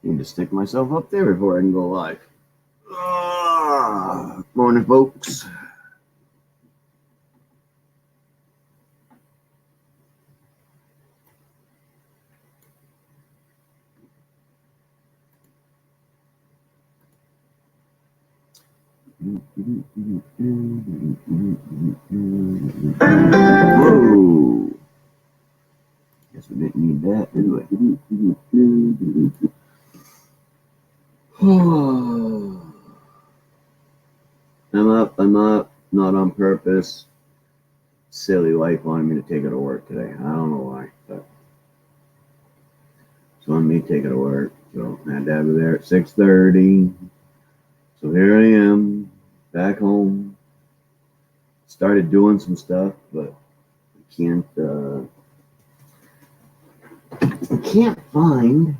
Need to stick myself up there before I can go live. Morning, folks. Whoa. Guess we didn't need that, did we? I'm up, not on purpose. Silly wife wanted me to take her to work today. I don't know why, but she wanted me to take her to work. So I had to have her there at 6:30. So here I am, back home. Started doing some stuff, but I can't find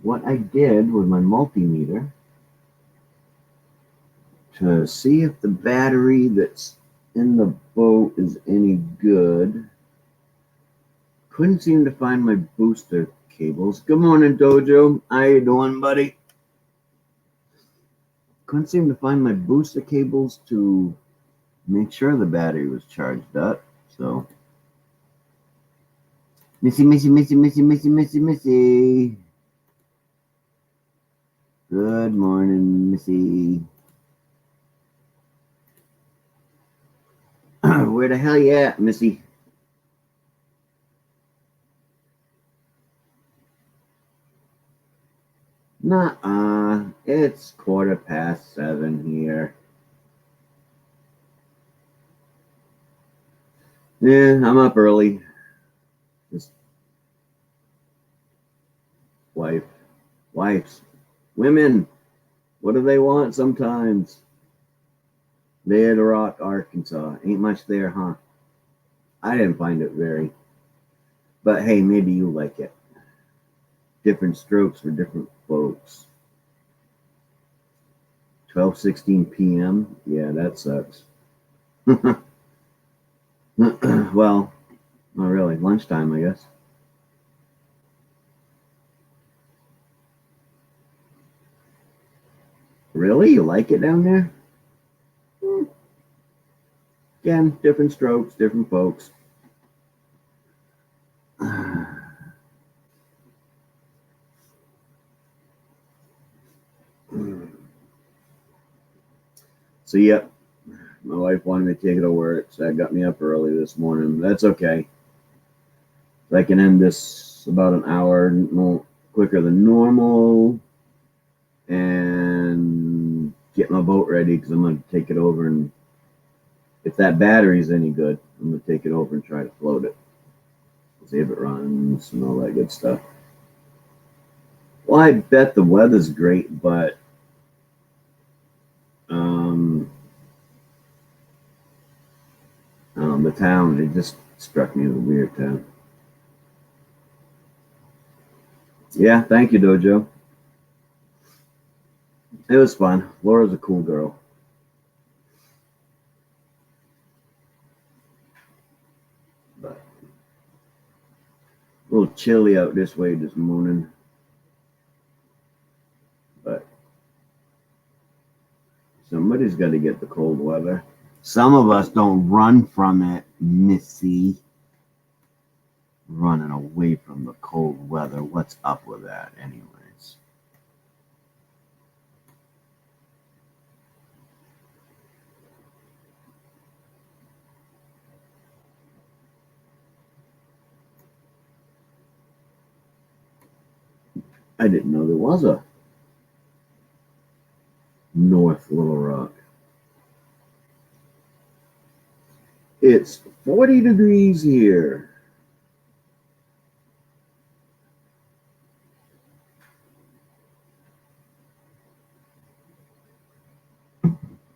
what I did with my multimeter to see if the battery that's in the boat is any good. Couldn't seem to find my booster cables. Good morning, Dojo. How you doing, buddy? Couldn't seem to find my booster cables to make sure the battery was charged up. So, Missy. Good morning, Missy. Where the hell you at, Missy? Nuh-uh. It's 7:15 here. Yeah, I'm up early. Just wives, women. What do they want sometimes? They had a rock, Arkansas. Ain't much there, huh? I didn't find it very. But hey, maybe you like it. Different strokes for different folks. 12:16 p.m. Yeah, that sucks. Well, not really. Lunchtime, I guess. Really? You like it down there? Again, different strokes, different folks. So, yep, my wife wanted me to take it to work, so that got me up early this morning. That's okay. I can end this about an hour quicker than normal and get my boat ready because I'm going to take it over, and if that battery's any good, I'm going to take it over and try to float it. See if it runs and all that good stuff. Well, I bet the weather's great, but the town, it just struck me as a weird town. Yeah, thank you, Dojo. It was fun. Laura's a cool girl. But a little chilly out this way this morning. But somebody's got to get the cold weather. Some of us don't run from it, Missy. Running away from the cold weather. What's up with that, anyways? I didn't know there was a North Little Rock. It's 40 degrees here.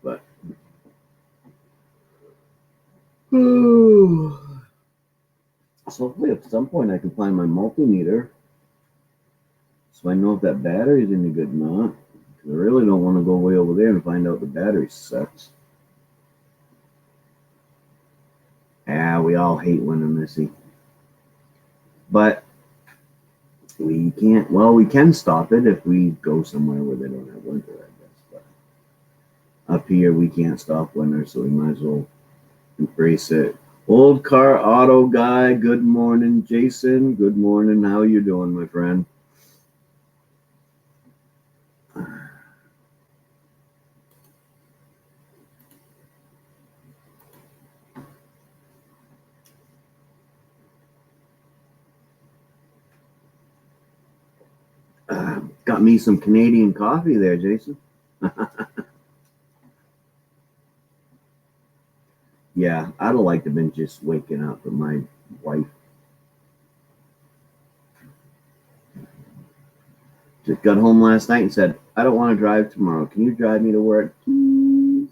But so hopefully at some point I can find my multimeter so I know if that battery is any good or not. I really don't want to go way over there and find out the battery sucks. Yeah, we all hate winter, Missy. But We can't. Well, we can stop it if we go somewhere where they don't have winter, I guess. But up here, we can't stop winter, so we might as well embrace it. Old car auto guy. Good morning, Jason. Good morning. How you doing, my friend? Got me some Canadian coffee there, Jason. Yeah, I'd have liked to have been just waking up, but my wife just got home last night and said, I don't want to drive tomorrow. Can you drive me to work, please?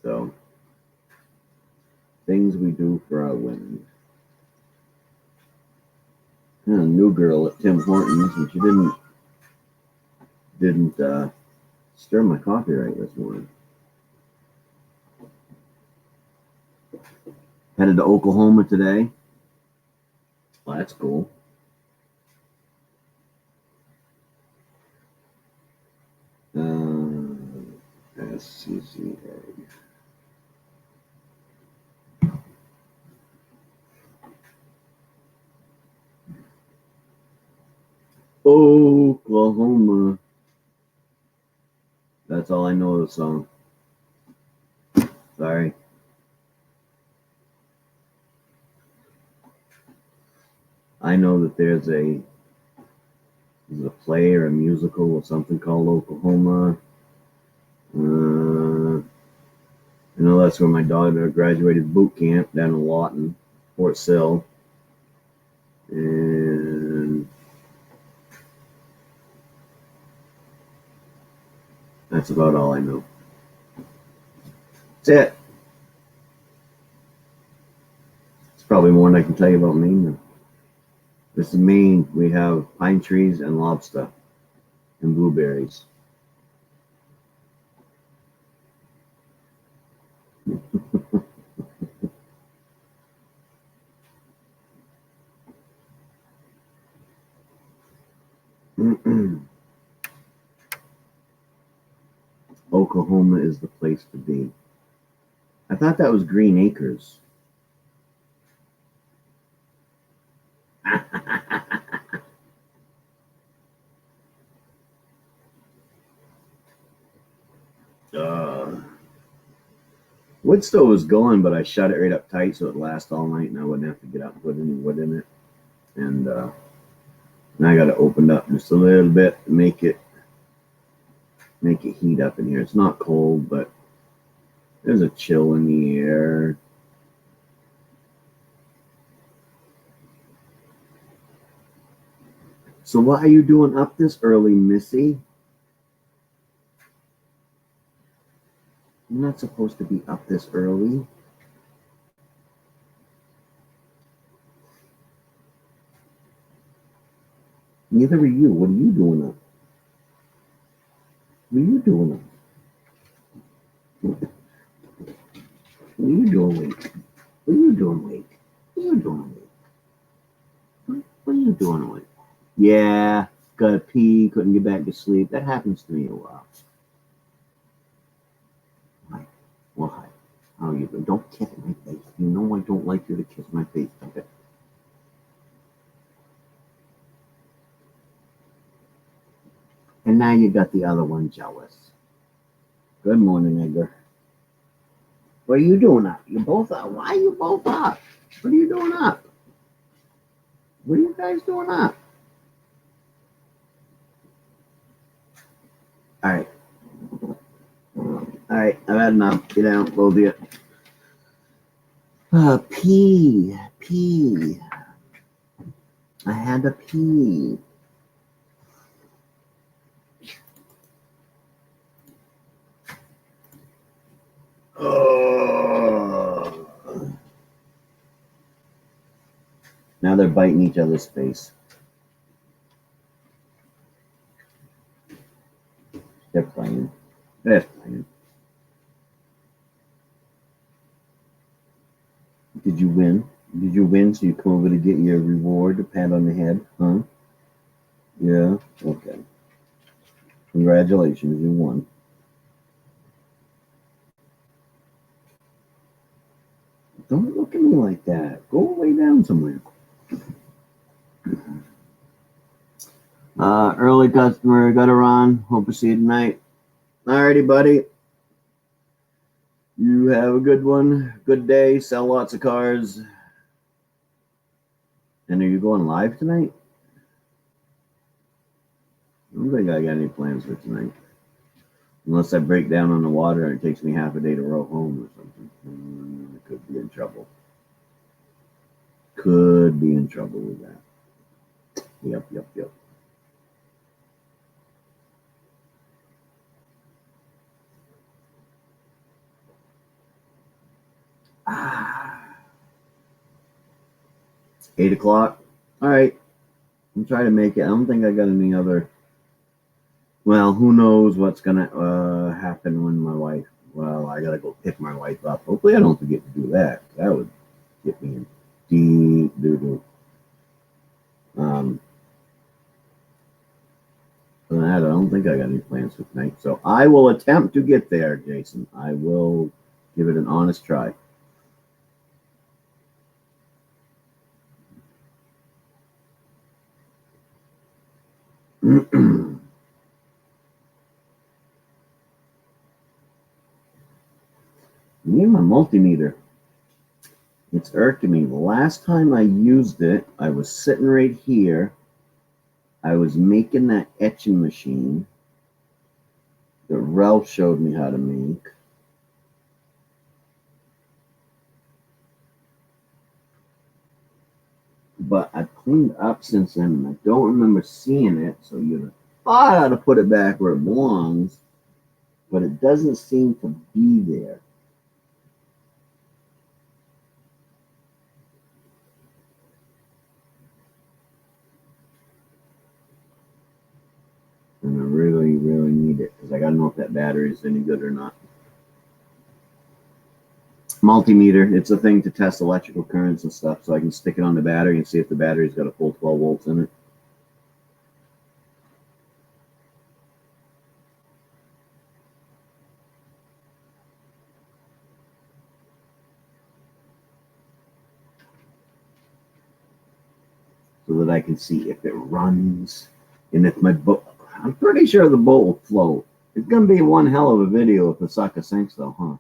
So, things we do for our women. Yeah, a new girl at Tim Hortons, and she didn't stir my coffee right this morning. Headed to Oklahoma today. Well, that's cool. SCCA. Oklahoma. That's all I know of the song. Sorry. I know that there's a play or a musical or something called Oklahoma. I know that's where my daughter graduated boot camp down in Lawton, Fort Sill. And that's about all I know. That's it. It's probably more than I can tell you about Maine now. This is Maine. We have pine trees and lobster and blueberries. Oklahoma is the place to be. I thought that was Green Acres. Wood stove was going, but I shut it right up tight so it'd last all night and I wouldn't have to get up and put any wood in it. And now I got it opened up just a little bit to make it heat up in here. It's not cold, but there's a chill in the air. So what are you doing up this early, Missy? You're not supposed to be up this early. Neither are you. What are you doing up? What are you doing up? What are you doing awake? What are you doing awake? What are you doing awake? What are you doing awake? Yeah, gotta pee, couldn't get back to sleep. That happens to me a lot. Hi. Well, hi. How are you doing? Don't kiss my face. You know I don't like you to kiss my face. Okay. And now you got the other one jealous. Good morning, Edgar. What are you doing up? You both up? Why are you both up? What are you doing up? What are you guys doing up? All right. All right, I've had enough. Get down, both of you. Pee. I had to pee. Oh. Now they're biting each other's face. They're playing. They're playing. Did you win? Did you win so you come over to get your reward, a pat on the head? Huh? Yeah? Okay. Congratulations, you won. Don't look at me like that. Go lay down somewhere. Early customer, got her on. Hope to see you tonight. Alrighty, buddy. You have a good one. Good day. Sell lots of cars. And are you going live tonight? I don't think I got any plans for tonight. Unless I break down on the water and it takes me half a day to row home or something. I could be in trouble. Could be in trouble with that. Yep. Ah, 8 o'clock. All right. I'm trying to make it. I don't think I got any other. Well, who knows what's gonna happen when my wife. Well, I gotta go pick my wife up. Hopefully, I don't forget to do that. That would get me in deep doo doo. Other than that, I don't think I got any plans for tonight. So I will attempt to get there, Jason. I will give it an honest try. Me and my multimeter. It's irking me. The last time I used it, I was sitting right here. I was making that etching machine that Ralph showed me how to make. But I've cleaned up since then, and I don't remember seeing it. So you thought I ought to put it back where it belongs, but it doesn't seem to be there. And I really, really need it because I got to know if that battery is any good or not. Multimeter, it's a thing to test electrical currents and stuff, so I can stick it on the battery and see if the battery's got a full 12 volts in it. So that I can see if it runs and if my boat. I'm pretty sure the boat will float. It's gonna be one hell of a video if the sucker sinks, though, huh?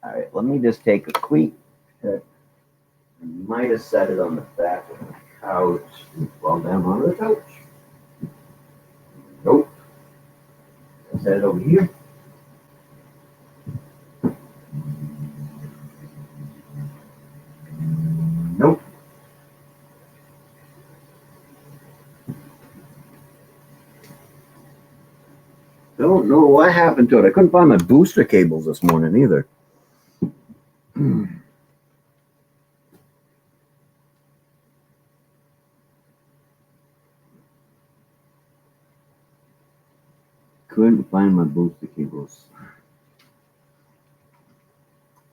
All right, let me just take a quick. I might have set it on the back of the couch. Fall down onto the couch. Nope. I set it over here. Nope. Don't know what happened to it. I couldn't find my booster cables this morning either. Couldn't find my booster cables.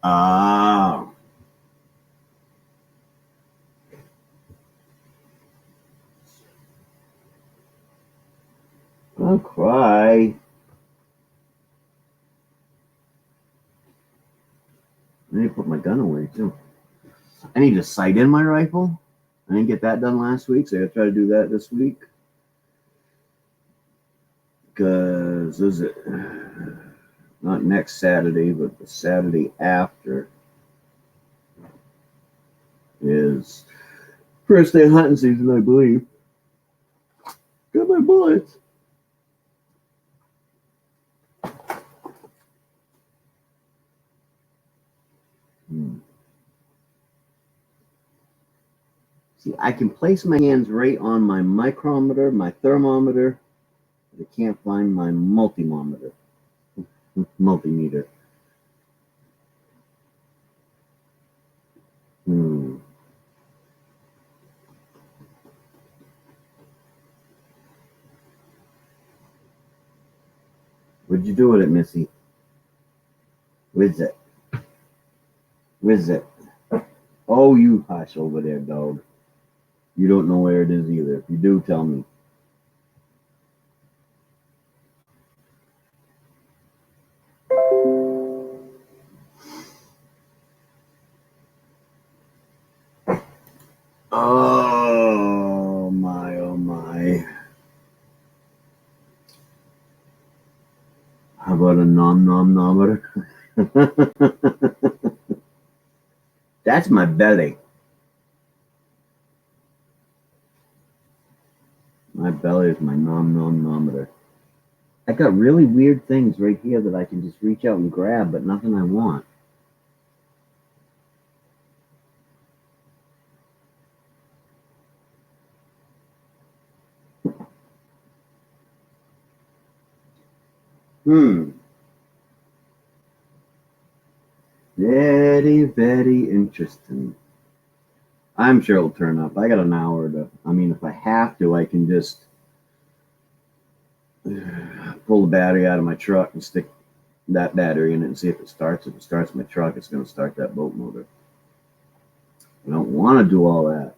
Ah. Don't cry. I need to put my gun away too. I need to sight in my rifle. I didn't get that done last week, so I gotta try to do that this week. Because is it not next Saturday, but the Saturday after is first day of hunting season, I believe. Got my bullets. See, I can place my hands right on my micrometer, my thermometer, but I can't find my multimeter. What'd you do with it, Missy? With it? Where's it? Oh, you hush over there, dog. You don't know where it is either. If you do, tell me. Oh my, oh my. How about a nom nom nometer? That's my belly. My belly is my nom nom nometer. I got really weird things right here that I can just reach out and grab, but nothing I want. Hmm. Very, very interesting. I'm sure it'll turn up. I got an hour to. I mean, if I have to, I can just pull the battery out of my truck and stick that battery in it and see if it starts. If it starts my truck, it's going to start that boat motor. I don't want to do all that.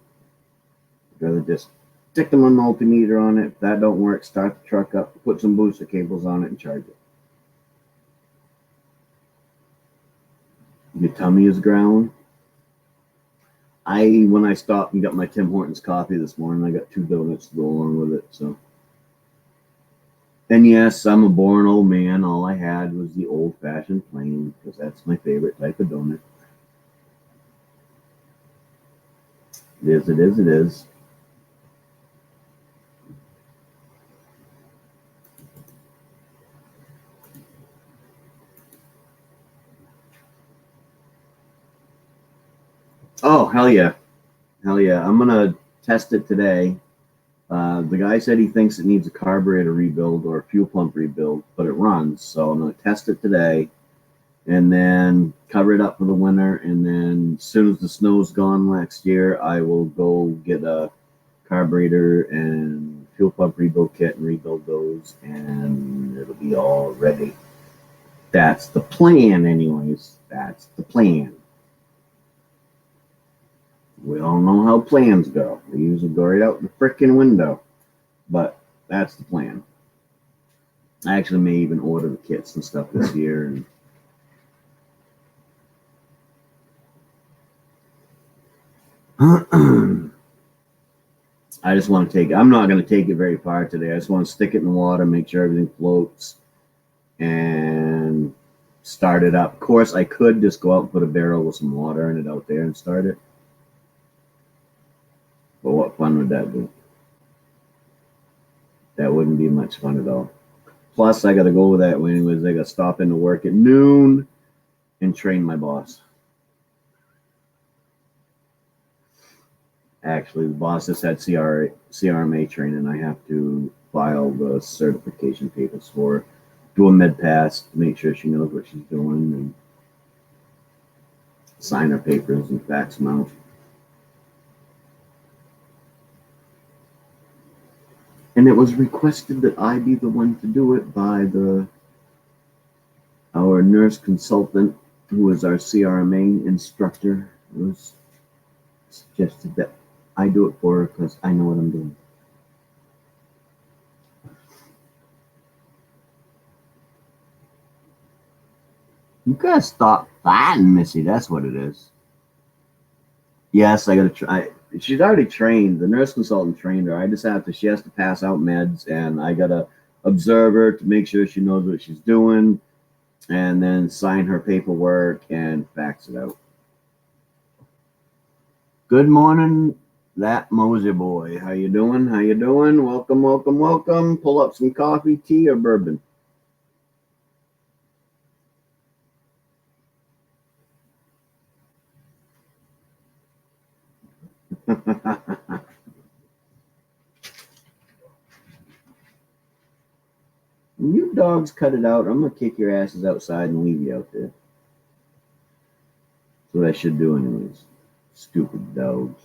I'd rather just stick the multimeter on it. If that don't work, start the truck up, put some booster cables on it, and charge it. Your tummy is growling. When I stopped and got my Tim Hortons coffee this morning, I got 2 donuts to go along with it. So, and yes, I'm a born old man. All I had was the old-fashioned plain because that's my favorite type of donut. It is. It is. It is. Oh hell yeah, hell yeah! I'm gonna test it today. The guy said he thinks it needs a carburetor rebuild or a fuel pump rebuild, but it runs. So I'm going to test it today and then cover it up for the winter. And then as soon as the snow's gone next year, I will go get a carburetor and fuel pump rebuild kit and rebuild those, and it'll be all ready. That's the plan, anyways. That's the plan. We all know how plans go. They usually go right out the frickin' window. But that's the plan. I actually may even order the kits and stuff this year. And I just want to take. I'm not going to take it very far today. I just want to stick it in the water, make sure everything floats, and start it up. Of course, I could just go out and put a barrel with some water in it out there and start it. But what fun would that be? That wouldn't be much fun at all. Plus, I got to go that way anyways. I got to stop into work at noon and train my boss. Actually, the boss just had CRMA training. I have to file the certification papers for, do a med pass to make sure she knows what she's doing, and sign her papers and fax them out. And it was requested that I be the one to do it by our nurse consultant, who is our CRMA instructor. It was suggested that I do it for her because I know what I'm doing. You gotta stop fighting, Missy. That's what it is. Yes, I gotta try. She's already trained. The nurse consultant trained her. I just have to. She has to pass out meds, and I gotta observe her to make sure she knows what she's doing, and then sign her paperwork and fax it out. Good morning, that Mosey boy. How you doing? How you doing? Welcome, welcome, welcome. Pull up some coffee, tea, or bourbon. You dogs cut it out. I'm gonna kick your asses outside and leave you out there. That's what I should do anyways. Stupid dogs.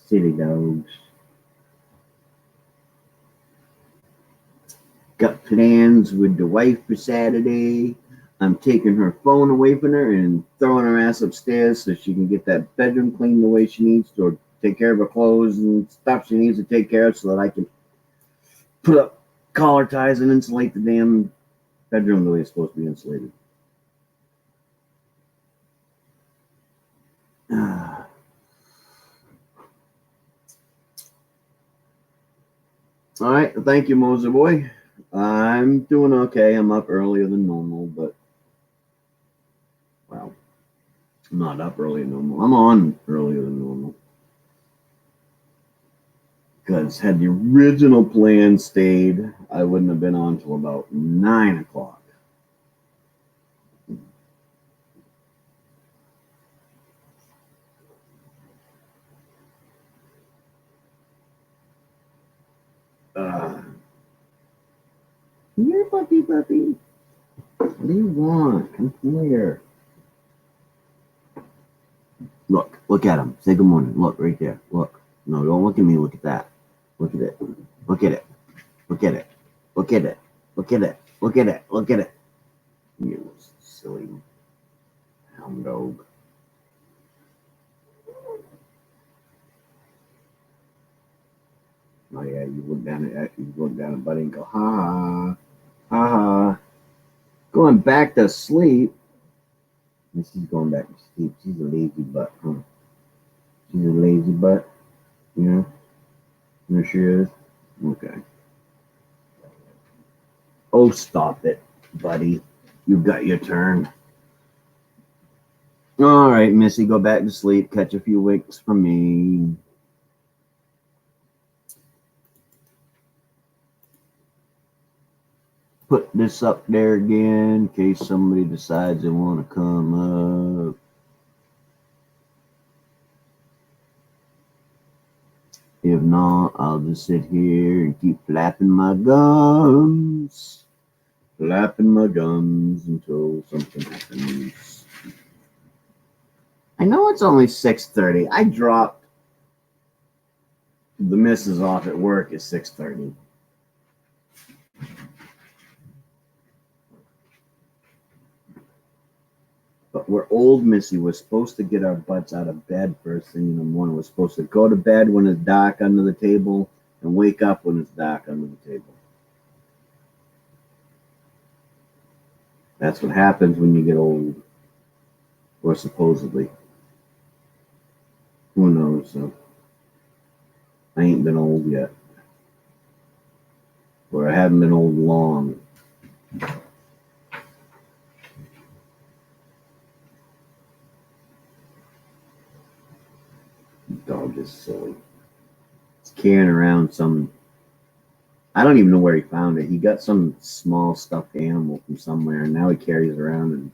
Silly dogs. Got plans with the wife for Saturday. I'm taking her phone away from her and throwing her ass upstairs so she can get that bedroom cleaned the way she needs to, or take care of her clothes and stuff she needs to take care of so that I can put up collar ties and insulate the damn bedroom the way it's supposed to be insulated. All right, thank you, Moser boy. I'm doing okay. I'm up earlier than normal, but well, I'm not up earlier than normal. I'm on earlier than normal. Because had the original plan stayed, I wouldn't have been on till about 9 o'clock. Here, puppy. What do you want? Come here. Look at him. Say good morning. Look right there. Look. No, don't look at me. Look at that. Look at it. Look at it. Look at it. Look at it. Look at it. Look at it. Look at it. You silly hound dog. Oh yeah, you look down at Buddy and go, ha ha ha. Going back to sleep. And she's going back to sleep. She's a lazy butt, huh? She's a lazy butt. Yeah. There she is. Okay. Oh, stop it, buddy. You got your turn. All right, Missy, go back to sleep. Catch a few winks from me. Put this up there again in case somebody decides they want to come up. If not, I'll just sit here and keep flapping my gums. Flapping my gums until something happens. I know it's only 6:30. I dropped the missus off at work at 6:30. But where old Missy was supposed to get our butts out of bed first thing in the morning. We're supposed to go to bed when it's dark under the table and wake up when it's dark under the table. That's what happens when you get old. Or supposedly. Who knows? So I ain't been old yet. Or I haven't been old long. Dog is silly. He's carrying around some. I don't even know where he found it. He got some small stuffed animal from somewhere, and now he carries around and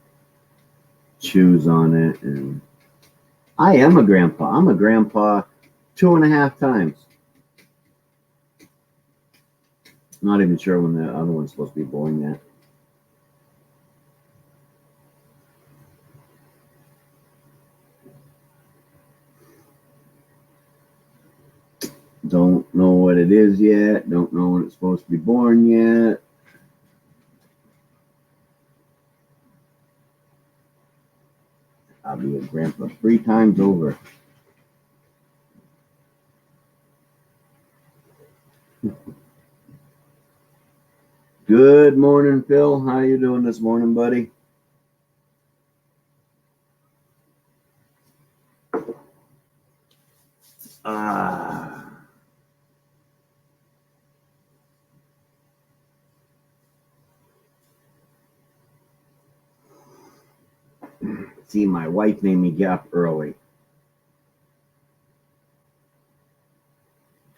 chews on it. And I am a grandpa. I'm a grandpa 2.5 times. I'm not even sure when the other one's supposed to be born yet. Don't know what it is yet. Don't know when it's supposed to be born yet. I'll be a grandpa 3 times over. Good morning, Phil. How you doing this morning, buddy? See, my wife made me get up early.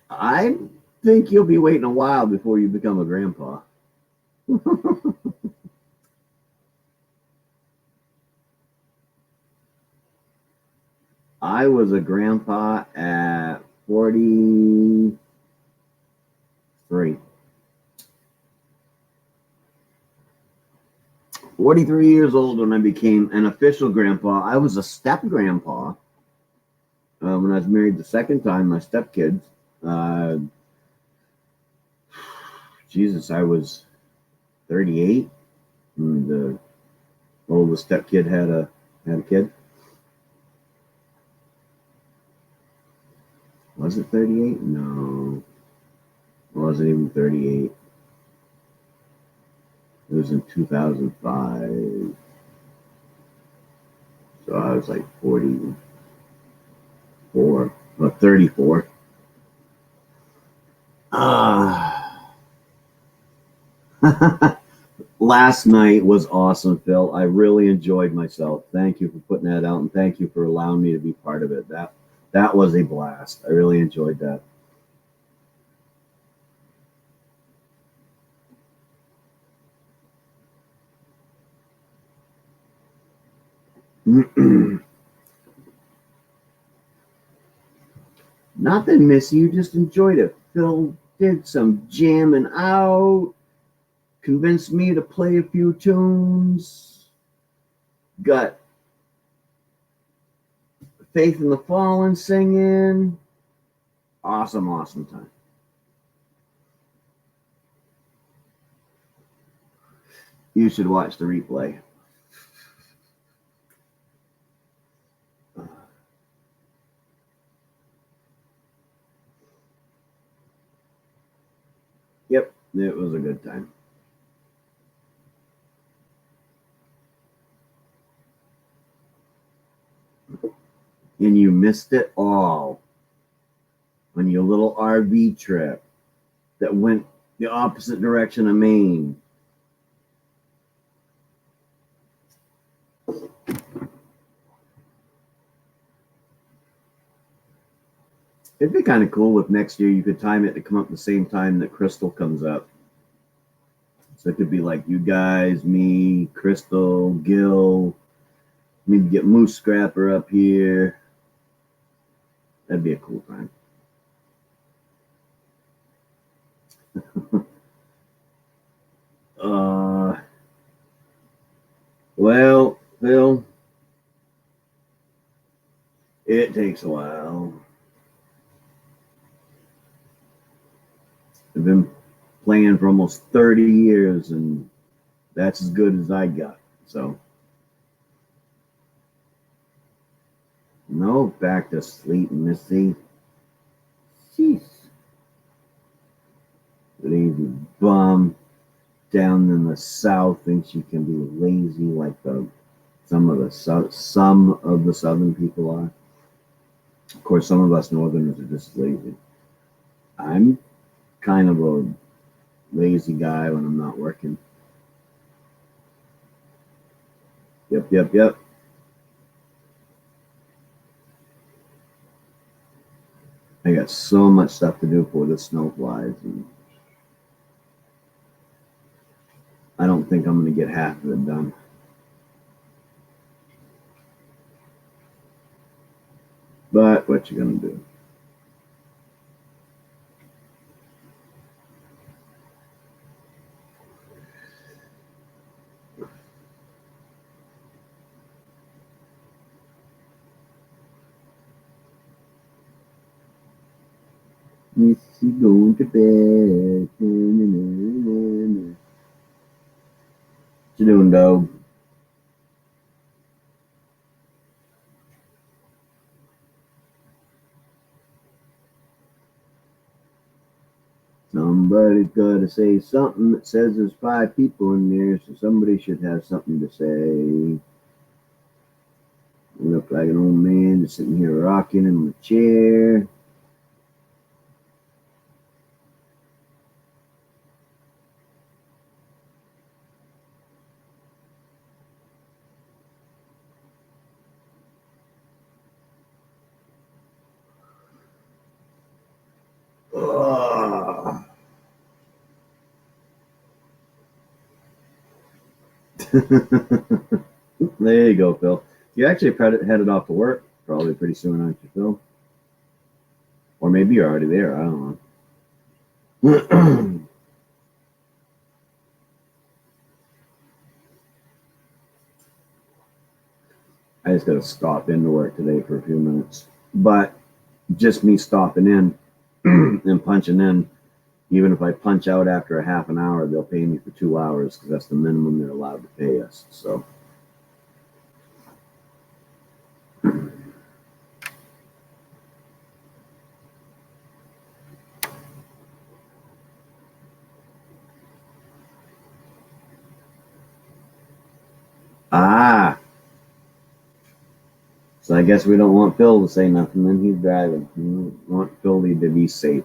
I think you'll be waiting a while before you become a grandpa. I was a grandpa at 43. 43 years old when I became an official grandpa. I was a step grandpa when I was married the second time, my stepkids. Jesus, I was 38. And the oldest stepkid had a kid. Was it 38? No, it wasn't even 38. It was in 2005. So I was like 44, or 34. Last night was awesome, Phil. I really enjoyed myself. Thank you for putting that out, and thank you for allowing me to be part of it. That was a blast. I really enjoyed that. Nothing, Missy. You just enjoyed it. Phil did some jamming out, convinced me to play a few tunes, got Faith in the Fallen singing. Awesome, awesome time. You should watch the replay. Yep, it was a good time. And you missed it all on your little RV trip that went the opposite direction of Maine. It'd be kind of cool if next year you could time it to come up the same time that Crystal comes up. So it could be like you guys, me, Crystal, Gil, maybe get Moose Scrapper up here. That'd be a cool time. uh, well, Phil, it takes a while. I've been playing for almost 30 years, and that's as good as I got. So, no, back to sleep, Missy. Jeez. Lazy bum down in the south thinks you can be lazy like some of the southern people are. Of course, some of us northerners are just lazy. I'm kind of a lazy guy when I'm not working. Yep, yep, yep. I got so much stuff to do before the snow flies, and I don't think I'm going to get half of it done. But what you going to do? Missy going to bed. What you doing, dog? Somebody's got to say something. It says there's 5 people in there, so somebody should have something to say. I look like an old man just sitting here rocking in my chair. Oh. There you go, Phil. You actually headed off to work probably pretty soon, aren't you, Phil? Or maybe you're already there. I don't know. I just got to stop into work today for a few minutes. But just me stopping in and punching in Even if I punch out after a half an hour, they'll pay me for 2 hours because that's the minimum they're allowed to pay us. So. Ah, so I guess we don't want Phil to say nothing. Then he's driving. We want Phil to be safe.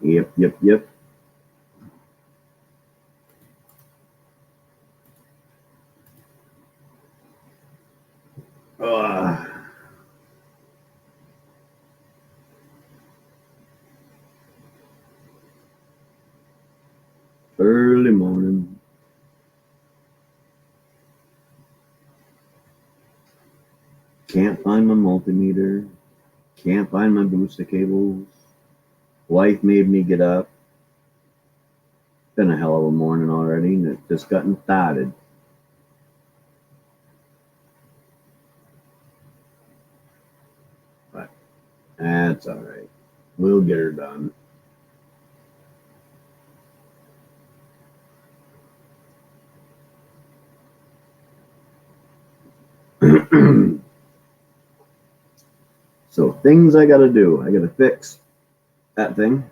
Yep. Ah. Early morning. Can't find my multimeter. Can't find my booster cables. Wife made me get up. Been a hell of a morning already, and it just gotten started. But that's all right. We'll get her done. So things I gotta do. I gotta fix that thing.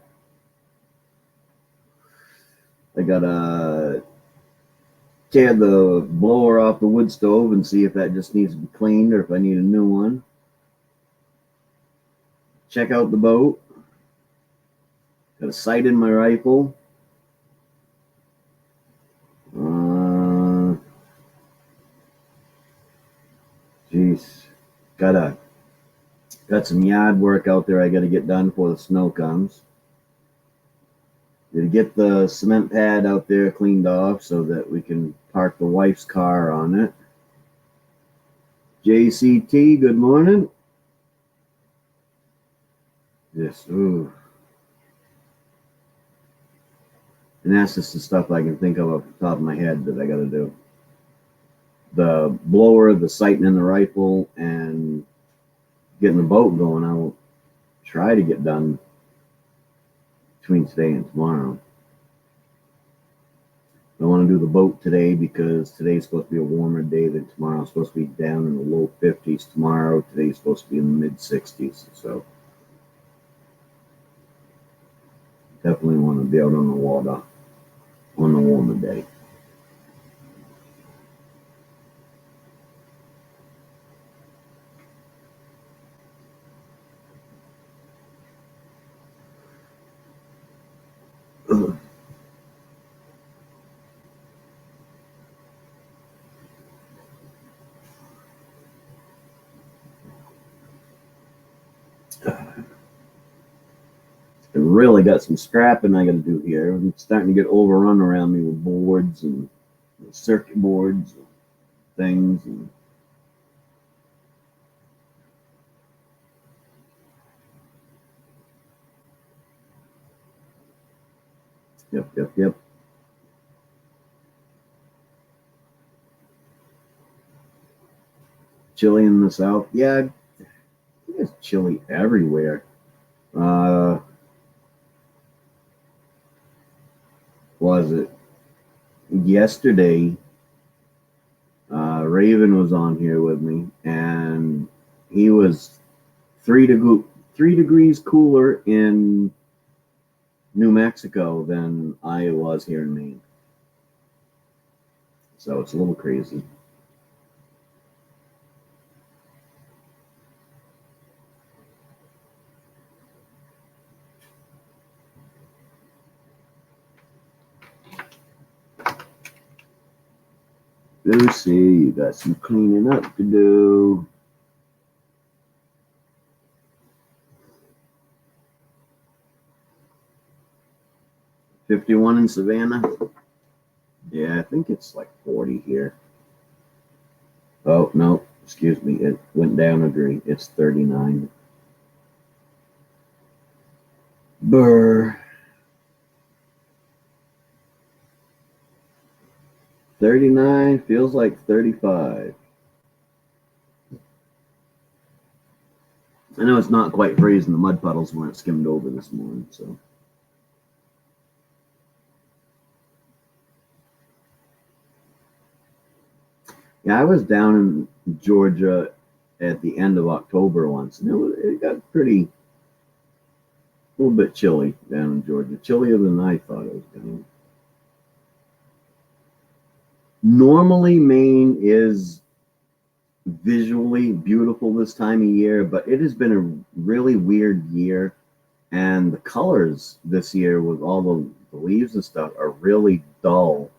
I gotta tear the blower off the wood stove and see if that just needs to be cleaned or if I need a new one. Check out the boat. Got a sight in my rifle. Jeez, got some yard work out there I got to get done before the snow comes. To get the cement pad out there cleaned off so that we can park the wife's car on it. JCT, good morning. Yes, ooh. And that's just the stuff I can think of off the top of my head that I got to do. The blower, the sighting in the rifle, and getting the boat going. I'll try to get done between today and tomorrow. I want to do the boat today because today's supposed to be a warmer day than tomorrow. It's supposed to be down in the low 50s tomorrow. Today's supposed to be in the mid 60s. So definitely want to be out on the water on a warmer day. I really got some scrapping I got to do here. I'm starting to get overrun around me with boards and circuit boards and things. And yep. Chilly in the south. Yeah, it's chilly everywhere. Uh, was it yesterday? Raven was on here with me, and he was 3 degrees cooler in New Mexico than I was here in Maine. So it's a little crazy. Lucy, you got some cleaning up to do. $51 in Savannah. Yeah, I think it's like 40 here. Oh, no, excuse me. It went down a degree. It's 39. Brr. 39 feels like 35. I know it's not quite freezing. The mud puddles weren't skimmed over this morning, so. Yeah, I was down in Georgia at the end of October once, and it got pretty, a little bit chilly down in Georgia. Chillier than I thought it was going to. Normally, Maine is visually beautiful this time of year, but it has been a really weird year. And the colors this year with all the leaves and stuff are really dull.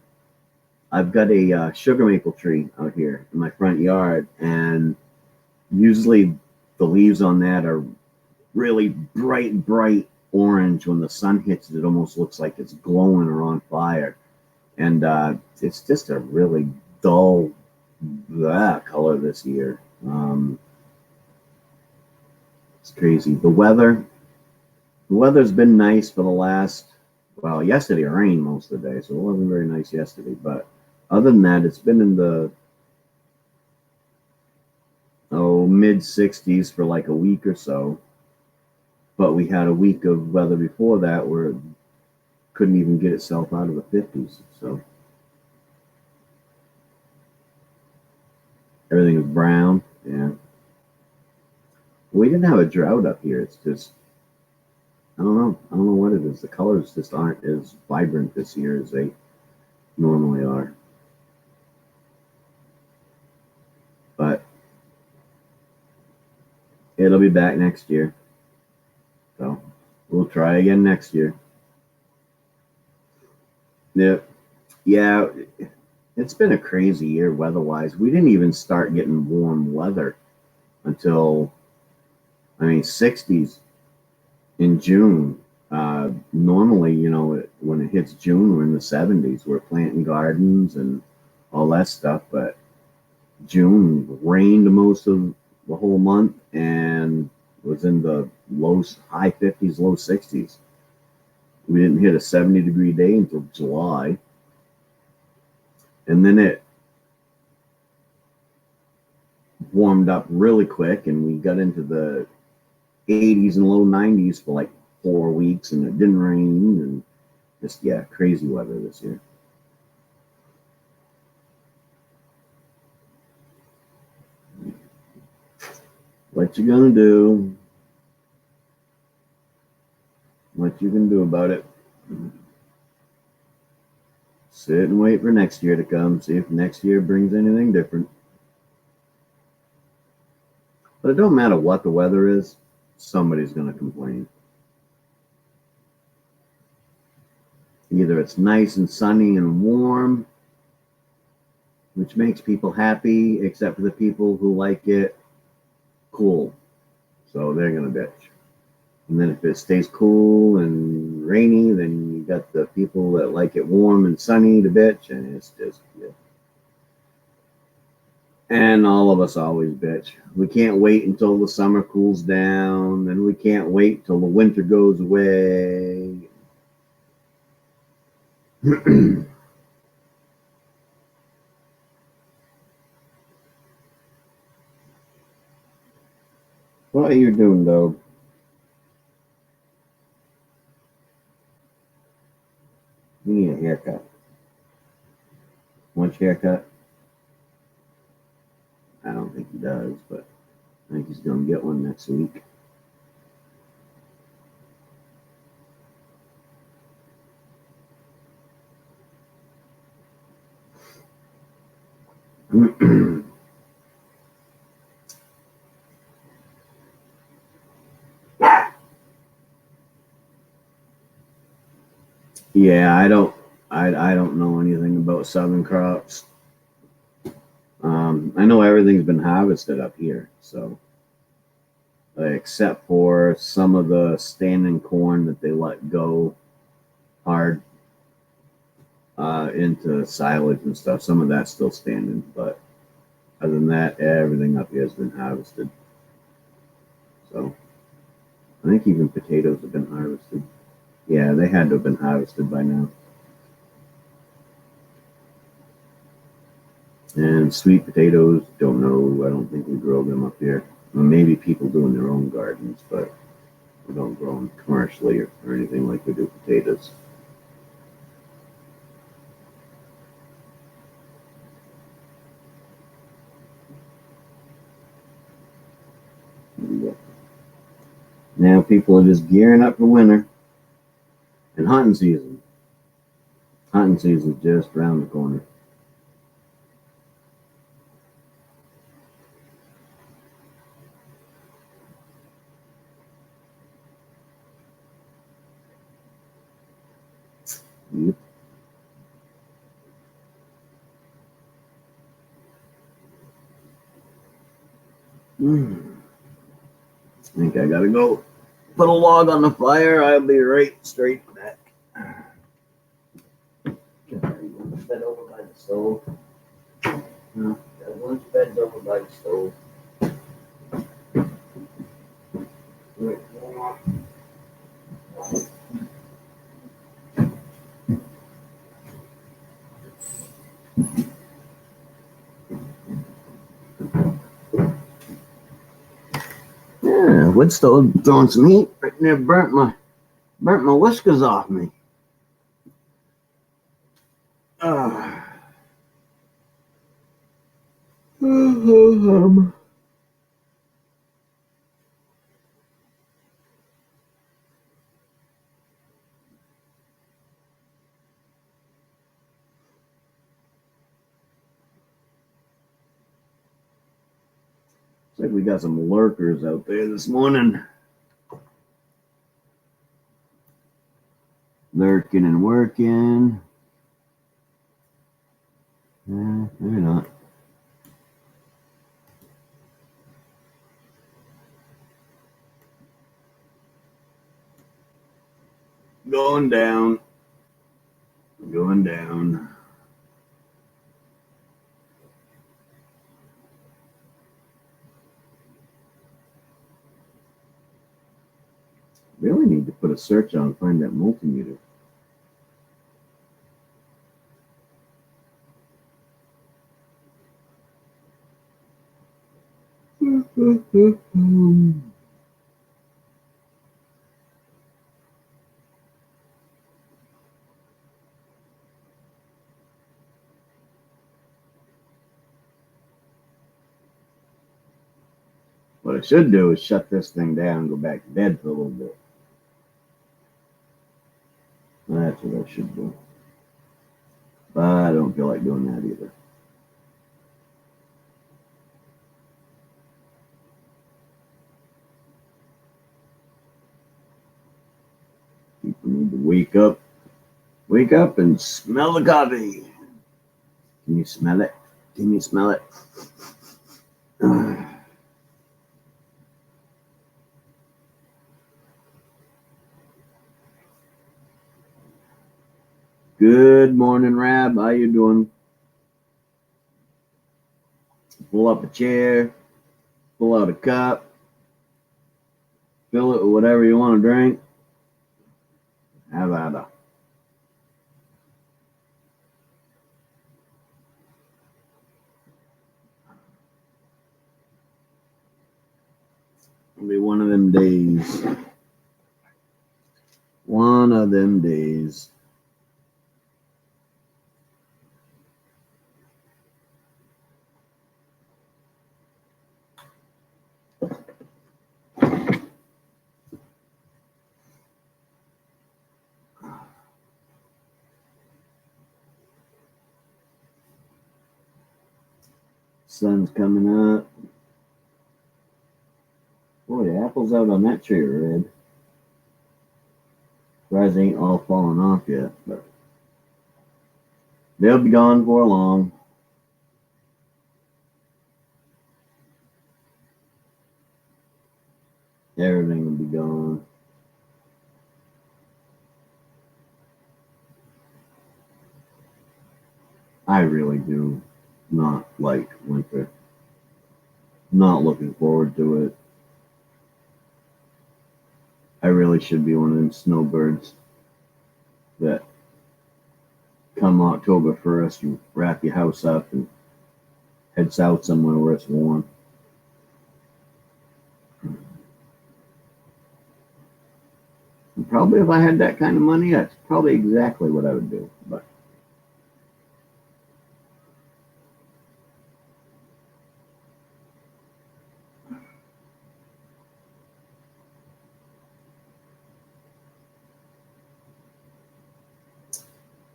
I've got a sugar maple tree out here in my front yard, and usually the leaves on that are really bright orange. When the sun hits it, it almost looks like it's glowing or on fire. And it's just a really dull color this year. It's crazy. The weather's been nice for the last, well, yesterday it rained most of the day, so it wasn't very nice yesterday. But other than that, it's been in the mid 60s for like a week or so. But we had a week of weather before that where it couldn't even get itself out of the 50s. So everything is brown. Yeah. We didn't have a drought up here. It's just, I don't know. I don't know what it is. The colors just aren't as vibrant this year as they normally are. But it'll be back next year. So we'll try again next year. Yeah. Yeah. It's been a crazy year weather wise. We didn't even start getting warm weather until, 60s in June. Normally, when it hits June, we're in the 70s. We're planting gardens and all that stuff. But June rained most of the whole month and was in the high 50s, low 60s. We didn't hit a 70-degree day until July. And then it warmed up really quick, and we got into the 80s and low 90s for like 4 weeks, and it didn't rain, and just, yeah, crazy weather this year. What you gonna do? What you can do about it? Sit and wait for next year to come, see if next year brings anything different. But it don't matter what the weather is, somebody's going to complain. Either it's nice and sunny and warm, which makes people happy, except for the people who like it cool. So they're going to bitch. And then if it stays cool and rainy, then you got the people that like it warm and sunny to bitch, and it's just, yeah. And all of us always bitch. We can't wait until the summer cools down, and we can't wait till the winter goes away. What are you doing, though? You need a haircut. Want your haircut? I don't think he does, but I think he's going to get one next week. Yeah, I don't know anything about southern crops. I know everything's been harvested up here, so except for some of the standing corn that they let go hard into silage and stuff. Some of that's still standing, but other than that, everything up here has been harvested. So I think even potatoes have been harvested. Yeah, they had to have been harvested by now. And sweet potatoes, don't know. I don't think we grow them up here. Well, maybe people doing their own gardens, but we don't grow them commercially or anything like we do potatoes. Now people are just gearing up for winter and hunting season. Hunting season is just around the corner. Yep. I think I gotta go put a log on the fire. I'll be right straight back. Bed over by the stove. No, got lunch bed's over by the stove. Wait, hold on. Yeah, wood stove throwing some heat right there. Burnt my whiskers off me. Looks like we got some lurkers out there this morning. Lurking and working. Maybe not. Going down. Going down. Really need to put a search on and find that multimeter. What I should do is shut this thing down and go back to bed for a little bit. That's what I should do. But I don't feel like doing that either. People need to wake up. Wake up and smell the coffee. Can you smell it? Can you smell it? Good morning, Rab. How you doing? Pull up a chair. Pull out a cup. Fill it with whatever you want to drink. Have at it. It'll be one of them days. One of them days. Sun's coming up. Boy, the apples out on that tree are red. Surprised they ain't all falling off yet, but they'll be gone before long. Everything will be gone. I really do not like winter. Not looking forward to it. I really should be one of them snowbirds that come October 1st, you wrap your house up and head south somewhere where it's warm. probably if I had that kind of money, that's probably exactly what I would do. But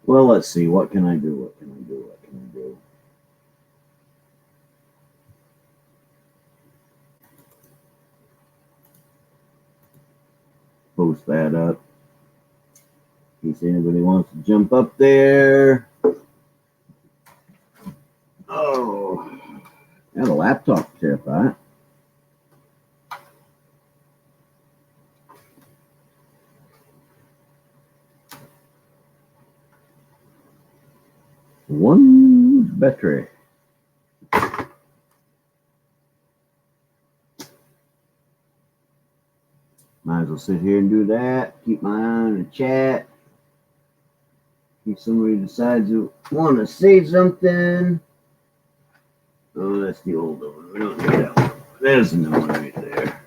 well, let's see. What can I do? What can I do? What can I do? Post that up in case anybody wants to jump up there. Oh, got a laptop tip, huh? One battery. Might as well sit here and do that. Keep my eye on the chat. If somebody decides to want to say something. Oh, that's the old one. We don't need that one. There's the new one right there.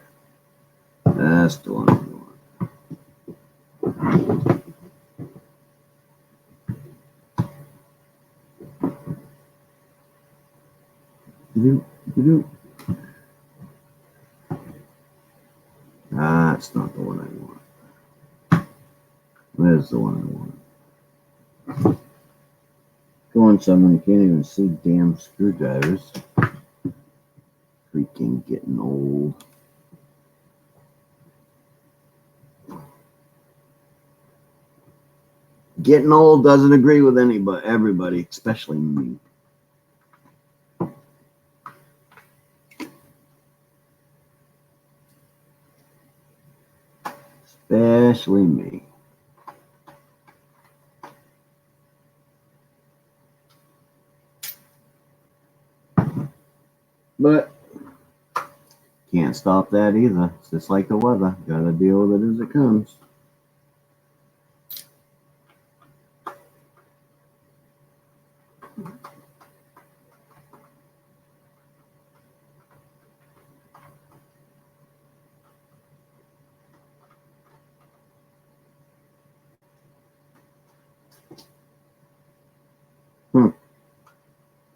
That's the one we want. That's not the one I want. There's the one I want. Go on, someone. You can't even see damn screwdrivers. Freaking getting old. Getting old doesn't agree with everybody, especially me. Especially me. But can't stop that either. It's just like the weather. Gotta deal with it as it comes.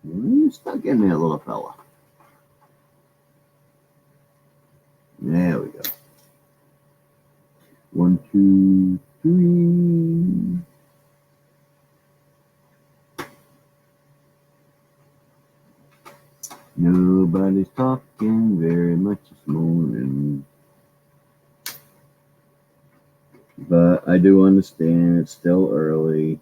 You stuck in there, little fella. There we go. 1, 2, 3. Nobody's talking very much this morning. But I do understand it's still early.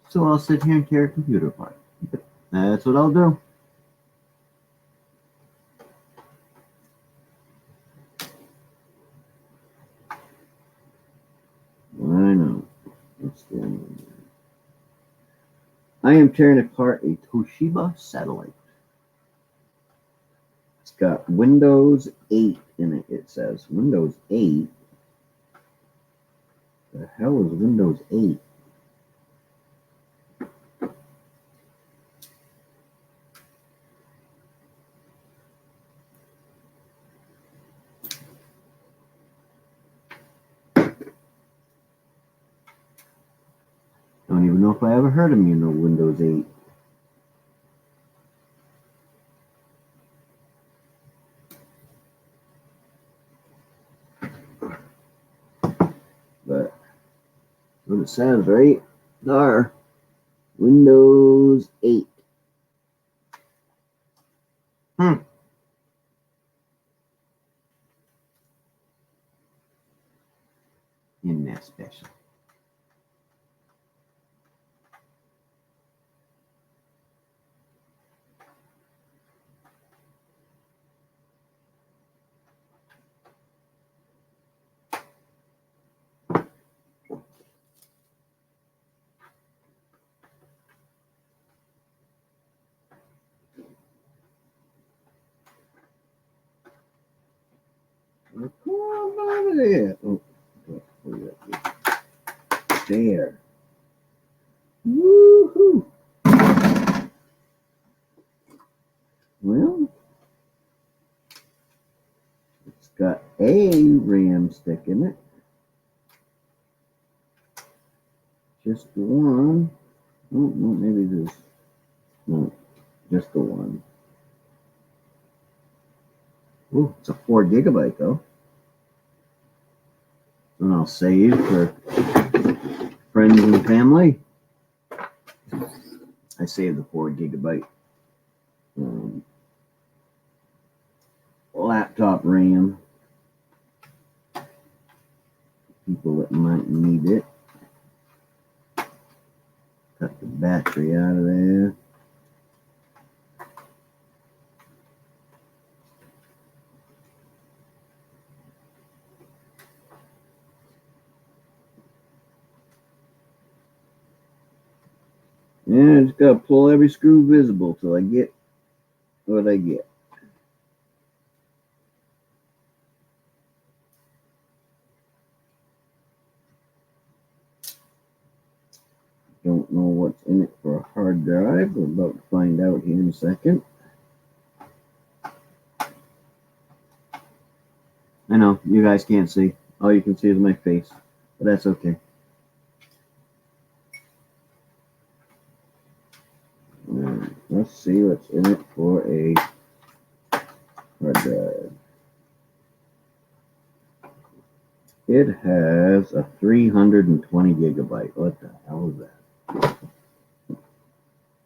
So I'll sit here and tear a computer apart. That's what I'll do. I know. What's going on there? I am tearing apart a Toshiba satellite. It's got Windows 8 in it, it says. Windows 8? The hell is Windows 8? Don't even know if I ever heard of me in the Windows 8. But what it says, right? There. Windows 8. In that special. Yeah. Oh, there. Woohoo! Well, it's got a RAM stick in it. Just the one. Oh, no, maybe this. No, just the one. Oh, it's a 4 gigabyte though. And I'll save for friends and family. I saved the 4 gigabyte laptop RAM. People that might need it. Cut the battery out of there. Yeah, I just gotta pull every screw visible till I get what I get. Don't know what's in it for a hard drive. We're about to find out here in a second. I know, you guys can't see. All you can see is my face, but that's okay. Let's see what's in it for a hard drive. It has a 320 gigabyte. What the hell is that?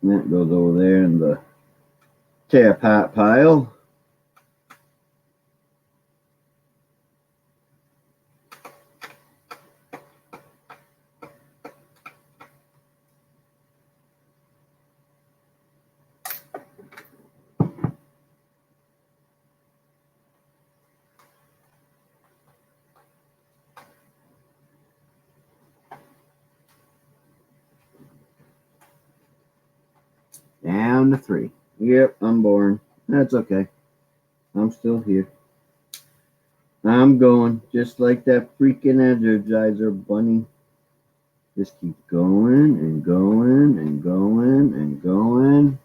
And that goes over there in the tear apart pile. Down to 3. Yep, I'm boring. That's okay. I'm still here. I'm going just like that freaking Energizer bunny. Just keep going and going and going and going.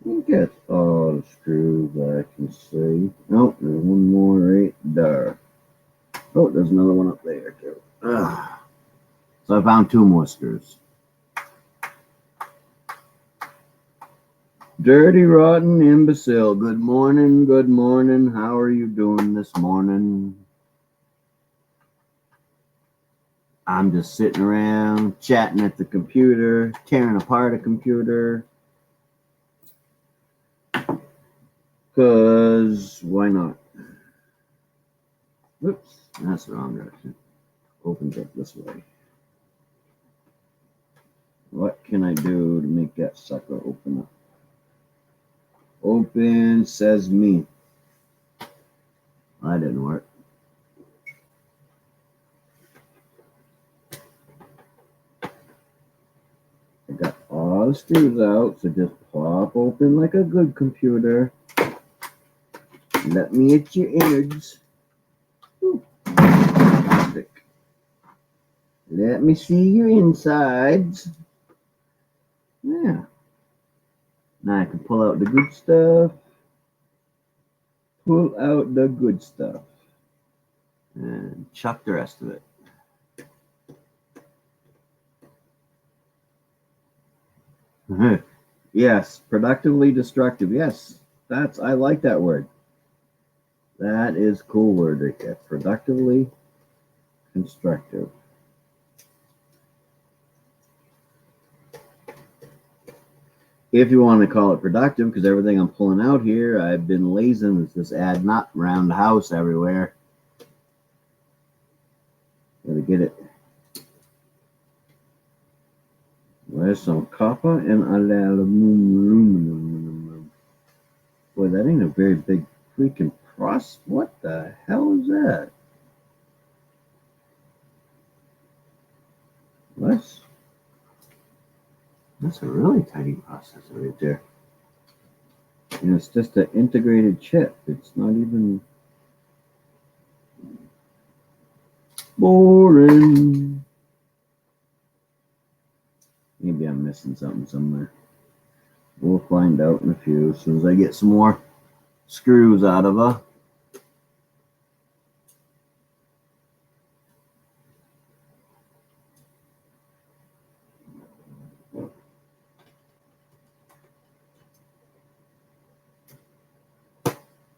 I think that's all the screws I can see. Oh, there's one more right there. Oh, there's another one up there too. Ugh. So I found 2 more screws. Dirty, rotten imbecile. Good morning, good morning. How are you doing this morning? I'm just sitting around, chatting at the computer, tearing apart a computer. Because why not? Oops, that's the wrong direction. Opens up this way. What can I do to make that sucker open up? Open, says me. That didn't work. I got all the screws out, so just pop open like a good computer. Let me hit your innards. Ooh, fantastic. Let me see your insides. Yeah. Now I can pull out the good stuff. Pull out the good stuff. And chuck the rest of it. Yes, productively destructive. Yes, I like that word. That is a cool word right there. Productively constructive. If you want to call it productive, because everything I'm pulling out here, I've been lazing. It's just add nut around the house everywhere. Gotta get it. There's some copper and aluminum. Boy, that ain't a very big freaking cross. What the hell is that? That's a really tiny processor right there. And it's just an integrated chip. It's not even boring. Maybe I'm missing something somewhere. We'll find out in a few as soon as I get some more screws out of her.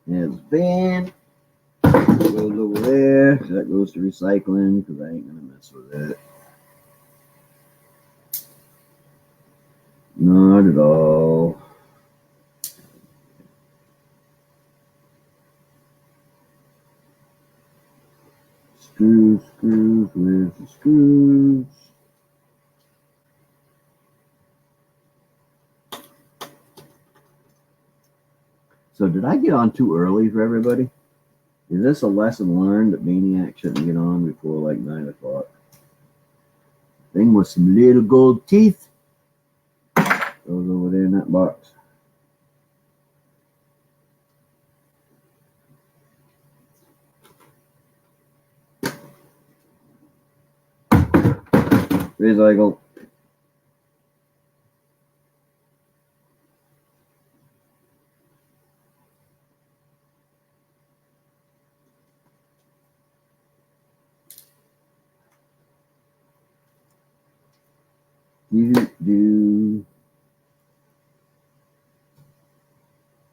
There's the fan. It goes over there. That goes to recycling because I ain't gonna mess with it. Not at all. Screws, where's the screws? So did I get on too early for everybody? Is this a lesson learned that Maine-iac shouldn't get on before like 9 o'clock? Thing with some little gold teeth goes over there in that box. Recycle.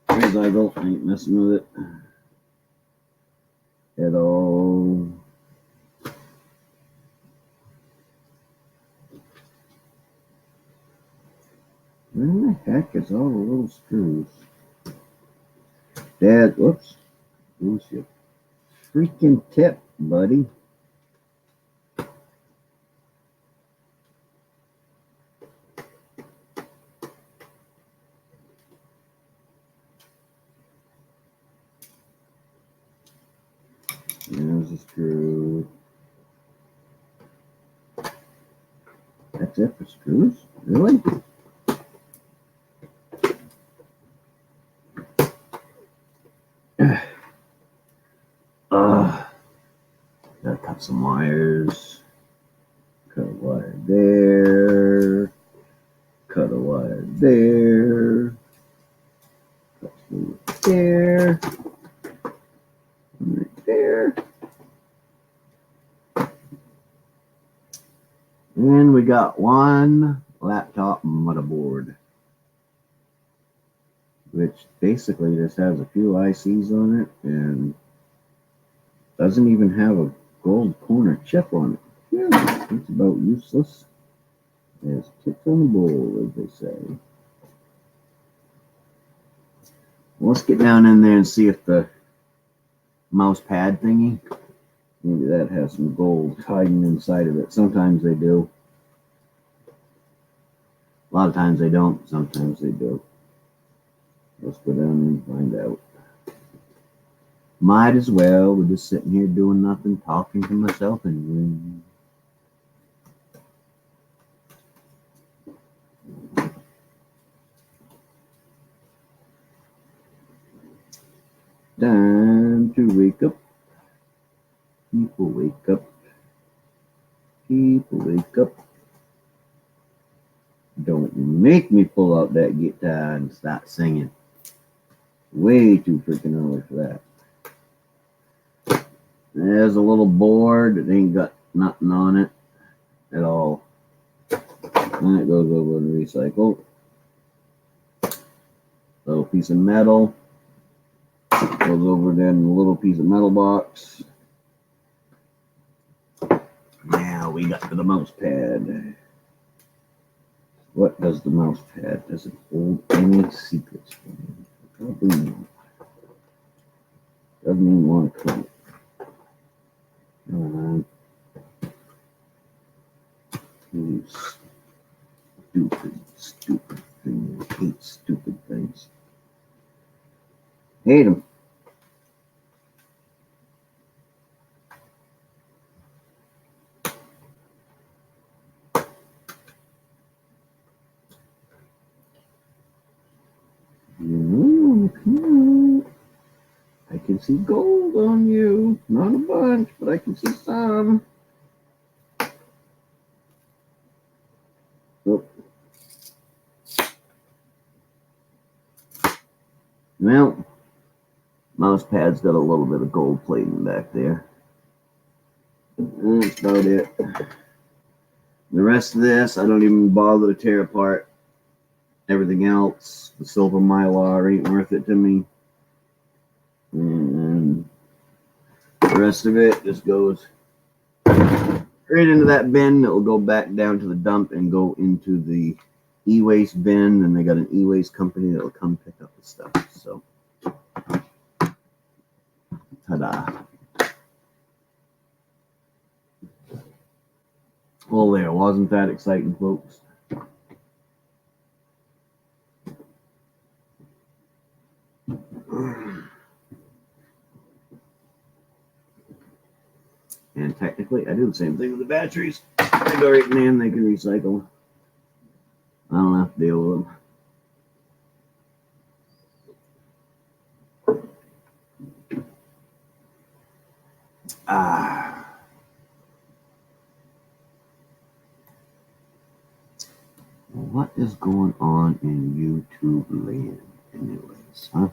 Recycle. I ain't messing with it at all. Where the heck is all the little screws? Dad, whoops. Where's your freaking tip, buddy? There's a screw. That's it for screws? Really? Gotta cut some wires. Cut a wire there. Cut a wire there. Cut some there. Right there. And we got one laptop motherboard, which basically just has a few ICs on it and doesn't even have a gold corner chip on it. Yeah, it's about useless as chips on the bowl, as they say. Let's get down in there and see if the mouse pad thingy, maybe that has some gold hiding inside of it. Sometimes they do. A lot of times they don't. Sometimes they do. Let's go down and find out. Might as well. We're just sitting here doing nothing, talking to myself anyway. Time to wake up. People wake up. People wake up. Don't make me pull out that guitar and start singing. Way too freaking early for that. There's a little board that ain't got nothing on it at all. And it goes over to recycle. Little piece of metal. Goes over there in a little piece of metal box. Now we got to the mouse pad. What does the mouse pad? Does it hold any secrets for me? Probably not. Doesn't even want to come. You stupid thing. I hate stupid things. Hate them. can see gold on you. Not a bunch, but I can see some. Oh. Well, mouse pad's got a little bit of gold plating back there. That's about it. The rest of this, I don't even bother to tear apart. Everything else, the silver mylar ain't worth it to me. And the rest of it just goes right into that bin that will go back down to the dump and go into the e-waste bin. And they got an e-waste company that will come pick up the stuff. So, ta-da. Well, there, wasn't that exciting, folks? And technically, I do the same thing with the batteries. They go right in, they can recycle. I don't have to deal with them. What is going on in YouTube land anyways, huh?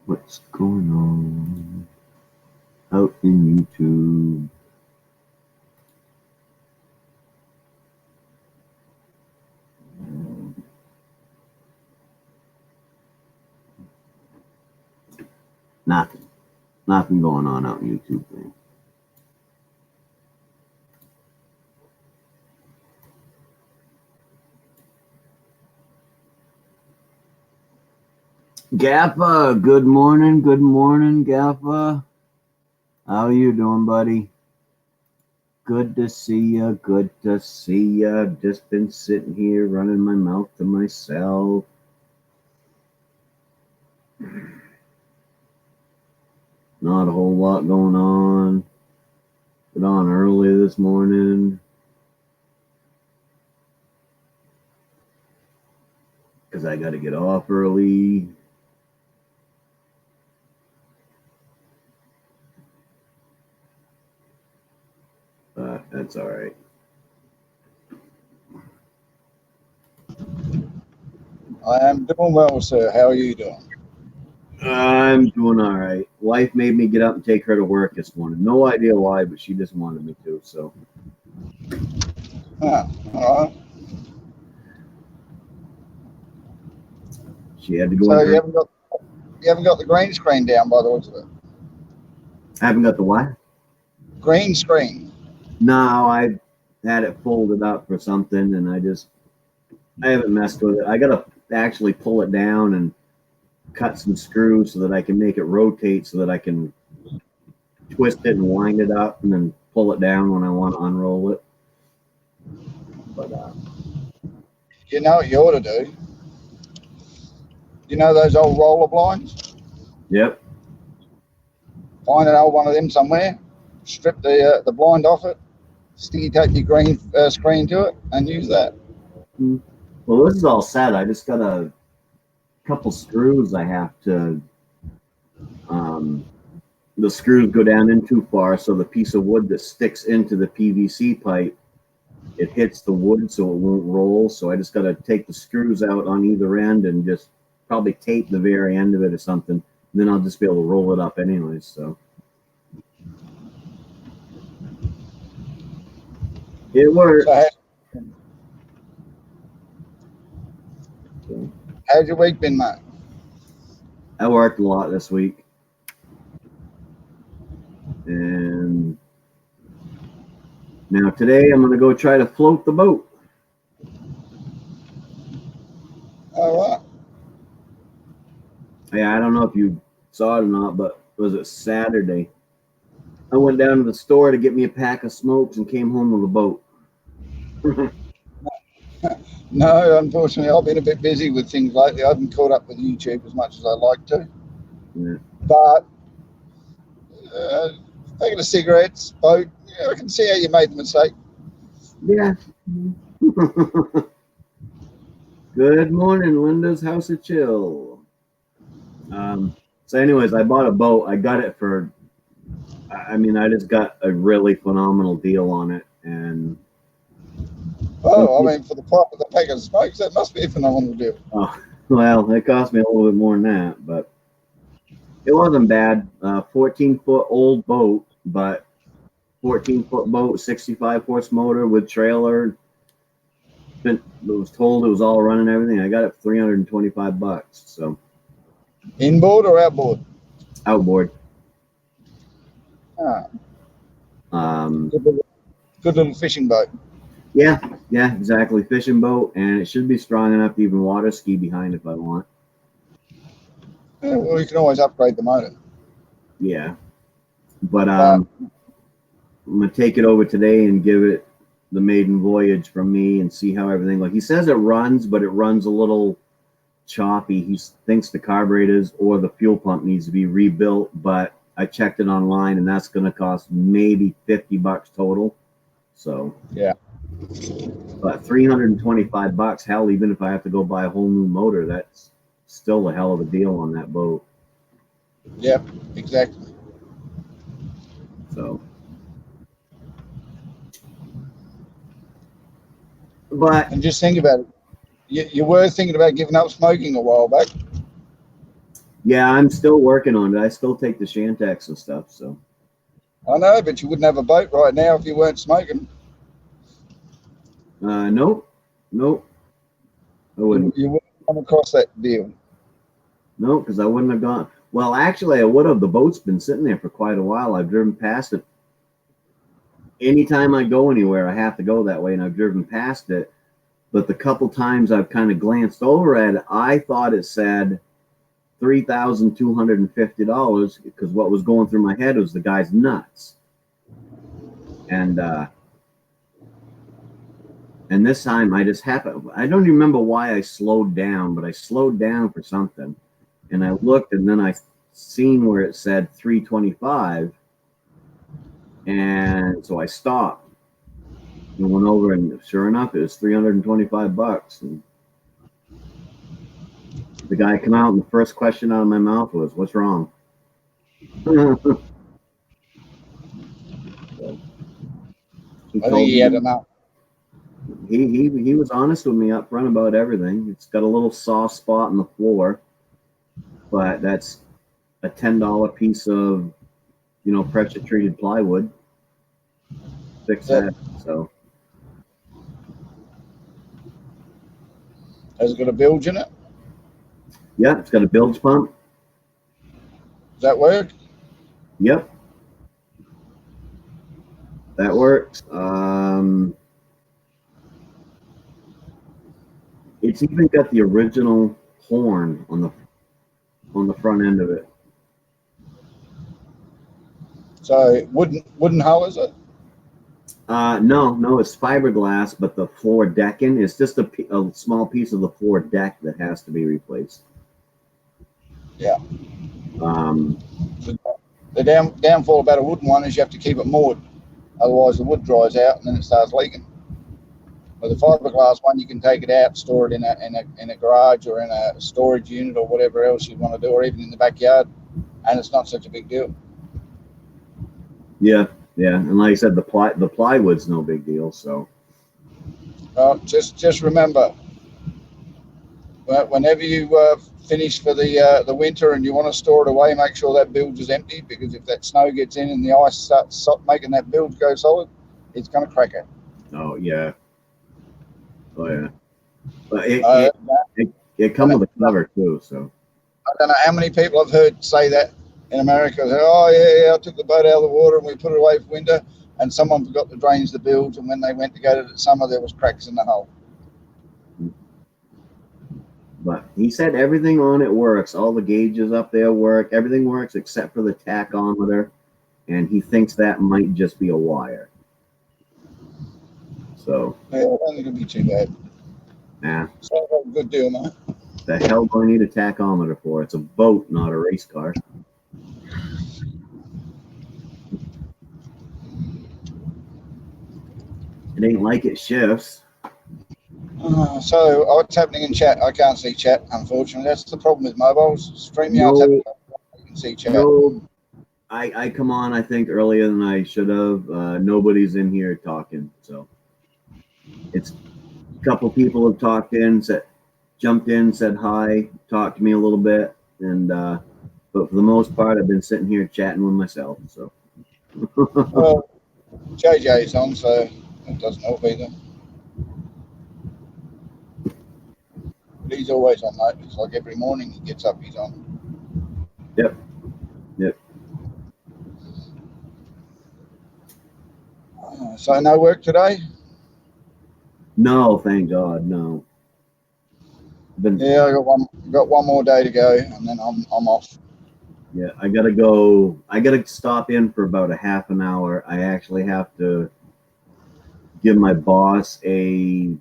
What's going on out in YouTube? Nothing. Nothing going on out in YouTube land. Gaffa, good morning, Gaffa. How are you doing, buddy? Good to see you, good to see you. I've just been sitting here running my mouth to myself. Not a whole lot going on. Got on early this morning. Because I got to get off early. But that's all right. I am doing well, sir. How are you doing? I'm doing all right. Wife made me get up and take her to work this morning. No idea why, but she just wanted me to. So. All right. She had to go. So you haven't got the green screen down by the looks of it. I haven't got the what? Green screen. No, I had it folded up for something, and I haven't messed with it. I gotta actually pull it down and cut some screws so that I can make it rotate, so that I can twist it and wind it up, and then pull it down when I want to unroll it. But You know what you ought to do? You know those old roller blinds? Yep. Find an old one of them somewhere, strip the blind off it, sticky tape your green screen to it, and use that. Well, this is all set. I just got a couple screws I have to. The screws go down in too far, so the piece of wood that sticks into the PVC pipe, it hits the wood, so it won't roll. So I just got to take the screws out on either end and just probably tape the very end of it or something. And then I'll just be able to roll it up anyways. So it works. So how's your week been, mate? I worked a lot this week. And now today I'm going to go try to float the boat. All right. Yeah, I don't know if you saw it or not, but was it Saturday? I went down to the store to get me a pack of smokes and came home with a boat. No, unfortunately, I've been a bit busy with things lately. I haven't caught up with YouTube as much as I'd like to. Yeah. But taking the cigarettes, boat, I can see how you made the mistake. Yeah. Good morning, Linda's House of Chill. So, anyways, I bought a boat. I got it for. I mean, I just got a really phenomenal deal on it, and Oh, I mean, for the price of the pack of smokes, that must be a phenomenal deal. well, it cost me a little bit more than that, but it wasn't bad. 14-foot old boat, but 14-foot boat, 65 horse motor with trailer. It was told it was all running everything. I got it for $325. So Inboard or outboard? outboard. Ah, Um, good little fishing boat. yeah, exactly. Fishing boat, and it should be strong enough to even water ski behind if I want. Yeah, well, you can always upgrade the motor. Yeah, but I'm gonna take it over today and give it the maiden voyage from me and see how everything. Like he says, it runs, but it runs a little choppy. He thinks the carburetors or the fuel pump needs to be rebuilt, but I checked it online, and that's going to cost maybe $50 total. So yeah, but $325. Hell, even if I have to go buy a whole new motor, that's still a hell of a deal on that boat. yeah, exactly. So, but and just think about it. You were thinking about giving up smoking a while back. Yeah, I'm still working on it. I still take the Shantex and stuff. So I know, but you wouldn't have a boat right now if you weren't smoking. nope, I wouldn't. You wouldn't come across that deal. No, because I wouldn't have gone. Well, actually, I would have. The boat's been sitting there for quite a while. I've driven past it. Anytime I go anywhere, I have to go that way, and I've driven past it. But the couple times I've kind of glanced over at it, I thought it said $3,250 because what was going through my head was the guy's nuts. And this time I just happened. I don't even remember why I slowed down, but I slowed down for something. And I looked, and then I seen where it said 325, and so I stopped and went over, and sure enough, it was $325. And the guy come out, and the first question out of my mouth was, "What's wrong?" So, I think he had enough. He was honest with me up front about everything. It's got a little soft spot in the floor, but that's a $10 piece of pressure treated plywood. Fix that. So has it got a bilge in it? Yeah, it's got a bilge pump. Does that work? Yep, that works. It's even got the original horn on the front end of it. So wooden hull, is it? No, it's fiberglass, but the floor decking is just a small piece of the floor deck that has to be replaced. Yeah. Um, The downfall about a wooden one is you have to keep it moored, otherwise the wood dries out and then it starts leaking. With the fiberglass one, you can take it out, store it in a garage or in a storage unit or whatever else you want to do, or even in the backyard, and it's not such a big deal. Yeah, and like I said, the plywood's no big deal. So just remember, whenever you finish for the winter and you want to store it away, make sure that bilge is empty, because if that snow gets in and the ice starts making that bilge go solid, it's going to crack it. Oh yeah. But it comes with a cover too. So I don't know how many people I've heard say that in America. Say, oh yeah, I took the boat out of the water and we put it away for winter, and someone forgot to drain the bilge, and when they went to go to the summer, there was cracks in the hull. But he said everything on it works. All the gauges up there work. Everything works except for the tachometer, and he thinks that might just be a wire. So yeah, I don't think it'll be too bad. Yeah. So good deal, man. The hell do I need a tachometer for? It's a boat, not a race car. It ain't like it shifts. So what's happening in chat? I can't see chat, unfortunately. That's the problem with mobiles. StreamYard's No, having you can see chat. no. I come on, I think, earlier than I should have. Nobody's in here talking, so it's a couple people have talked in, jumped in, said hi, talked to me a little bit, and but for the most part, I've been sitting here chatting with myself. So Well, JJ's on, so that doesn't help either. But he's always on, mate. It's like every morning he gets up, he's on. Yep. So no work today? No, thank God, no. Yeah, I got one more day to go, and then I'm off. Yeah, I gotta go. I gotta stop in for about a half an hour. I actually have to give my boss a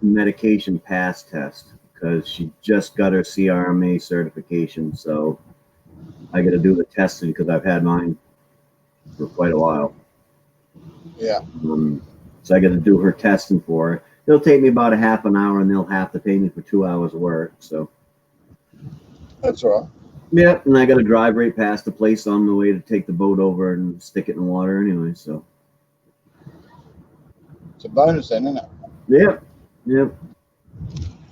medication pass test because she just got her CRMA certification. So I got to do the testing because I've had mine for quite a while. Yeah. So I got to do her testing for her. It'll take me about a half an hour, and they'll have to pay me for 2 hours of work. So That's all right. Yep, and I got to drive right past the place on the way to take the boat over and stick it in the water anyway. So It's a bonus then, isn't yep, yep.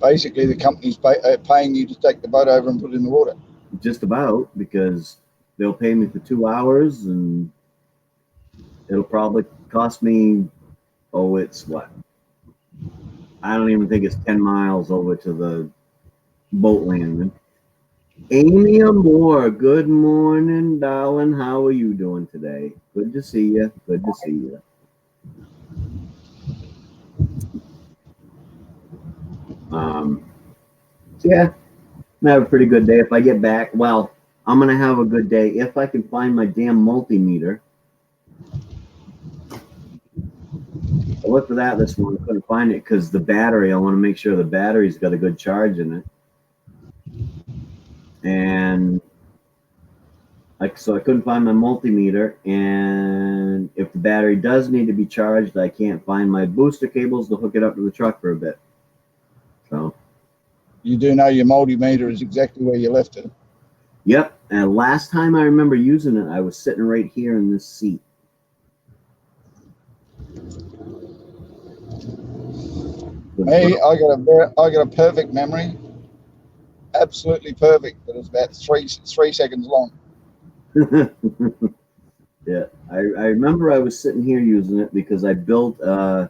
Basically, the company's paying you to take the boat over and put it in the water. Just about, because they'll pay me for 2 hours, and it'll probably cost me. Oh, it's what? I don't even think it's 10 miles over to the boat landing. Amy Moore, good morning, darling. How are you doing today? Good to see you. Good to see you. So yeah, I'm gonna have a pretty good day. If I get back, well, I'm gonna have a good day if I can find my damn multimeter. I looked for that this morning, couldn't find it because the battery. I want to make sure the battery's got a good charge in it, and so I couldn't find my multimeter. And if the battery does need to be charged, I can't find my booster cables to hook it up to the truck for a bit. So You do know your multimeter is exactly where you left it. yep. And last time I remember using it, I was sitting right here in this seat. Me, I got a perfect memory, absolutely perfect. But it's about three seconds long. Yeah, I remember I was sitting here using it because I built a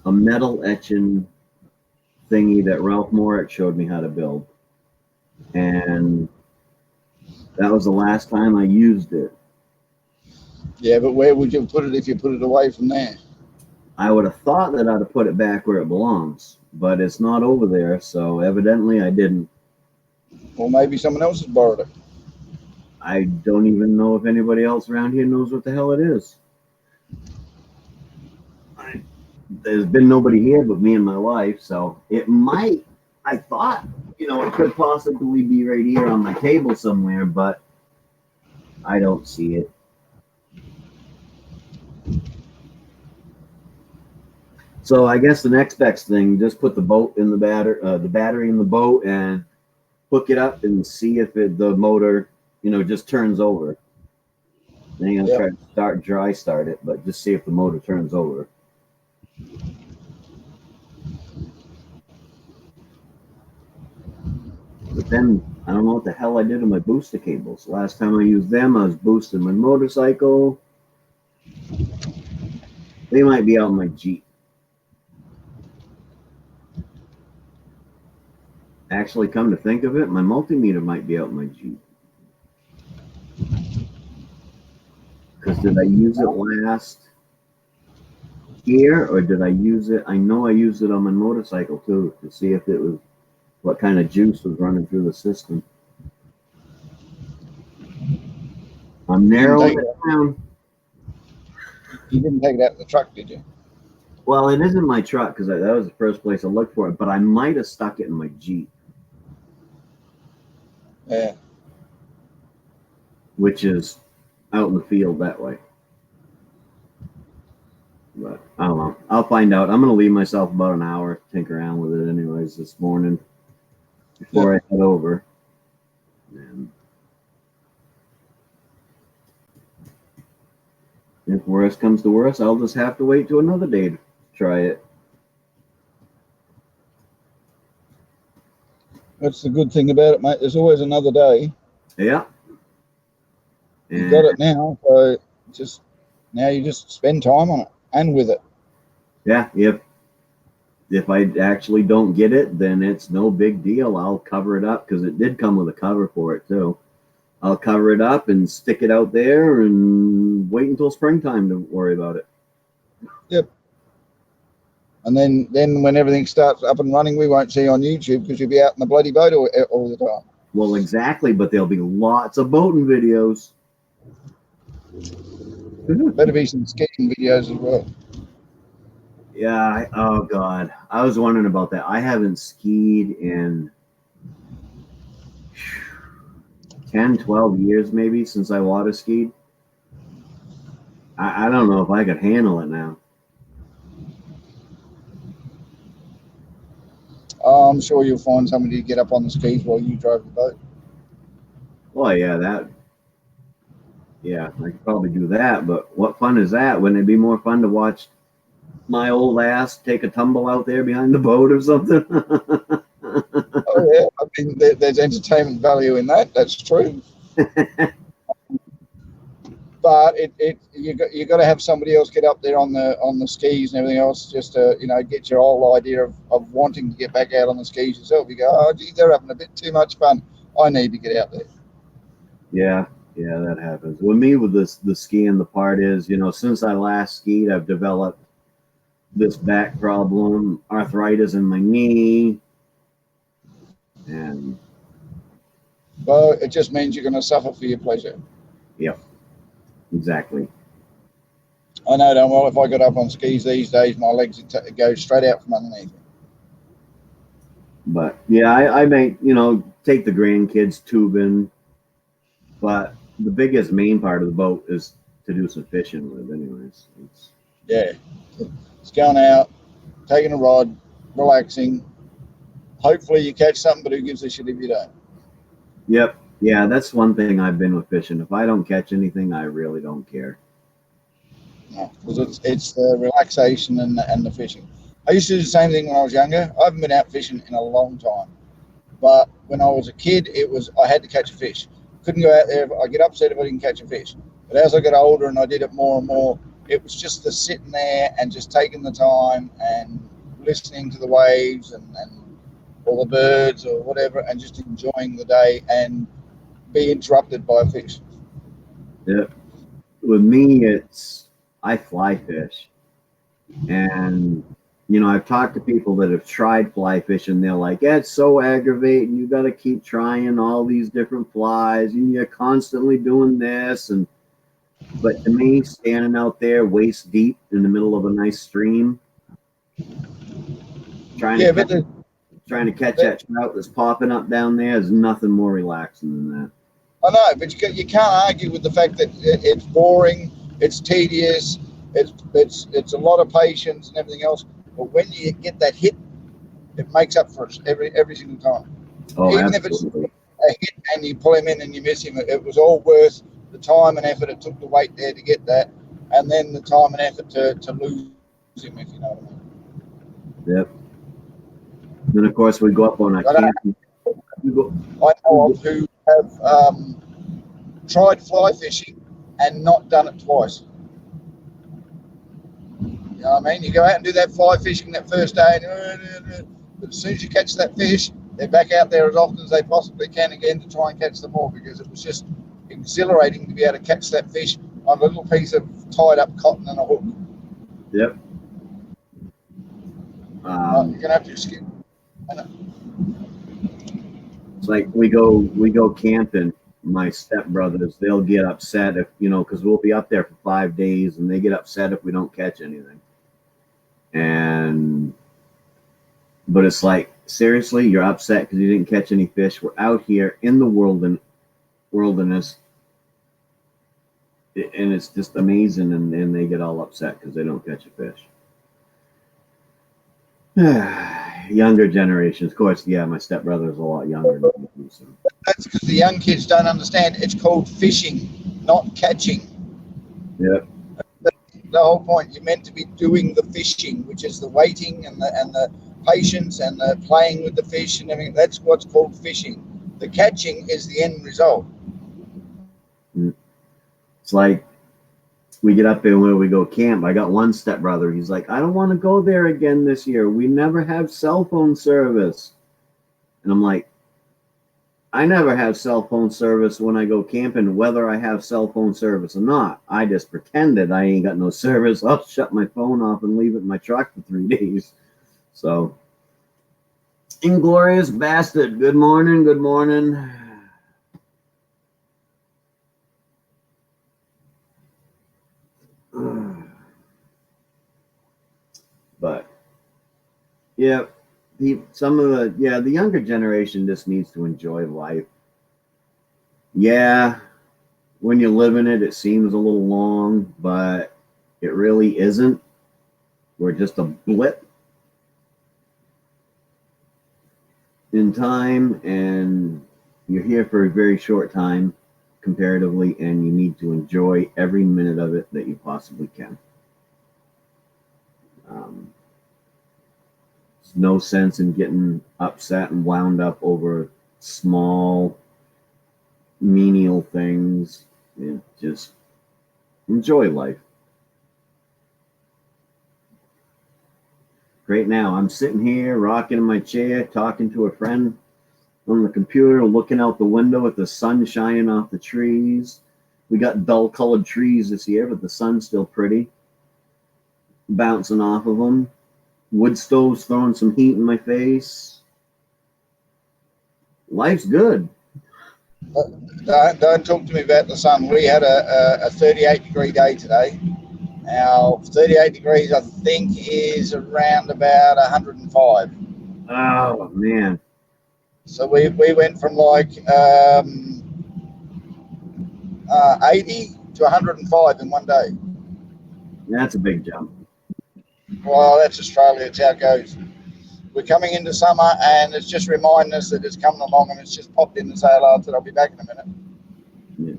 metal etching thingy that Ralph Moorick showed me how to build, and that was the last time I used it. Yeah, but where would you put it if you put it away from there? I would have thought that I'd have put it back where it belongs, but it's not over there, so evidently I didn't. Or maybe someone else has borrowed it. I don't even know if anybody else around here knows what the hell it is. There's been nobody here but me and my wife, so it might. I thought, it could possibly be right here on my table somewhere, but I don't see it. So I guess the next best thing, just put the battery in the boat, and hook it up and see if the motor, just turns over. Then you're gonna try to dry start it, but just see if the motor turns over. But then I don't know what the hell I did with my booster cables. Last time I used them, I was boosting my motorcycle. They might be out in my Jeep. Actually, come to think of it, my multimeter might be out in my Jeep. Because did I use it last year, or did I use it? I know I used it on my motorcycle too, to see if it was what kind of juice was running through the system. I'm narrowing it down. You didn't take it out of the truck, did you? Well, it isn't my truck because that was the first place I looked for it, but I might have stuck it in my Jeep. Yeah. Which is out in the field that way. But I don't know. I'll find out. I'm going to leave myself about an hour to tinker around with it anyways this morning before I head over. And if worst comes to worst, I'll just have to wait till another day to try it. That's the good thing about it, mate. There's always another day. Yeah. You got it now, so now you just spend time on it and with it. Yeah, if I actually don't get it, then it's no big deal. I'll cover it up because it did come with a cover for it too. I'll cover it up and stick it out there and wait until springtime to worry about it. Yep. And then when everything starts up and running, we won't see you on YouTube because you'll be out in the bloody boat all the time. Well, exactly, but there'll be lots of boating videos. Better be some skiing videos as well. Yeah. Oh God, I was wondering about that. I haven't skied in 10, 12 years maybe since I water skied. I don't know if I could handle it now. I'm sure you'll find somebody to get up on the skis while you drive the boat. Well, yeah, I could probably do that, but what fun is that? Wouldn't it be more fun to watch my old ass take a tumble out there behind the boat or something? Oh yeah, I mean there's entertainment value in that. That's true. But you got to have somebody else get up there on the skis and everything else just to get your whole idea of wanting to get back out on the skis yourself. You go, oh gee, they're having a bit too much fun. I need to get out there. Yeah, that happens. With me, with the skiing, the part is, since I last skied, I've developed this back problem, arthritis in my knee, and Well, it just means you're going to suffer for your pleasure. Yep, exactly. I know damn well if I got up on skis these days, my legs would go straight out from underneath. But yeah, I may, take the grandkids tubing, but the biggest main part of the boat is to do some fishing with, anyways. It's going out, taking a rod, relaxing. Hopefully you catch something, but who gives a shit if you don't? Yep. Yeah, that's one thing I've been with fishing. If I don't catch anything, I really don't care. No, because it's the relaxation and the fishing. I used to do the same thing when I was younger. I haven't been out fishing in a long time. But when I was a kid, I had to catch a fish. Couldn't go out there. I get upset if I didn't catch a fish. But as I got older and I did it more and more, it was just the sitting there and just taking the time and listening to the waves and all the birds or whatever, and just enjoying the day and be interrupted by a fish. Yep. With me, I fly fish. And, I've talked to people that have tried fly fishing. They're like, yeah, it's so aggravating. You got to keep trying all these different flies and you're constantly doing this. But to me, standing out there waist deep in the middle of a nice stream, trying to catch that trout that's popping up down there is nothing more relaxing than that. I know, but you can't argue with the fact that it's boring, it's tedious, it's a lot of patience and everything else. But when you get that hit, it makes up for it every single time. Oh, even absolutely. If it's a hit and you pull him in and you miss him, it was all worth the time and effort it took to wait there to get that, and then the time and effort to lose him, if you know what I mean. Yep. Then of course we go up on a camp. I know of who have tried fly fishing and not done it twice. You know what I mean? You go out and do that fly fishing that first day, but as soon as you catch that fish, they're back out there as often as they possibly can again to try and catch them more, because it was just exhilarating to be able to catch that fish on a little piece of tied up cotton and a hook. Yep. You're gonna have to skip. It's like we go camping. My stepbrothers, they'll get upset if because we'll be up there for 5 days, and they get upset if we don't catch anything. But it's like, seriously, you're upset because you didn't catch any fish? We're out here in the wilderness and it's just amazing, and they get all upset because they don't catch a fish. Younger generations, of course. Yeah, my stepbrother is a lot younger than me. So. That's because the young kids don't understand. It's called fishing, not catching. Yeah. The whole point, you're meant to be doing the fishing, which is the waiting and the patience and the playing with the fish and everything. That's what's called fishing. The catching is the end result. It's like we get up there where we go camp. I got one stepbrother. He's like, I don't want to go there again this year. We never have cell phone service. And I'm like, I never have cell phone service when I go camping, whether I have cell phone service or not. I just pretended I ain't got no service. I'll shut my phone off and leave it in my truck for 3 days. So, Inglorious Bastard, good morning, good morning. But, yeah. The younger generation just needs to enjoy life. Yeah, when you live in it, it seems a little long, but it really isn't. We're just a blip in time, and you're here for a very short time comparatively, and you need to enjoy every minute of it that you possibly can. There's no sense in getting upset and wound up over small, menial things. Just enjoy life. Right now, I'm sitting here, rocking in my chair, talking to a friend on the computer, looking out the window at the sun shining off the trees. We got dull-colored trees this year, but the sun's still pretty. Bouncing off of them. Wood stoves throwing some heat in my face. Life's good. Don't talk to me about the sun. We had a 38-degree day today. Now, 38 degrees, I think, is around about 105. Oh, man. So we went from like 80 to 105 in one day. That's a big jump. Well, that's Australia. It's how it goes. We're coming into summer, and it's just reminding us that it's coming along, and it's just popped in to say hello. I said I'll be back in a minute. Yeah.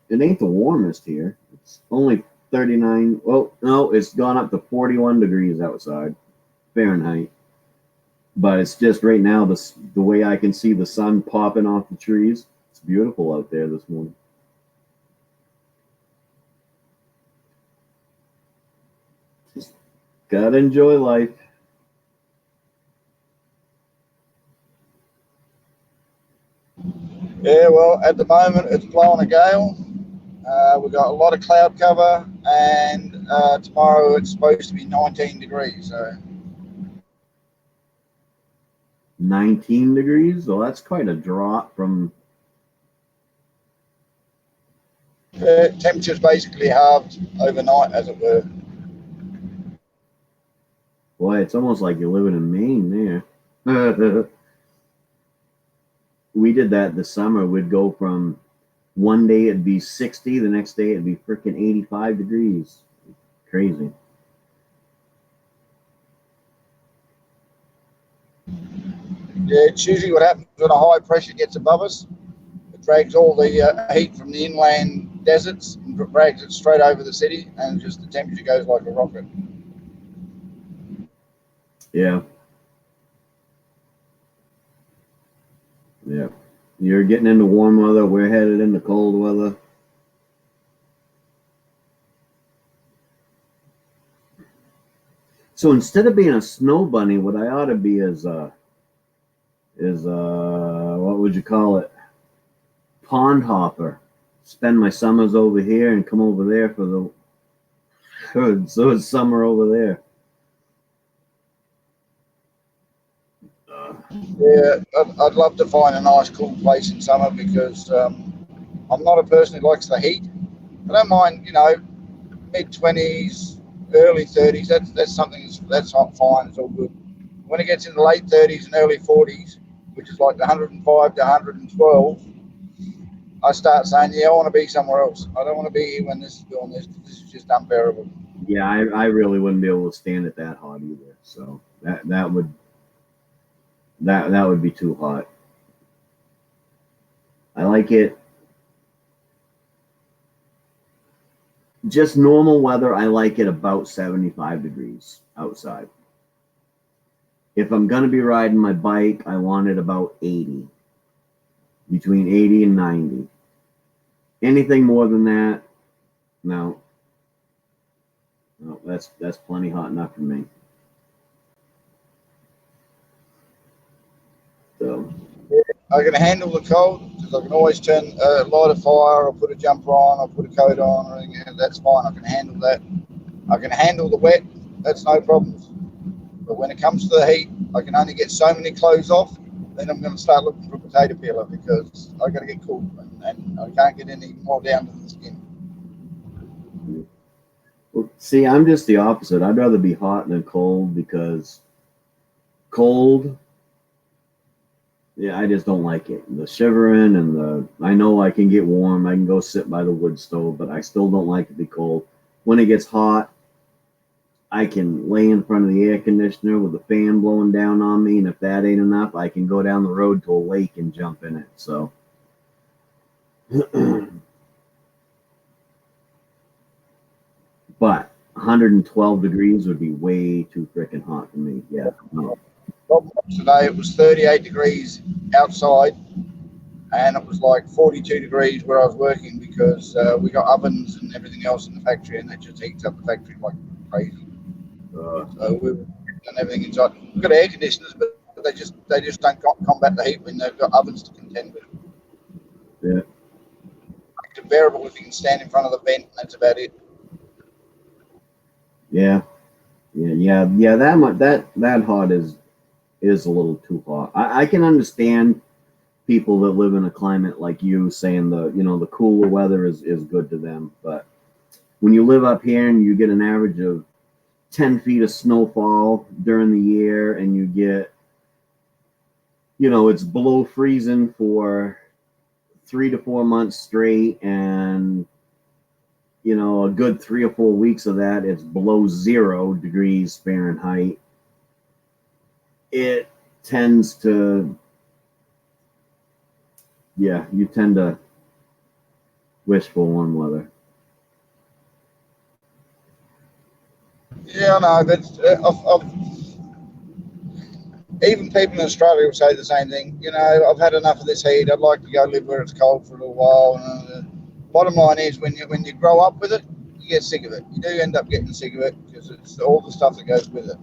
It ain't the warmest here. It's only 39. Well, no, it's gone up to 41 degrees outside, Fahrenheit. But it's just right now, the way I can see the sun popping off the trees. It's beautiful out there this morning. Just gotta enjoy life. Yeah, well, at the moment it's blowing a gale. We've got a lot of cloud cover, and tomorrow it's supposed to be 19 degrees. So 19 degrees? Well, that's quite a drop from... temperature's basically halved overnight, as it were. Boy, it's almost like you're living in Maine there. We did that this summer. We'd go from one day it'd be 60, the next day it'd be freaking 85 degrees. Crazy. Yeah, it's usually what happens when a high pressure gets above us. It drags all the heat from the inland deserts and drags it straight over the city, and just the temperature goes like a rocket. Yeah. Yeah. You're getting into warm weather. We're headed into cold weather. So instead of being a snow bunny, what I ought to be is what would you call it? Pond hopper. Spend my summers over here and come over there for so it's summer over there. Yeah, I'd love to find a nice cool place in summer, because I'm not a person who likes the heat. I don't mind, mid-20s, early 30s. That's something that's not fine. It's all good. When it gets in the late 30s and early 40s, which is like 105 to 112, I start saying, yeah, I want to be somewhere else. I don't want to be here when this is doing this. This is just unbearable. Yeah, I really wouldn't be able to stand it that hot either. So that would be too hot. I like it just normal weather. I like it about 75 degrees outside. If I'm gonna be riding my bike, I want it about 80, between 80 and 90. Anything more than that, no, no, that's plenty hot enough for me. So I can handle the cold because I can always light a fire or put a jumper on or put a coat on, or anything. That's fine. I can handle that. I can handle the wet. That's no problems. But when it comes to the heat, I can only get so many clothes off. Then I'm going to start looking for a potato peeler because I got to get cool and I can't get any more down to the skin. well, see, I'm just the opposite. I'd rather be hot than cold because cold, yeah, I just don't like it. The shivering and I know I can get warm. I can go sit by the wood stove, but I still don't like to be cold. When it gets hot, I can lay in front of the air conditioner with the fan blowing down on me, and if that ain't enough, I can go down the road to a lake and jump in it. So, but 112 degrees would be way too freaking hot for me. Yeah, no. Today it was 38 degrees outside and it was like 42 degrees where I was working because we got ovens and everything else in the factory and that just heats up the factory like crazy. So we were and everything inside. We've got air conditioners, but they just don't combat the heat when they've got ovens to contend with. Yeah. It's bearable if you can stand in front of the vent, and that's about it. Yeah, yeah. That hot is a little too hot. I can understand people that live in a climate like you saying the cooler weather is good to them, but when you live up here and you get an average of 10 feet of snowfall during the year and you get it's below freezing for 3 to 4 months straight, and a good 3 or 4 weeks of that it's below 0 degrees Fahrenheit. It tends to, yeah, you tend to wish for warm weather. Yeah, no, that's even people in Australia will say the same thing. I've had enough of this heat. I'd like to go live where it's cold for a little while. Bottom line is, when you grow up with it, you get sick of it. You do end up getting sick of it because it's all the stuff that goes with it.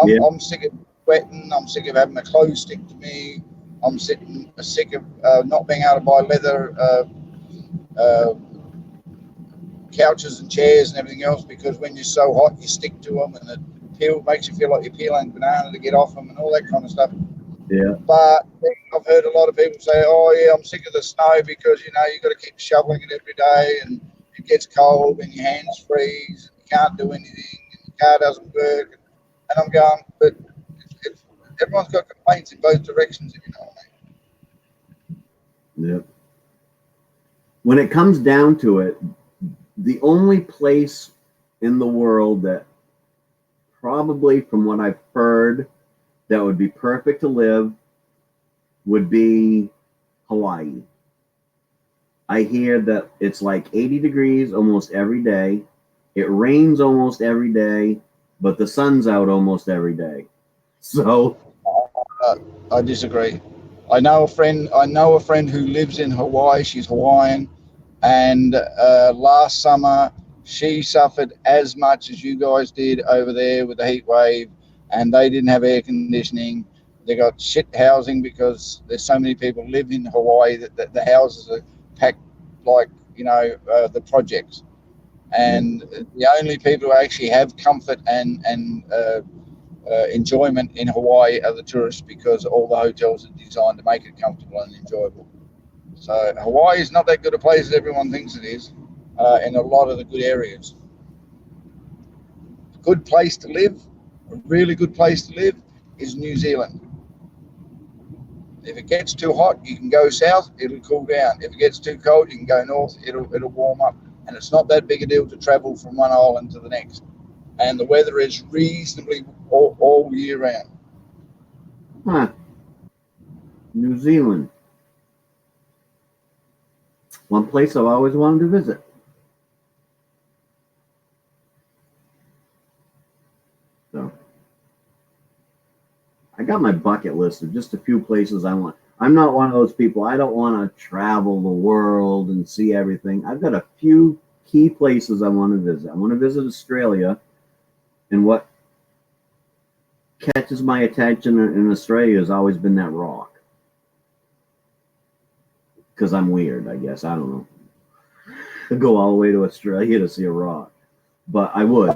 I'm sick of sweating. I'm sick of having my clothes stick to me. I'm sick of not being able to buy leather couches and chairs and everything else because when you're so hot, you stick to them and it makes you feel like you're peeling a banana to get off them and all that kind of stuff. Yeah. But I've heard a lot of people say, "Oh yeah, I'm sick of the snow because you've got to keep shoveling it every day and it gets cold and your hands freeze and you can't do anything and your car doesn't work." And I'm going, but everyone's got complaints in both directions, if you know what I mean. Yep. When it comes down to it, the only place in the world that probably, from what I've heard, that would be perfect to live would be Hawaii. I hear that it's like 80 degrees almost every day. It rains almost every day, but the sun's out almost every day. So I disagree. I know a friend who lives in Hawaii. She's Hawaiian, and last summer she suffered as much as you guys did over there with the heat wave, and they didn't have air conditioning. They got shit housing because there's so many people live in Hawaii that the houses are packed like the projects, and the only people who actually have comfort and enjoyment in Hawaii are the tourists because all the hotels are designed to make it comfortable and enjoyable. So Hawaii is not that good a place as everyone thinks it is in a lot of the good areas. A good place to live, a really good place to live, is New Zealand. If it gets too hot, you can go south, it'll cool down. If it gets too cold, you can go north, it'll warm up. And it's not that big a deal to travel from one island to the next. And the weather is reasonably all year round. Huh. New Zealand. One place I've always wanted to visit. So I got my bucket list of just a few places I want. I'm not one of those people. I don't want to travel the world and see everything. I've got a few key places I want to visit. I want to visit Australia, and what catches my attention in Australia has always been that rock. Because I'm weird, I guess. I don't know. I'd go all the way to Australia to see a rock, but I would.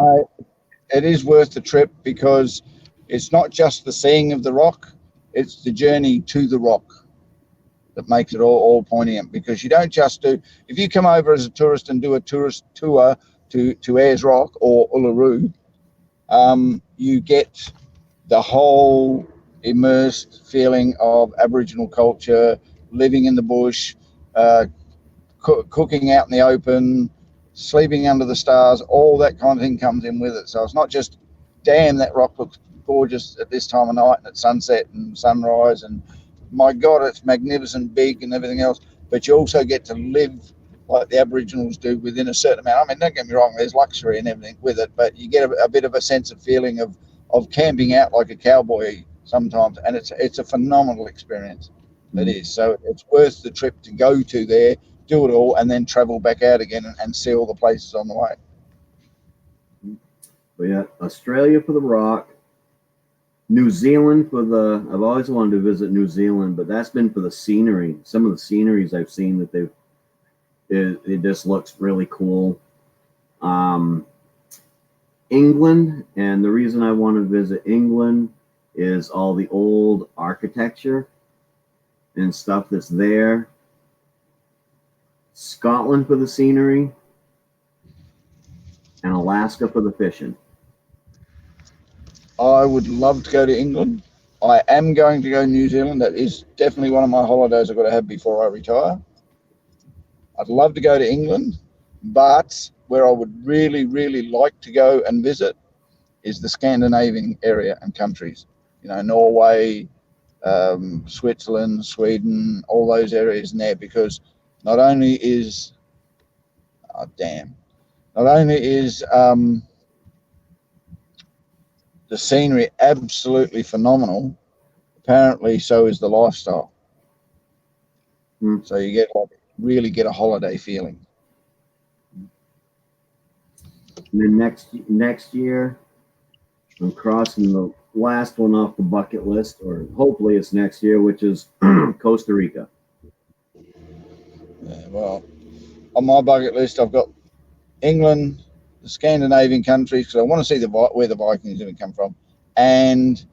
It is worth the trip because it's not just the seeing of the rock, it's the journey to the rock that makes it all poignant. Because you don't just do, if you come over as a tourist and do a tourist tour to Ayers Rock or Uluru, you get the whole immersed feeling of Aboriginal culture, living in the bush, cooking out in the open, sleeping under the stars, all that kind of thing comes in with it. So it's not just, damn, that rock looks gorgeous at this time of night and at sunset and sunrise, and my God, it's magnificent, big and everything else. But you also get to live like the Aboriginals do within a certain amount. I mean, don't get me wrong, there's luxury and everything with it, but you get a bit of a sense of feeling of camping out like a cowboy sometimes, and it's a phenomenal experience. It is. So it's worth the trip to go to there, do it all, and then travel back out again and see all the places on the way. But yeah, Australia for the rock, New Zealand for the. I've always wanted to visit New Zealand, but that's been for the scenery. Some of the sceneries I've seen that it just looks really cool. England, and the reason I want to visit England is all the old architecture and stuff that's there. Scotland for the scenery, and Alaska for the fishing. I would love to go to England. I am going to go to New Zealand. That is definitely one of my holidays I've got to have before I retire. I'd love to go to England, but where I would really, really like to go and visit is the Scandinavian area and countries. You know, Norway, Switzerland, Sweden, all those areas in there, because not only is the scenery absolutely phenomenal, apparently so is the lifestyle. So you really get a holiday feeling. And then next year, I'm crossing the last one off the bucket list, or hopefully it's next year, which is Costa Rica. Yeah, well, on my bucket list, I've got England, the Scandinavian countries, because I want to see where the Vikings are going to come from, and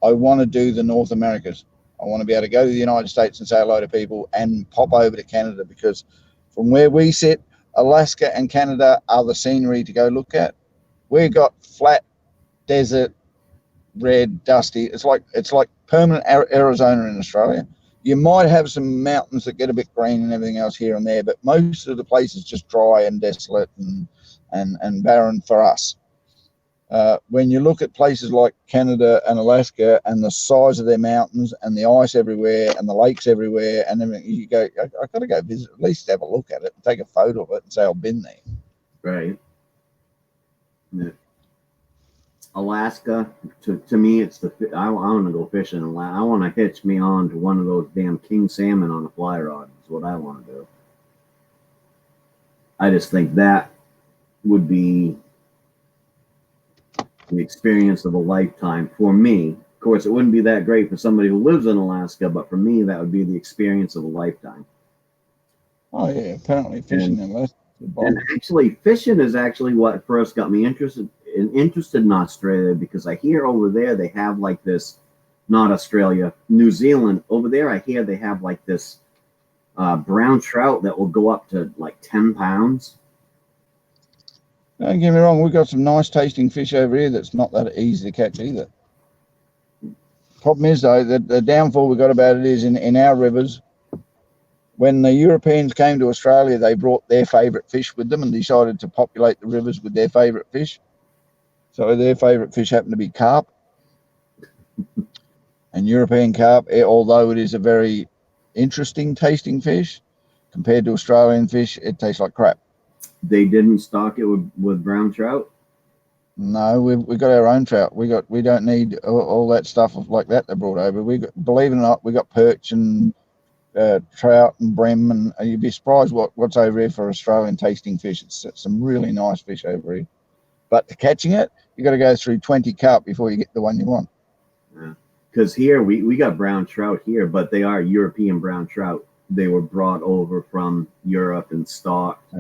I want to do the North Americas. I want to be able to go to the United States and say hello to people, and pop over to Canada, because from where we sit, Alaska and Canada are the scenery to go look at. We've got flat desert, red, dusty. It's like permanent Arizona in Australia. You might have some mountains that get a bit green and everything else here and there, but most of the place is just dry and desolate and barren for us. When you look at places like Canada and Alaska and the size of their mountains and the ice everywhere and the lakes everywhere and everything, you go, I've got to go visit, at least have a look at it, take a photo of it and say I've been there. Right. Yeah. Alaska, to me, it's I want to go fishing. I want to hitch me on to one of those damn king salmon on a fly rod. Is what I want to do. I just think that would be the experience of a lifetime for me. Of course, it wouldn't be that great for somebody who lives in Alaska, but for me, that would be the experience of a lifetime. Oh yeah, apparently fishing in Alaska. And actually, fishing is actually what first got me interested in Australia, because I hear over there they have like this, not Australia, New Zealand. Over there, I hear they have like this brown trout that will go up to like 10 pounds. Don't get me wrong, we've got some nice tasting fish over here that's not that easy to catch either. Problem is, though, that the downfall we got about it is in our rivers. When the Europeans came to Australia, they brought their favourite fish with them and decided to populate the rivers with their favourite fish. So their favourite fish happened to be carp. And European carp, although it is a very interesting tasting fish, compared to Australian fish, it tastes like crap. They didn't stock it with brown trout? No, we've got our own trout. We don't need all that stuff like that they brought over. Believe it or not, we got perch and trout and bream, and you'd be surprised what's over here for Australian tasting fish. It's some really nice fish over here. But to catching it, you got to go through 20 carp before you get the one you want. Because here we got brown trout here, but they are European brown trout. They were brought over from Europe and stocked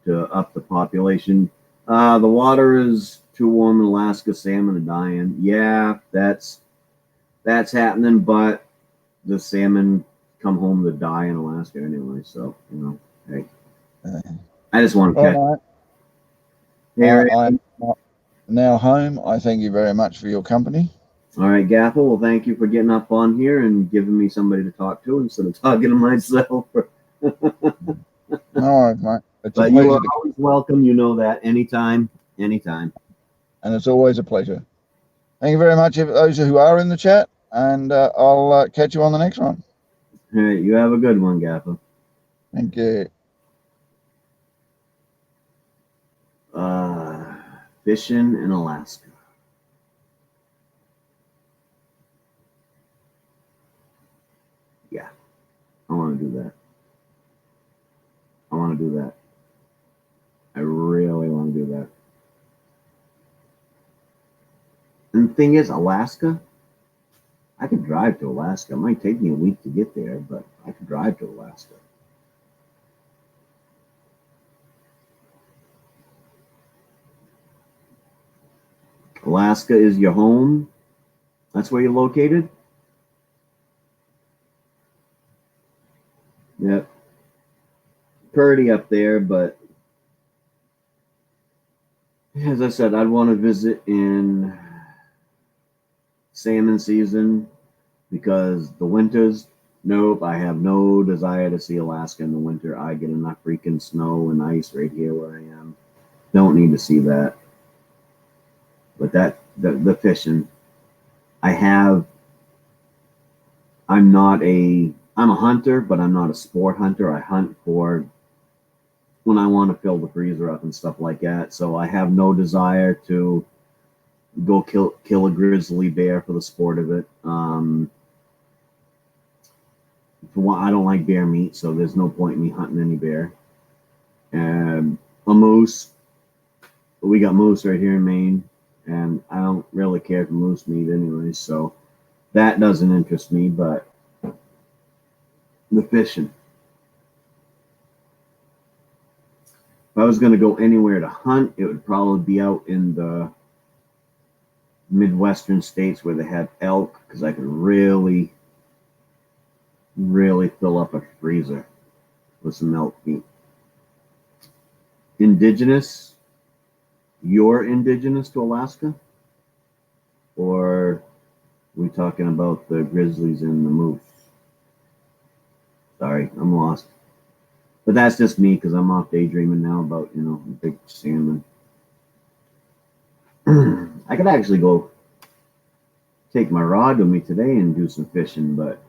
to up the population. The water is too warm in Alaska. Salmon are dying. Yeah, that's happening. But the salmon come home to die in Alaska anyway. So hey, I just want to catch. I'm now home. I thank you very much for your company. All right, Gaffel. Well, thank you for getting up on here and giving me somebody to talk to instead of talking to myself. All right, mate. It's but a pleasure. You are always welcome. You know that. Anytime. And it's always a pleasure. Thank you very much, those who are in the chat, and I'll catch you on the next one. All right. You have a good one, Gaffel. Thank you. Fishing in Alaska. Yeah, I want to do that. I really want to do that. And the thing is, Alaska, I could drive to Alaska. It might take me a week to get there, but I could drive to Alaska. Alaska is your home. That's where you're located. Yep. Pretty up there, but as I said, I'd want to visit in salmon season because the winters, nope, I have no desire to see Alaska in the winter. I get enough freaking snow and ice right here where I am. Don't need to see that. But the fishing, I'm a hunter, but I'm not a sport hunter. I hunt for when I want to fill the freezer up and stuff like that. So I have no desire to go kill a grizzly bear for the sport of it. For one, I don't like bear meat, so there's no point in me hunting any bear. And a moose. We got moose right here in Maine, and I don't really care for moose meat anyway, so that doesn't interest me, but the fishing. If I was going to go anywhere to hunt, it would probably be out in the Midwestern states where they have elk, because I could really, really fill up a freezer with some elk meat. Indigenous, you're indigenous to Alaska? Or are we talking about the grizzlies and the moose? Sorry, I'm lost. But that's just me because I'm off daydreaming now about, big salmon. I could actually go take my rod with me today and do some fishing, but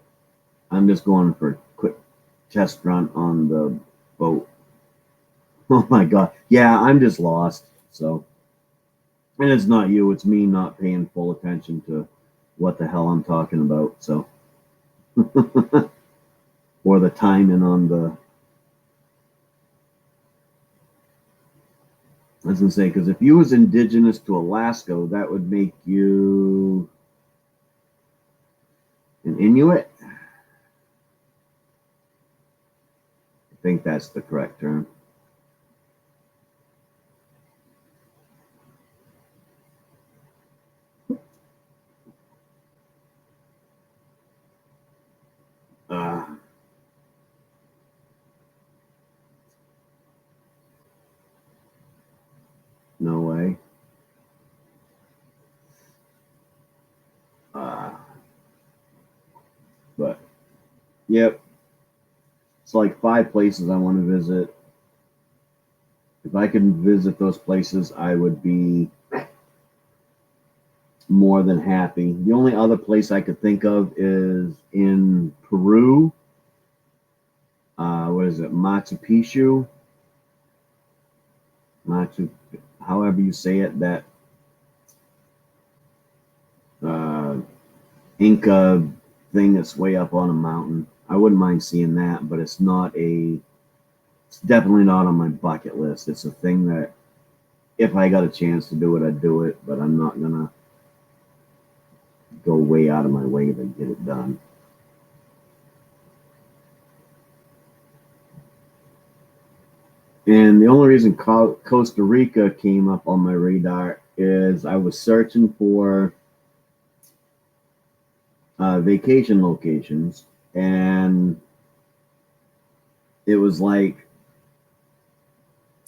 I'm just going for a quick test run on the boat. Oh my God. Yeah, I'm just lost. So, and it's not you, it's me not paying full attention to what the hell I'm talking about. So, or the timing on the. I was gonna say, because if you was indigenous to Alaska, that would make you an Inuit. I think that's the correct term. No way. Yep. It's like 5 places I want to visit. If I could visit those places, I would be more than happy. The only other place I could think of is in Peru. What is it? Machu Picchu? Machu, however you say it, that uh, Inca thing that's way up on a mountain. I wouldn't mind seeing that, but it's definitely not on my bucket list. It's a thing that if I got a chance to do it, I'd do it, but I'm not gonna go way out of my way to get it done. And the only reason Costa Rica came up on my radar is I was searching for vacation locations, and it was like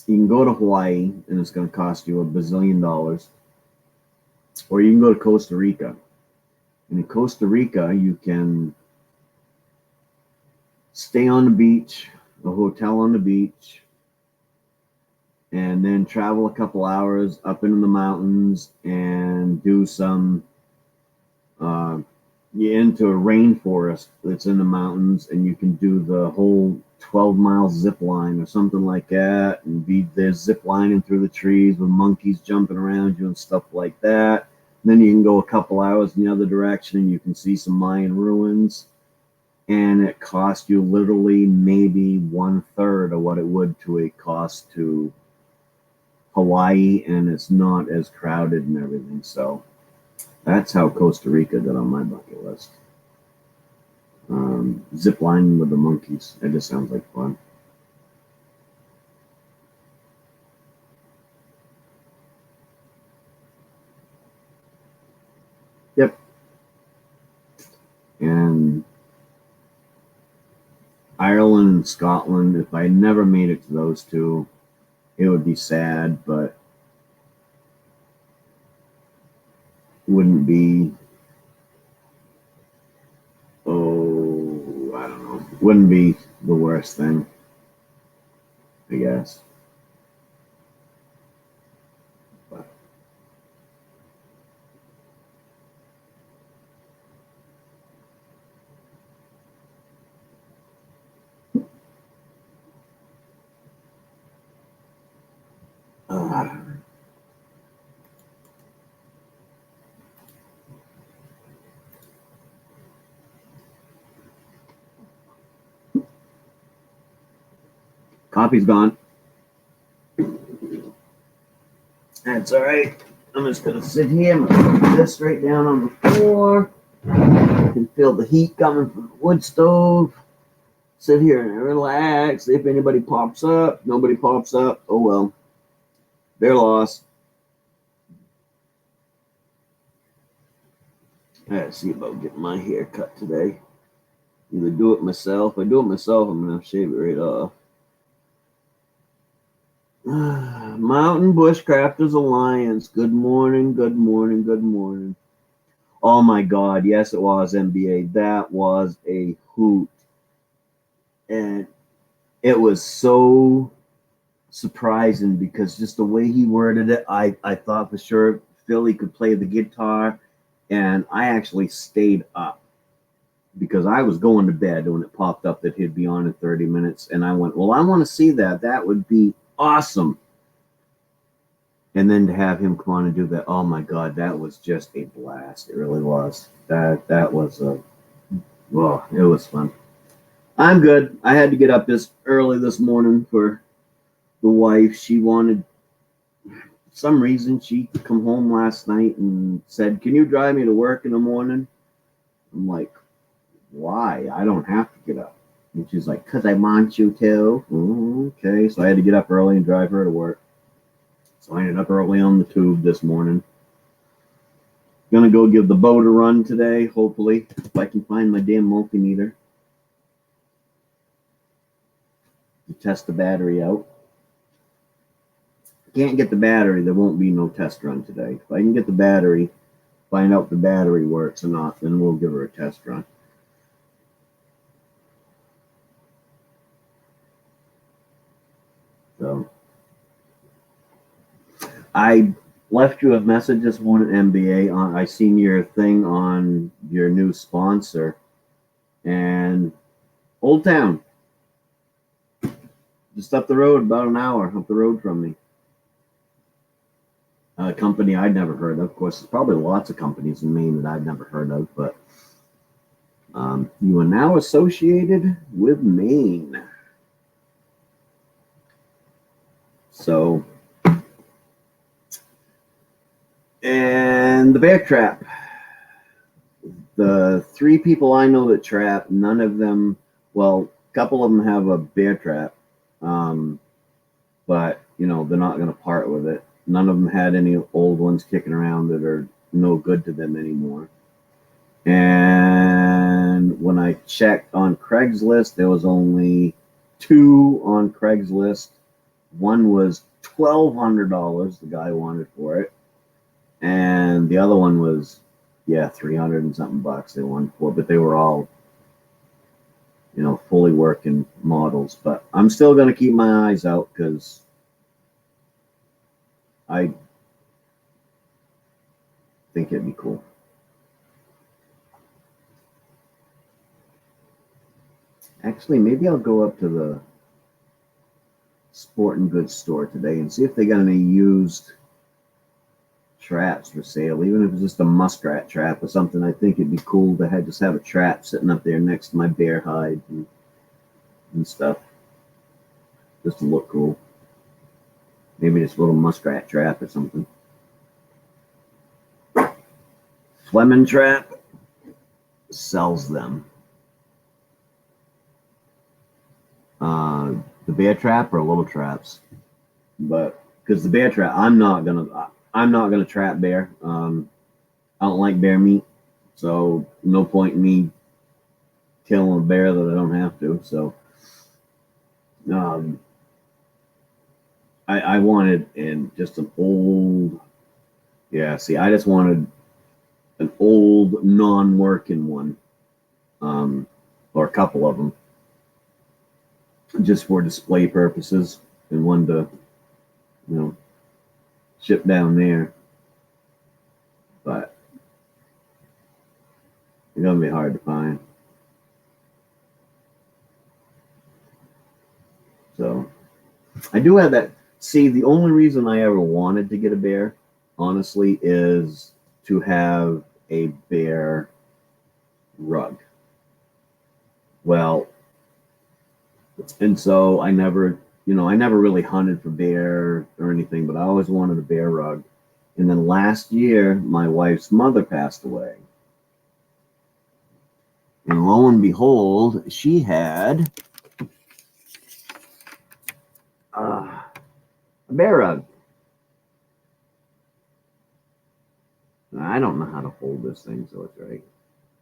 you can go to Hawaii and it's going to cost you $1 bazillion, or you can go to Costa Rica. And in Costa Rica, you can stay on the beach, a hotel on the beach, and then travel a couple hours up into the mountains and do some into a rainforest that's in the mountains, and you can do the whole 12-mile zip line or something like that, and be there zip lining through the trees with monkeys jumping around you and stuff like that. And then you can go a couple hours in the other direction and you can see some Mayan ruins, and it costs you literally maybe 1/3 of what it would to a cost to Hawaii, and it's not as crowded and everything. So that's how Costa Rica got on my bucket list. Zip lining with the monkeys. It just sounds like fun. Yep. And Ireland and Scotland, if I never made it to those two, it would be sad, but wouldn't be, I don't know, wouldn't be the worst thing, I guess. But coffee's gone. That's all right. I'm just gonna sit here. I'm gonna put this right down on the floor. I can feel the heat coming from the wood stove. Sit here and relax. If anybody pops up, nobody pops up. Oh well, they're lost. I gotta see about getting my hair cut today. Either do it myself. If I do it myself, I'm gonna shave it right off. Mountain Bushcrafters Alliance. Good morning, good morning, good morning. Oh my God, yes, it was NBA. That was a hoot. And it was so surprising because just the way he worded it, I thought for sure Philly could play the guitar. And I actually stayed up because I was going to bed when it popped up that he'd be on in 30 minutes. And I went, well, I want to see that. That would be awesome. And then to have him come on and do that, oh my God, that was just a blast. It really was. That was well, it was fun. I'm good. I had to get up this early this morning for the wife. She wanted, for some reason, she come home last night and said, "Can you drive me to work in the morning?" I'm like, "Why? I don't have to get up." And she's like, "'Cause I want you to." Okay, so I had to get up early and drive her to work. So I ended up early on the tube this morning. Gonna go give the boat a run today, hopefully, if I can find my damn multimeter to test the battery out. If I can't get the battery, there won't be no test run today. If I can get the battery, find out if the battery works or not, then we'll give her a test run. So I left you a message this morning, MBA. I seen your thing on your new sponsor, and Old Town, just up the road, about an hour up the road from me. A company I'd never heard of. Of course, there's probably lots of companies in Maine that I've never heard of, but you are now associated with Maine. So, and the bear trap. The 3 people I know that trap, none of them, well, a couple of them have a bear trap, but, you know, they're not going to part with it. None of them had any old ones kicking around that are no good to them anymore. And when I checked on Craigslist, there was only 2 on Craigslist. One was $1,200 the guy wanted for it, and the other one was 300 and something bucks they wanted for, but they were all, you know, fully working models. But I'm still going to keep my eyes out because I think it'd be cool. Actually, maybe I'll go up to the sporting goods store today and see if they got any used traps for sale, even if it's just a muskrat trap or something. I think it'd be cool to just have a trap sitting up there next to my bear hide and stuff, just to look cool. Maybe just a little muskrat trap or something. Fleming Trap sells them. The bear trap or little traps, but because the bear trap, I'm not gonna trap bear. I don't like bear meat, so no point in me killing a bear that I don't have to. So I wanted just an old, I just wanted an old non-working one, or a couple of them, just for display purposes, and one to, you know, ship down there. But it's gonna be hard to find. So I do have that. See, the only reason I ever wanted to get a bear, honestly, is to have a bear rug. Well, and so I never really hunted for bear or anything, but I always wanted a bear rug. And then last year, my wife's mother passed away. And lo and behold, she had a bear rug. I don't know how to hold this thing so it's right.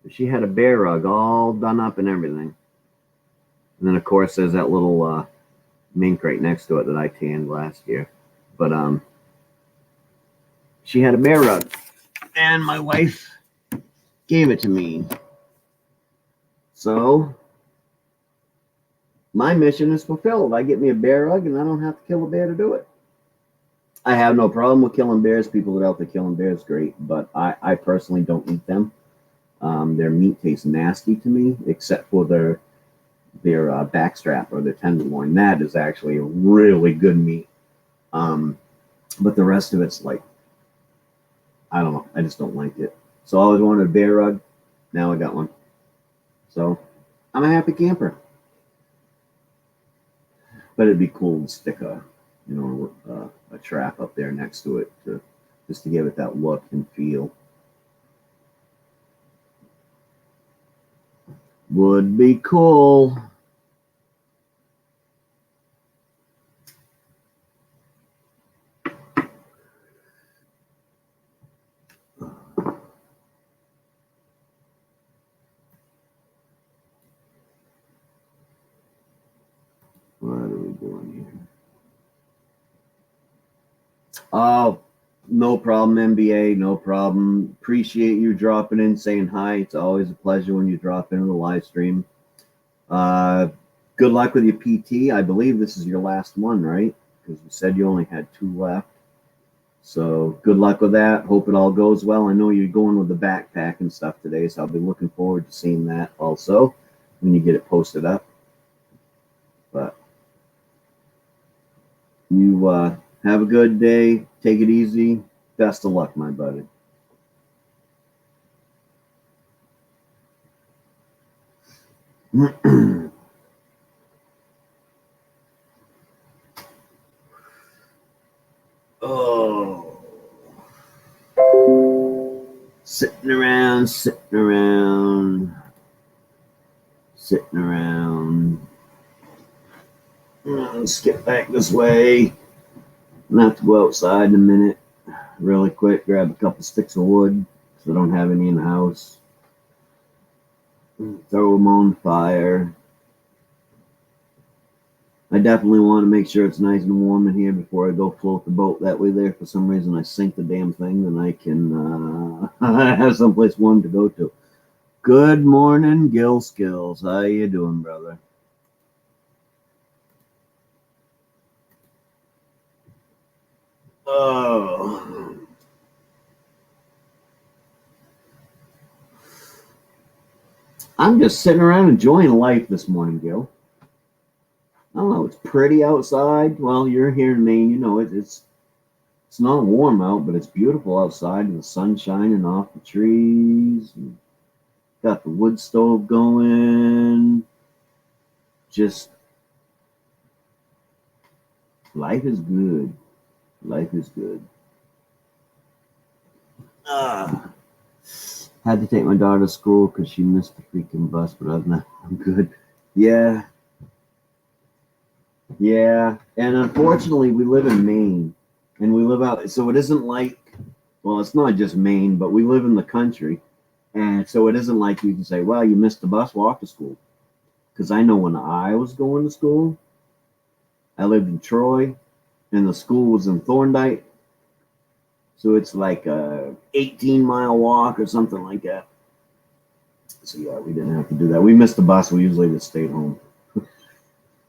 But she had a bear rug all done up and everything. And then, of course, there's that little mink right next to it that I tanned last year. But she had a bear rug, and my wife gave it to me. So my mission is fulfilled. I get me a bear rug, and I don't have to kill a bear to do it. I have no problem with killing bears. People that are out there killing bears, great. But I personally don't eat them. Their meat tastes nasty to me, except for their backstrap or their tenderloin. That is actually a really good meat. But the rest of it's like, I don't know. I just don't like it. So I always wanted a bear rug. Now I got one. So I'm a happy camper. But it'd be cool to stick a trap up there next to it just to give it that look and feel. Would be cool. What are we doing here? Oh, no problem, MBA. No problem. Appreciate you dropping in, saying hi. It's always a pleasure when you drop into the live stream. Good luck with your PT. I believe this is your last one, right? because you said you only had 2 left. So good luck with that. Hope it all goes well. I know you're going with the backpack and stuff today, so I'll be looking forward to seeing that also when you get it posted up. But you have a good day. Take it easy. Best of luck, my buddy. Oh. Sitting around, sitting around, sitting around. Let's get back this way. I'm gonna have to go outside in a minute, really quick, grab a couple sticks of wood, because I don't have any in the house. Throw them on the fire. I definitely want to make sure it's nice and warm in here before I go float the boat. That way there, for some reason, I sink the damn thing, then I can have someplace warm to go to. Good morning, Gil Skills. How you doing, brother? Oh. I'm just sitting around enjoying life this morning, Gil. I don't know, it's pretty outside. Well, you're here in Maine, you know it's not warm out, but it's beautiful outside. The sun shining off the trees. And got the wood stove going. Just life is good. Life is good. Had to take my daughter to school because she missed the freaking bus, but other than that, I'm good. Yeah. Yeah. And unfortunately, we live in Maine. And we live out, so it isn't like, well, it's not just Maine, but we live in the country. And so it isn't like you can say, well, you missed the bus, walk to school. Because I know when I was going to school, I lived in Troy, and the school was in Thorndike. So it's like a 18-mile walk or something like that. So yeah, we didn't have to do that. We missed the bus. We usually just stayed home.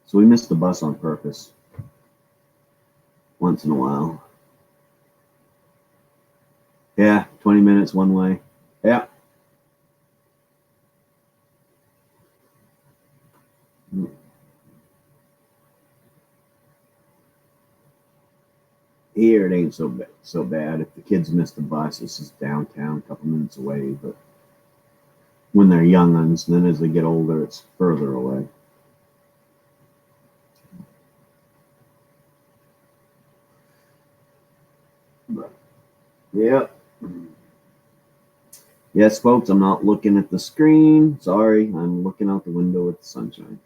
So we missed the bus on purpose. Once in a while. Yeah, 20 minutes one way. Yeah. Here it ain't so bad. If the kids miss the bus, it's just downtown, a couple minutes away. But when they're young ones, then as they get older, it's further away. But, yeah. Yes, folks, I'm not looking at the screen. Sorry, I'm looking out the window at the sunshine.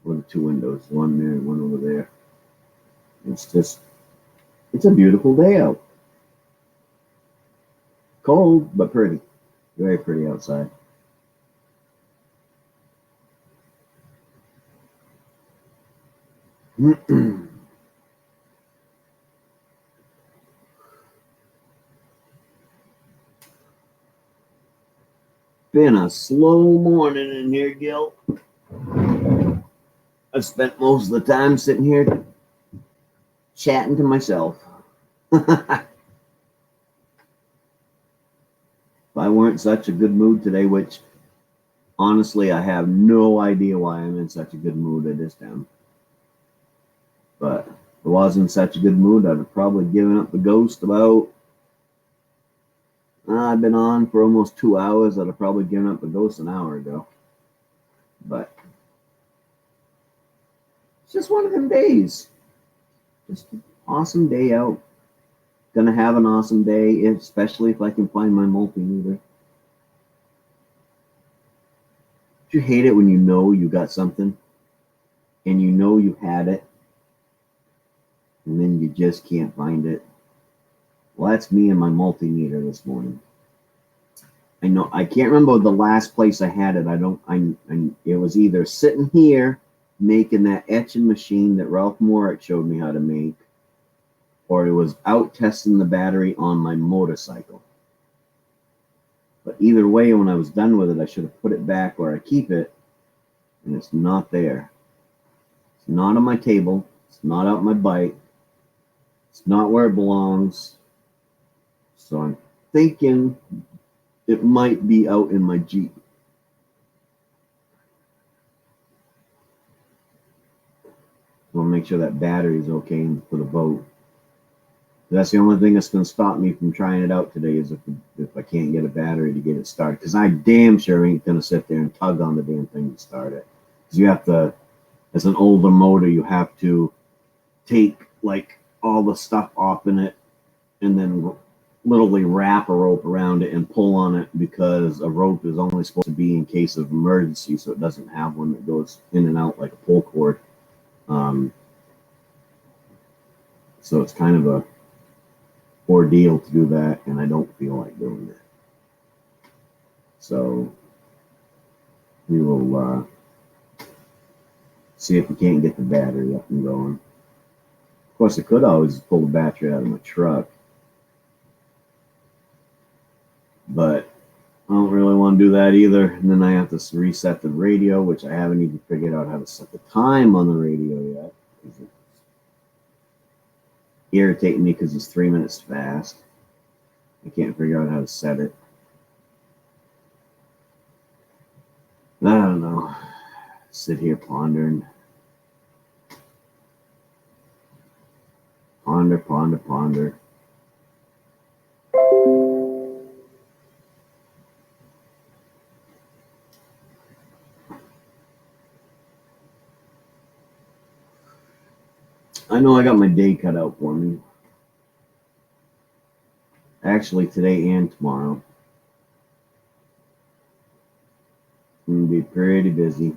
Or the 2 windows, one there and one over there. It's a beautiful day out. Cold, but pretty. Very pretty outside. Been a slow morning in here, Gil. I've spent most of the time sitting here chatting to myself. If I weren't such a good mood today, which honestly I have no idea why I'm in such a good mood at this time. But if I wasn't in such a good mood, I'd have probably given up the ghost about. I've been on for almost 2 hours. I'd have probably given up the ghost an hour ago. But it's just one of them days. Just an awesome day out. Gonna have an awesome day, especially if I can find my multimeter. Do you hate it when you know you got something and you know you had it and then you just can't find it? Well, that's me and my multimeter this morning. I know I can't remember the last place I had it. It was either sitting here making that etching machine that Ralph Morik showed me how to make, or it was out testing the battery on my motorcycle. But either way, when I was done with it, I should have put it back where I keep it, and it's not there. It's not on my table. It's not out my bike. It's not where it belongs. So I'm thinking it might be out in my Jeep. I want to make sure that battery is okay for the boat. That's the only thing that's going to stop me from trying it out today is if I can't get a battery to get it started. Because I damn sure ain't going to sit there and tug on the damn thing to start it. Because you have to, as an older motor, you have to take like all the stuff off in it and then literally wrap a rope around it and pull on it, because a rope is only supposed to be in case of emergency, so it doesn't have one that goes in and out like a pull cord. So it's kind of a ordeal to do that, and I don't feel like doing it. So we will see if we can't get the battery up and going. Of course, I could always pull the battery out of my truck, but I don't really want to do that either. And then I have to reset the radio, which I haven't even figured out how to set the time on the radio yet. It's irritating me because it's 3 minutes fast. I can't figure out how to set it. I don't know. Sit here pondering. Ponder. I know I got my day cut out for me. Actually, today and tomorrow. I'm going to be pretty busy.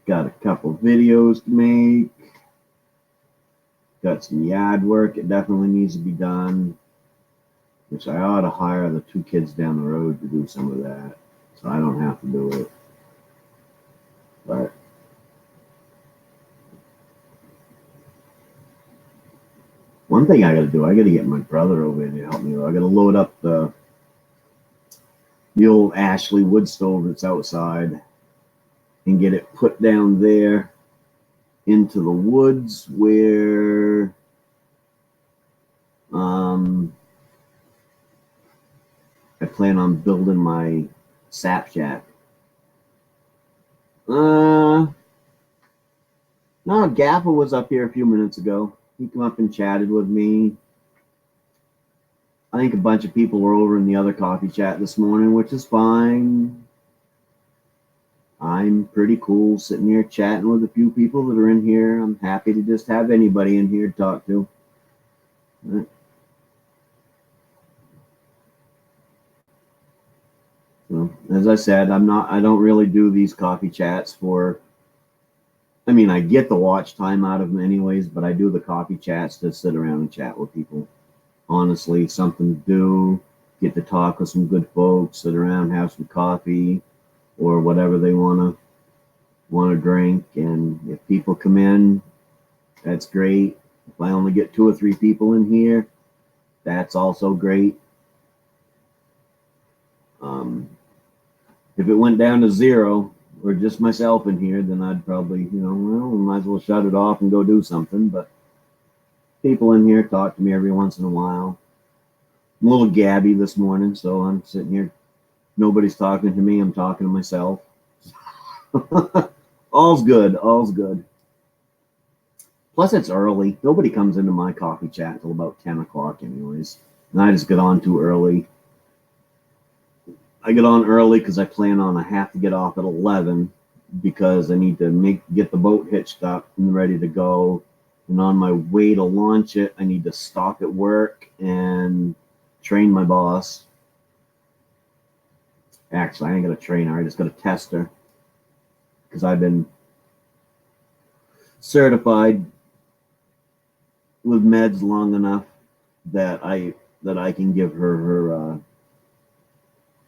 Got a couple videos to make. Got some yard work. It definitely needs to be done. Which I ought to hire the 2 kids down the road to do some of that, so I don't have to do it. But one thing I got to do, I got to get my brother over here to help me. I got to load up the old Ashley wood stove that's outside and get it put down there into the woods where I plan on building my sap shack. No, Gaffer was up here a few minutes ago. He came up and chatted with me. I think a bunch of people were over in the other coffee chat this morning, which is fine. I'm pretty cool sitting here chatting with a few people that are in here. I'm happy to just have anybody in here to talk to. So, as I said, I don't really do these coffee chats for, I mean, I get the watch time out of them anyways, but I do the coffee chats to sit around and chat with people. Honestly, something to do, get to talk with some good folks, sit around, have some coffee or whatever they want to drink. And if people come in, that's great. If I only get 2 or 3 people in here, that's also great. If it went down to 0 or just myself in here, then I'd probably, well, might as well shut it off and go do something. But people in here talk to me every once in a while. I'm a little gabby this morning, so I'm sitting here. Nobody's talking to me. I'm talking to myself. All's good. Plus, it's early. Nobody comes into my coffee chat until about 10 o'clock anyways. And I just get on too early. I get on early because I plan on I have to get off at 11 because I need to get the boat hitched up and ready to go. And on my way to launch it, I need to stop at work and train my boss. Actually, I ain't got a trainer. I just got a tester because I've been certified with meds long enough that I can give her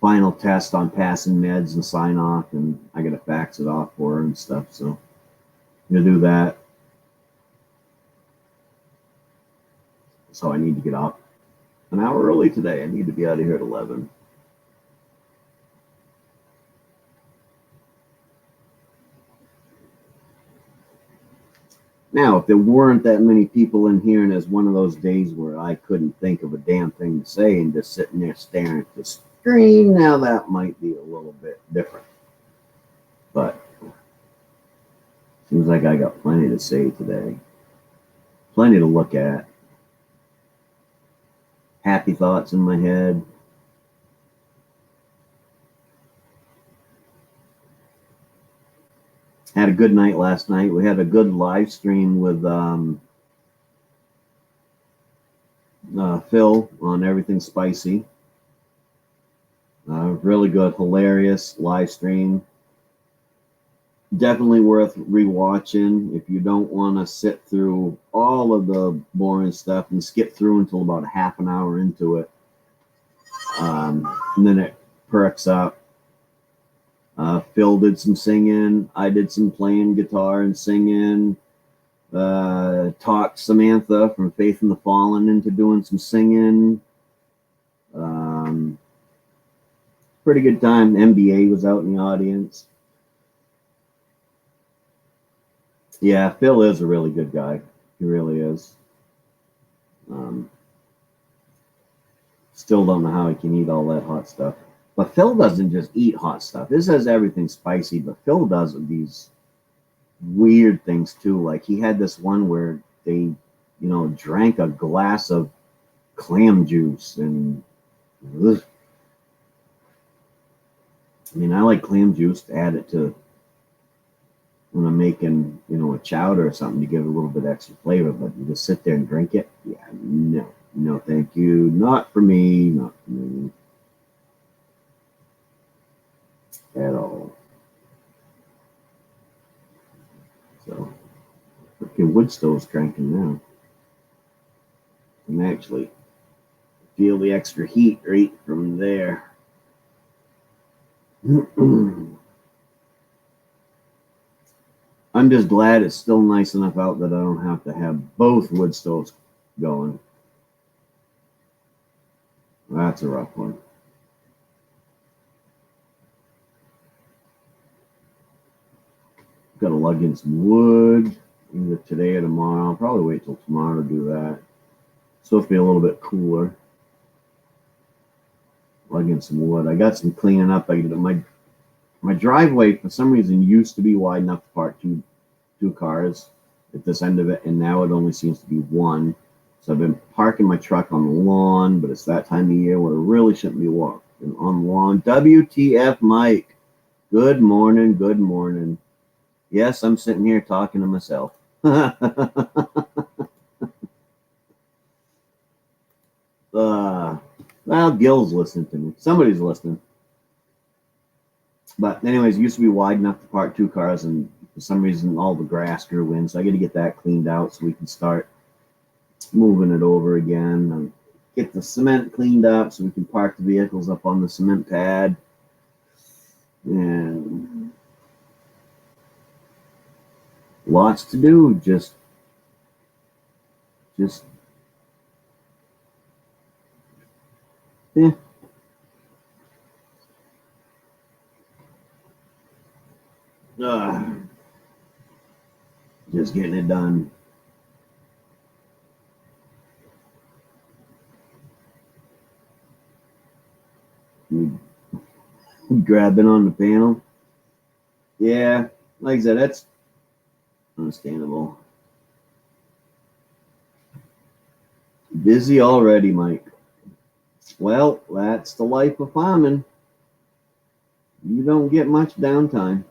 final test on passing meds and sign off, and I gotta fax it off for her and stuff. So I'm gonna do that. So I need to get off an hour early today. I need to be out of here at 11. Now, if there weren't that many people in here and it's one of those days where I couldn't think of a damn thing to say and just sitting there staring at the screen, now that might be a little bit different. But seems like I got plenty to say today. Plenty to look at. Happy thoughts in my head. Had a good night last night. We had a good live stream with Phil on Everything Spicy. Really good, hilarious live stream. Definitely worth rewatching if you don't want to sit through all of the boring stuff and skip through until about a half an hour into it. And then it perks up. Phil did some singing. I did some playing guitar and singing. Talked Samantha from Faith in the Fallen into doing some singing. Pretty good time. MBA was out in the audience. Yeah, Phil is a really good guy. He really is. Still don't know how he can eat all that hot stuff. But Phil doesn't just eat hot stuff. This has everything spicy, but Phil does these weird things too. Like he had this one where they, drank a glass of clam juice and ugh. I mean, I like clam juice to add it to when I'm making, a chowder or something to give it a little bit extra flavor, but you just sit there and drink it. Yeah, no, thank you. Not for me, not for me. At all. So, freaking wood stove's cranking now. And actually feel the extra heat right from there. I'm just glad it's still nice enough out that I don't have to have both wood stoves going. That's a rough one. Got to lug in some wood either today or tomorrow. I'll probably wait till tomorrow to do that. It's supposed to be a little bit cooler. Lug in some wood. I got some cleaning up. My driveway for some reason used to be wide enough to park two cars at this end of it, and now it only seems to be one. So I've been parking my truck on the lawn, but it's that time of year where it really shouldn't be walking on the lawn. WTF, Mike. Good morning. Good morning. Yes, I'm sitting here talking to myself. Well, Gil's listening to me. Somebody's listening. But anyways, it used to be wide enough to park two cars, and for some reason all the grass grew in, so I got to get that cleaned out so we can start moving it over again and get the cement cleaned up so we can park the vehicles up on the cement pad. And lots to do. Just yeah. Just getting it done. Grabbing on the panel. Yeah, like I said, that's understandable. Busy already, Mike. Well, that's the life of farming. You don't get much downtime.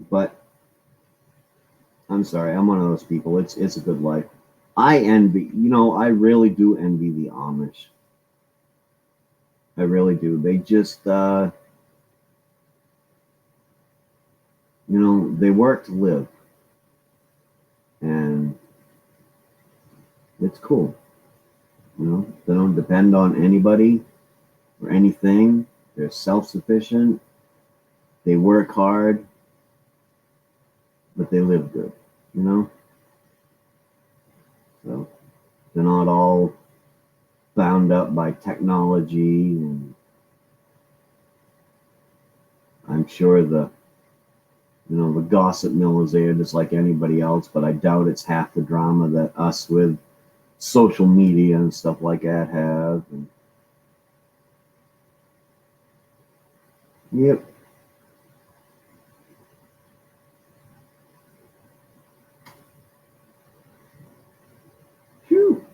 But I'm sorry, I'm one of those people. It's a good life. I really do envy the Amish. I really do. They just they work to live. And it's cool. They don't depend on anybody or anything. They're self-sufficient. They work hard, but they live good, So they're not all bound up by technology and sure the the gossip mill is there just like anybody else, but I doubt it's half the drama that us with social media and stuff like that have. And, yep. Phew.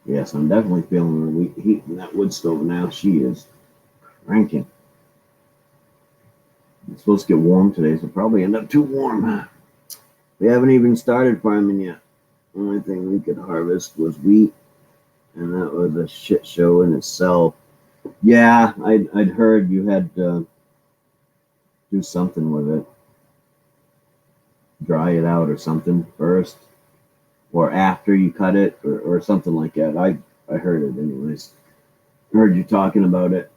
Yes, I'm definitely feeling the heat in that wood stove now. She is cranking. It's supposed to get warm today, so probably end up too warm. We haven't even started farming yet. The only thing we could harvest was wheat, and that was a shit show in itself. Yeah, I'd heard you had to do something with it, dry it out or something first, or after you cut it, or something like that. I heard it anyways. I heard you talking about it.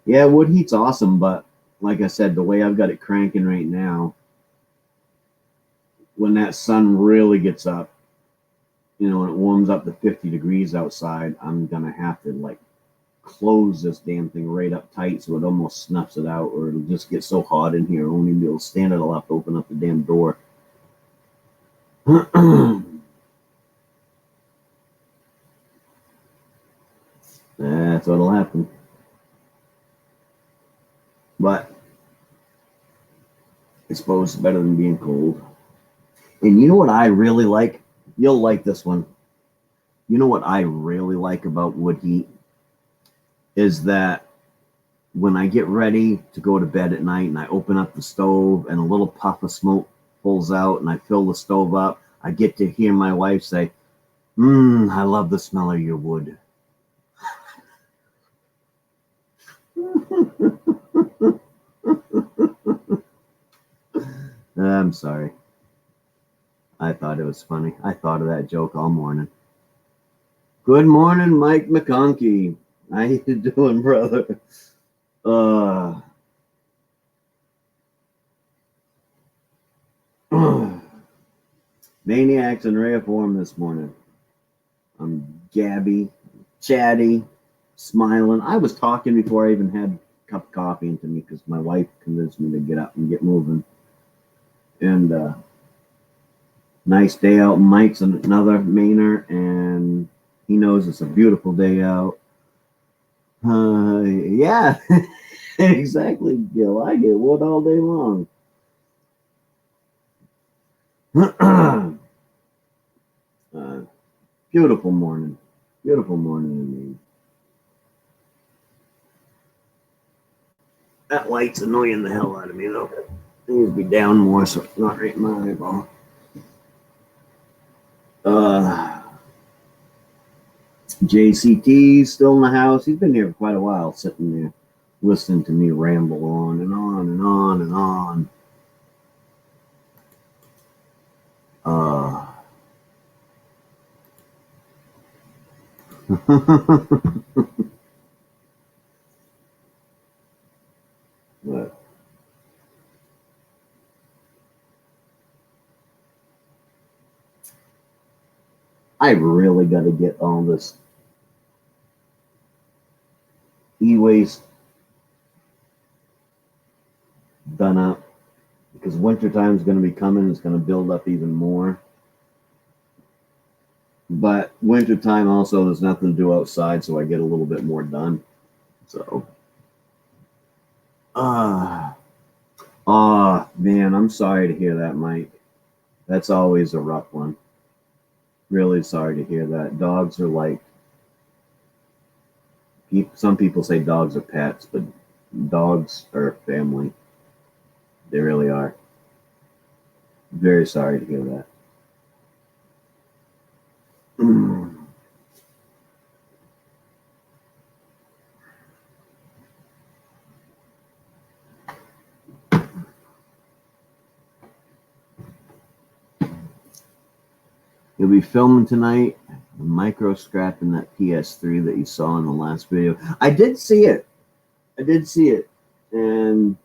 Yeah, wood heat's awesome, but like I said, the way I've got it cranking right now, when that sun really gets up, and it warms up to 50 degrees outside, I'm gonna have to like close this damn thing right up tight so it almost snuffs it out, or it'll just get so hot in here, I won't even be able to stand it. I'll have to open up the damn door. That's what'll happen. But I suppose it's better than being cold. And you know what I really like? You'll like this one. You know what I really like about wood heat is that when I get ready to go to bed at night and I open up the stove and a little puff of smoke pulls out and I fill the stove up, I get to hear my wife say, I love the smell of your wood. I'm sorry. I thought it was funny. I thought of that joke all morning. Good morning, Mike McConkey. How you doing, brother? Maine-iacs in rare form this morning. I'm gabby, chatty, smiling. I was talking before I even had a cup of coffee into me because my wife convinced me to get up and get moving. And nice day out. Mike's another Mainer, and he knows it's a beautiful day out. Yeah, exactly, Gil. I get wood all day long. Beautiful morning. Beautiful morning in Maine. That light's annoying the hell out of me, though. It needs to be down more so it's not right in my eyeball. JCT's still in the house. He's been here for quite a while, sitting there listening to me ramble on and on and on and on. But I've really got to get all this e-waste done up because wintertime is going to be coming. It's going to build up even more. But wintertime also, there's nothing to do outside, so I get a little bit more done. So, man, I'm sorry to hear that, Mike. That's always a rough one. Really sorry to hear that. Dogs are like, some people say dogs are pets, but dogs are family. They really are. Very sorry to hear that. You'll be filming tonight, micro scrapping that PS3 that you saw in the last video. I did see it. And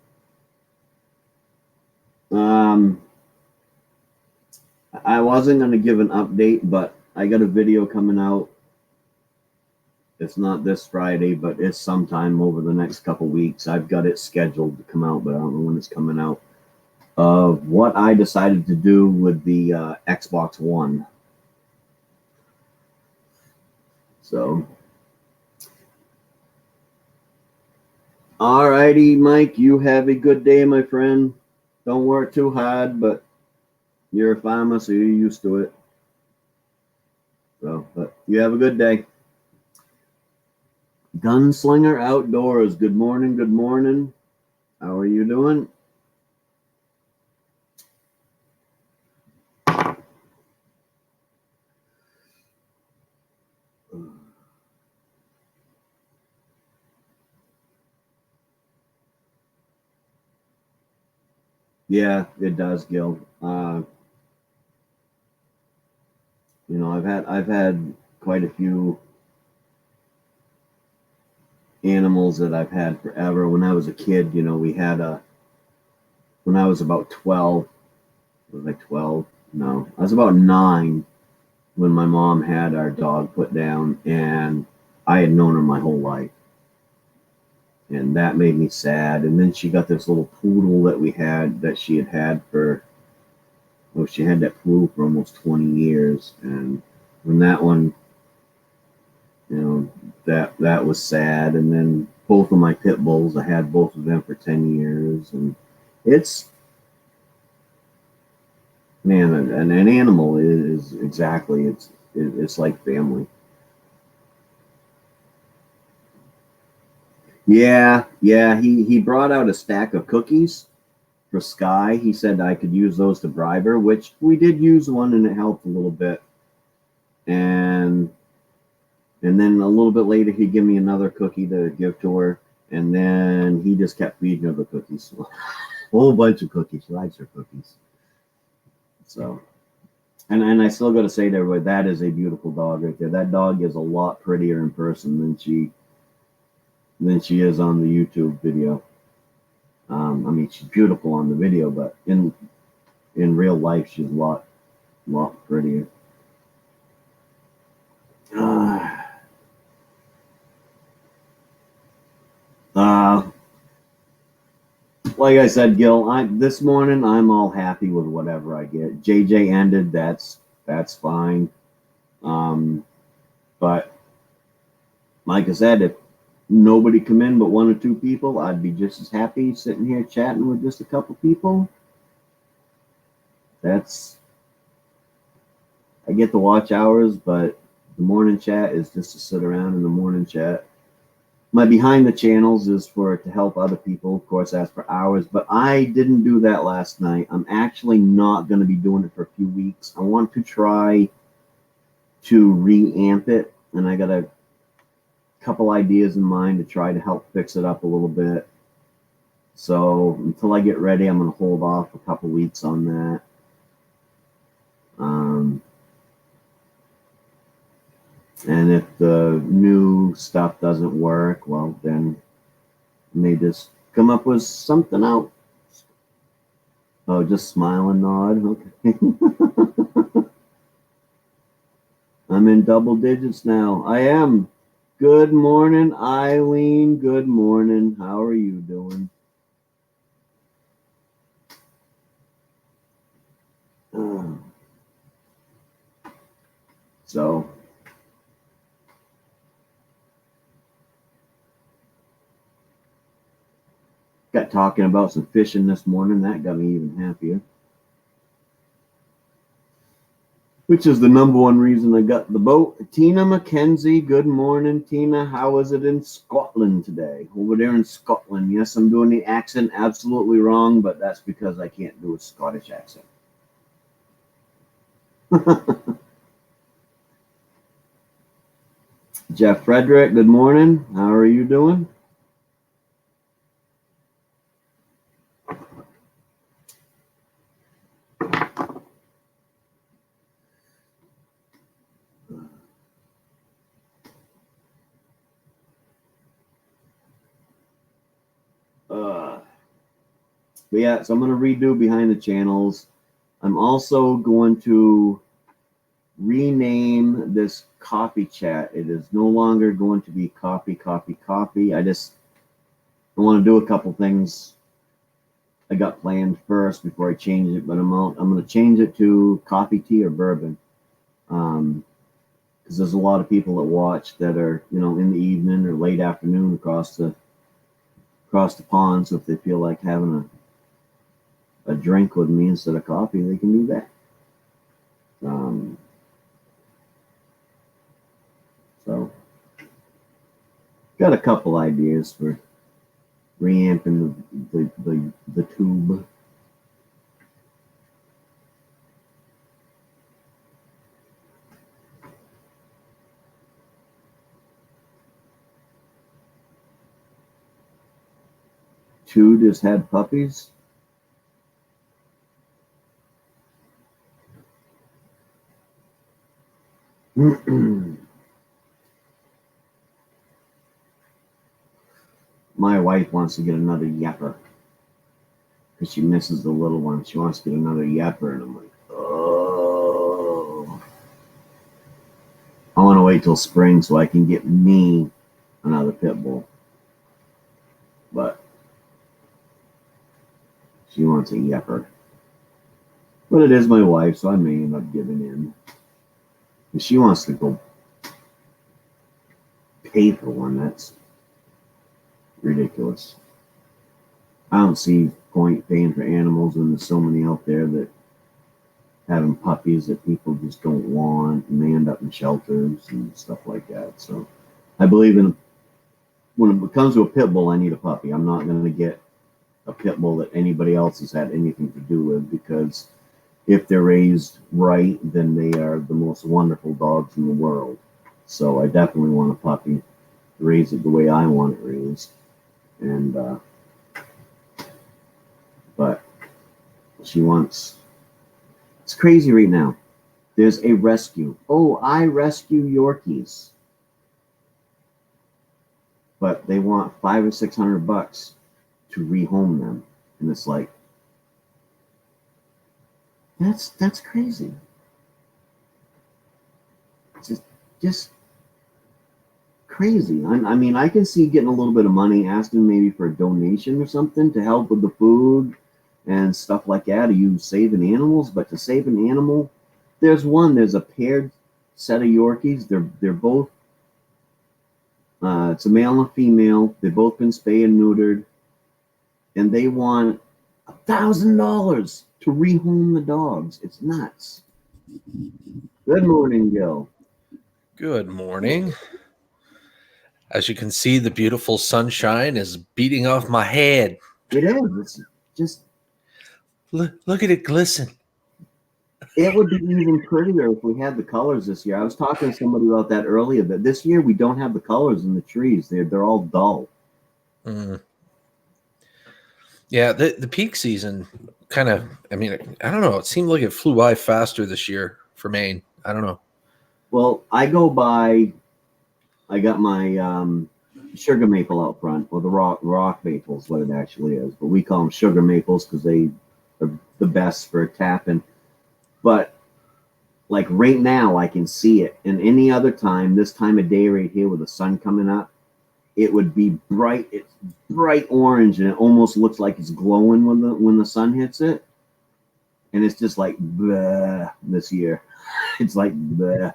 I wasn't going to give an update, but I got a video coming out. It's not this Friday, but it's sometime over the next couple weeks. I've got it scheduled to come out, but I don't know when it's coming out. Of what I decided to do with the Xbox One. So, alrighty, Mike, you have a good day, my friend. Don't work too hard, but you're a farmer, so you're used to it. So, but you have a good day. Gunslinger Outdoors. Good morning. Good morning. How are you doing? Yeah, it does, Gil. I've had quite a few animals that I've had forever. When I was a kid, we had when I was about 12, was I 12? No, I was about 9 when my mom had our dog put down, and I had known her my whole life. And that made me sad. And then she got this little poodle that she had for, well, she had that poodle for almost 20 years. And when that one, that was sad. And then both of my pit bulls, I had both of them for 10 years. And it's, man, an animal is exactly, it's like family. Yeah, he brought out a stack of cookies for Sky. He said I could use those to bribe her, which we did use one, and it helped a little bit. And then a little bit later, he'd give me another cookie to give to her, and then he just kept feeding her the cookies. A whole bunch of cookies. She likes her cookies. So, and I still got to say to everybody, that is a beautiful dog right there. That dog is a lot prettier in person than she is on the YouTube video. I mean, she's beautiful on the video, but in real life, she's a lot prettier. Uh, like I said, Gil, this morning I'm all happy with whatever I get. JJ ended, that's fine. But like I said, if nobody come in but 1 or 2 people, I'd be just as happy sitting here chatting with just a couple people. I get the watch hours, but the morning chat is just to sit around in the morning chat. My behind the channels is to help other people, of course, ask for hours, but I didn't do that last night. I'm actually not going to be doing it for a few weeks. I want to try to reamp it, and I got a couple ideas in mind to try to help fix it up a little bit. So until I get ready, I'm going to hold off a couple weeks on that. And if the new stuff doesn't work, well, then I may just come up with something else. Oh, just smile and nod. Okay. I'm in double digits now. I am. Good morning, Eileen. Good morning. How are you doing? So, got talking about some fishing this morning. That got me even happier. Which is the number one reason I got the boat. Tina McKenzie, good morning, Tina. How is it in Scotland today? Over there in Scotland. Yes, I'm doing the accent absolutely wrong, but that's because I can't do a Scottish accent. Jeff Frederick, good morning. How are you doing? But yeah, so I'm going to redo behind the channels. I'm also going to rename this coffee chat. It is no longer going to be coffee. I want to do a couple things I got planned first before I change it, but I'm going to change it to coffee, tea, or bourbon. Because there's a lot of people that watch that are, in the evening or late afternoon across the pond. So if they feel like having a drink with me instead of coffee, they can do that. So got a couple ideas for reamping the tube. Two just had puppies. My wife wants to get another yapper because she misses the little one. She wants to get another yapper, and I'm like, oh, I want to wait till spring so I can get me another pit bull. But she wants a yapper. But it is my wife, so I may end up giving in. If she wants to go pay for one, that's ridiculous. I don't see point paying for animals when there's so many out there that having puppies that people just don't want, and they end up in shelters and stuff like that. So I believe in when it comes to a pit bull, I need a puppy. I'm not going to get a pit bull that anybody else has had anything to do with, because if they're raised right, then they are the most wonderful dogs in the world. So I definitely want a puppy, raise it the way I want it raised. And but she wants, it's crazy right now. There's a rescue. Oh, I rescue Yorkies. But they want $500 or $600 to rehome them. And it's like, that's crazy. It's just crazy. I mean, I can see getting a little bit of money, asking maybe for a donation or something to help with the food and stuff like that. Are you saving animals? But to save an animal, there's a paired set of Yorkies. They're both. It's a male and a female. They've both been spayed and neutered, and they want $1,000 to rehome the dogs. It's nuts. Good morning, Gil. Good morning. As you can see, the beautiful sunshine is beating off my head. It is. It's just. Look at it glisten. It would be even prettier if we had the colors this year. I was talking to somebody about that earlier, but this year we don't have the colors in the trees. They're all dull. Mm. Yeah, the peak season kind of, I mean, I don't know. It seemed like it flew by faster this year for Maine. I don't know. Well, I got my sugar maple out front, or the rock maples, what it actually is. But we call them sugar maples because they are the best for tapping. But like right now, I can see it. And any other time, this time of day right here with the sun coming up, it would be bright. It's bright orange, and it almost looks like it's glowing when the sun hits it. And it's just like bleh this year. It's like bleh.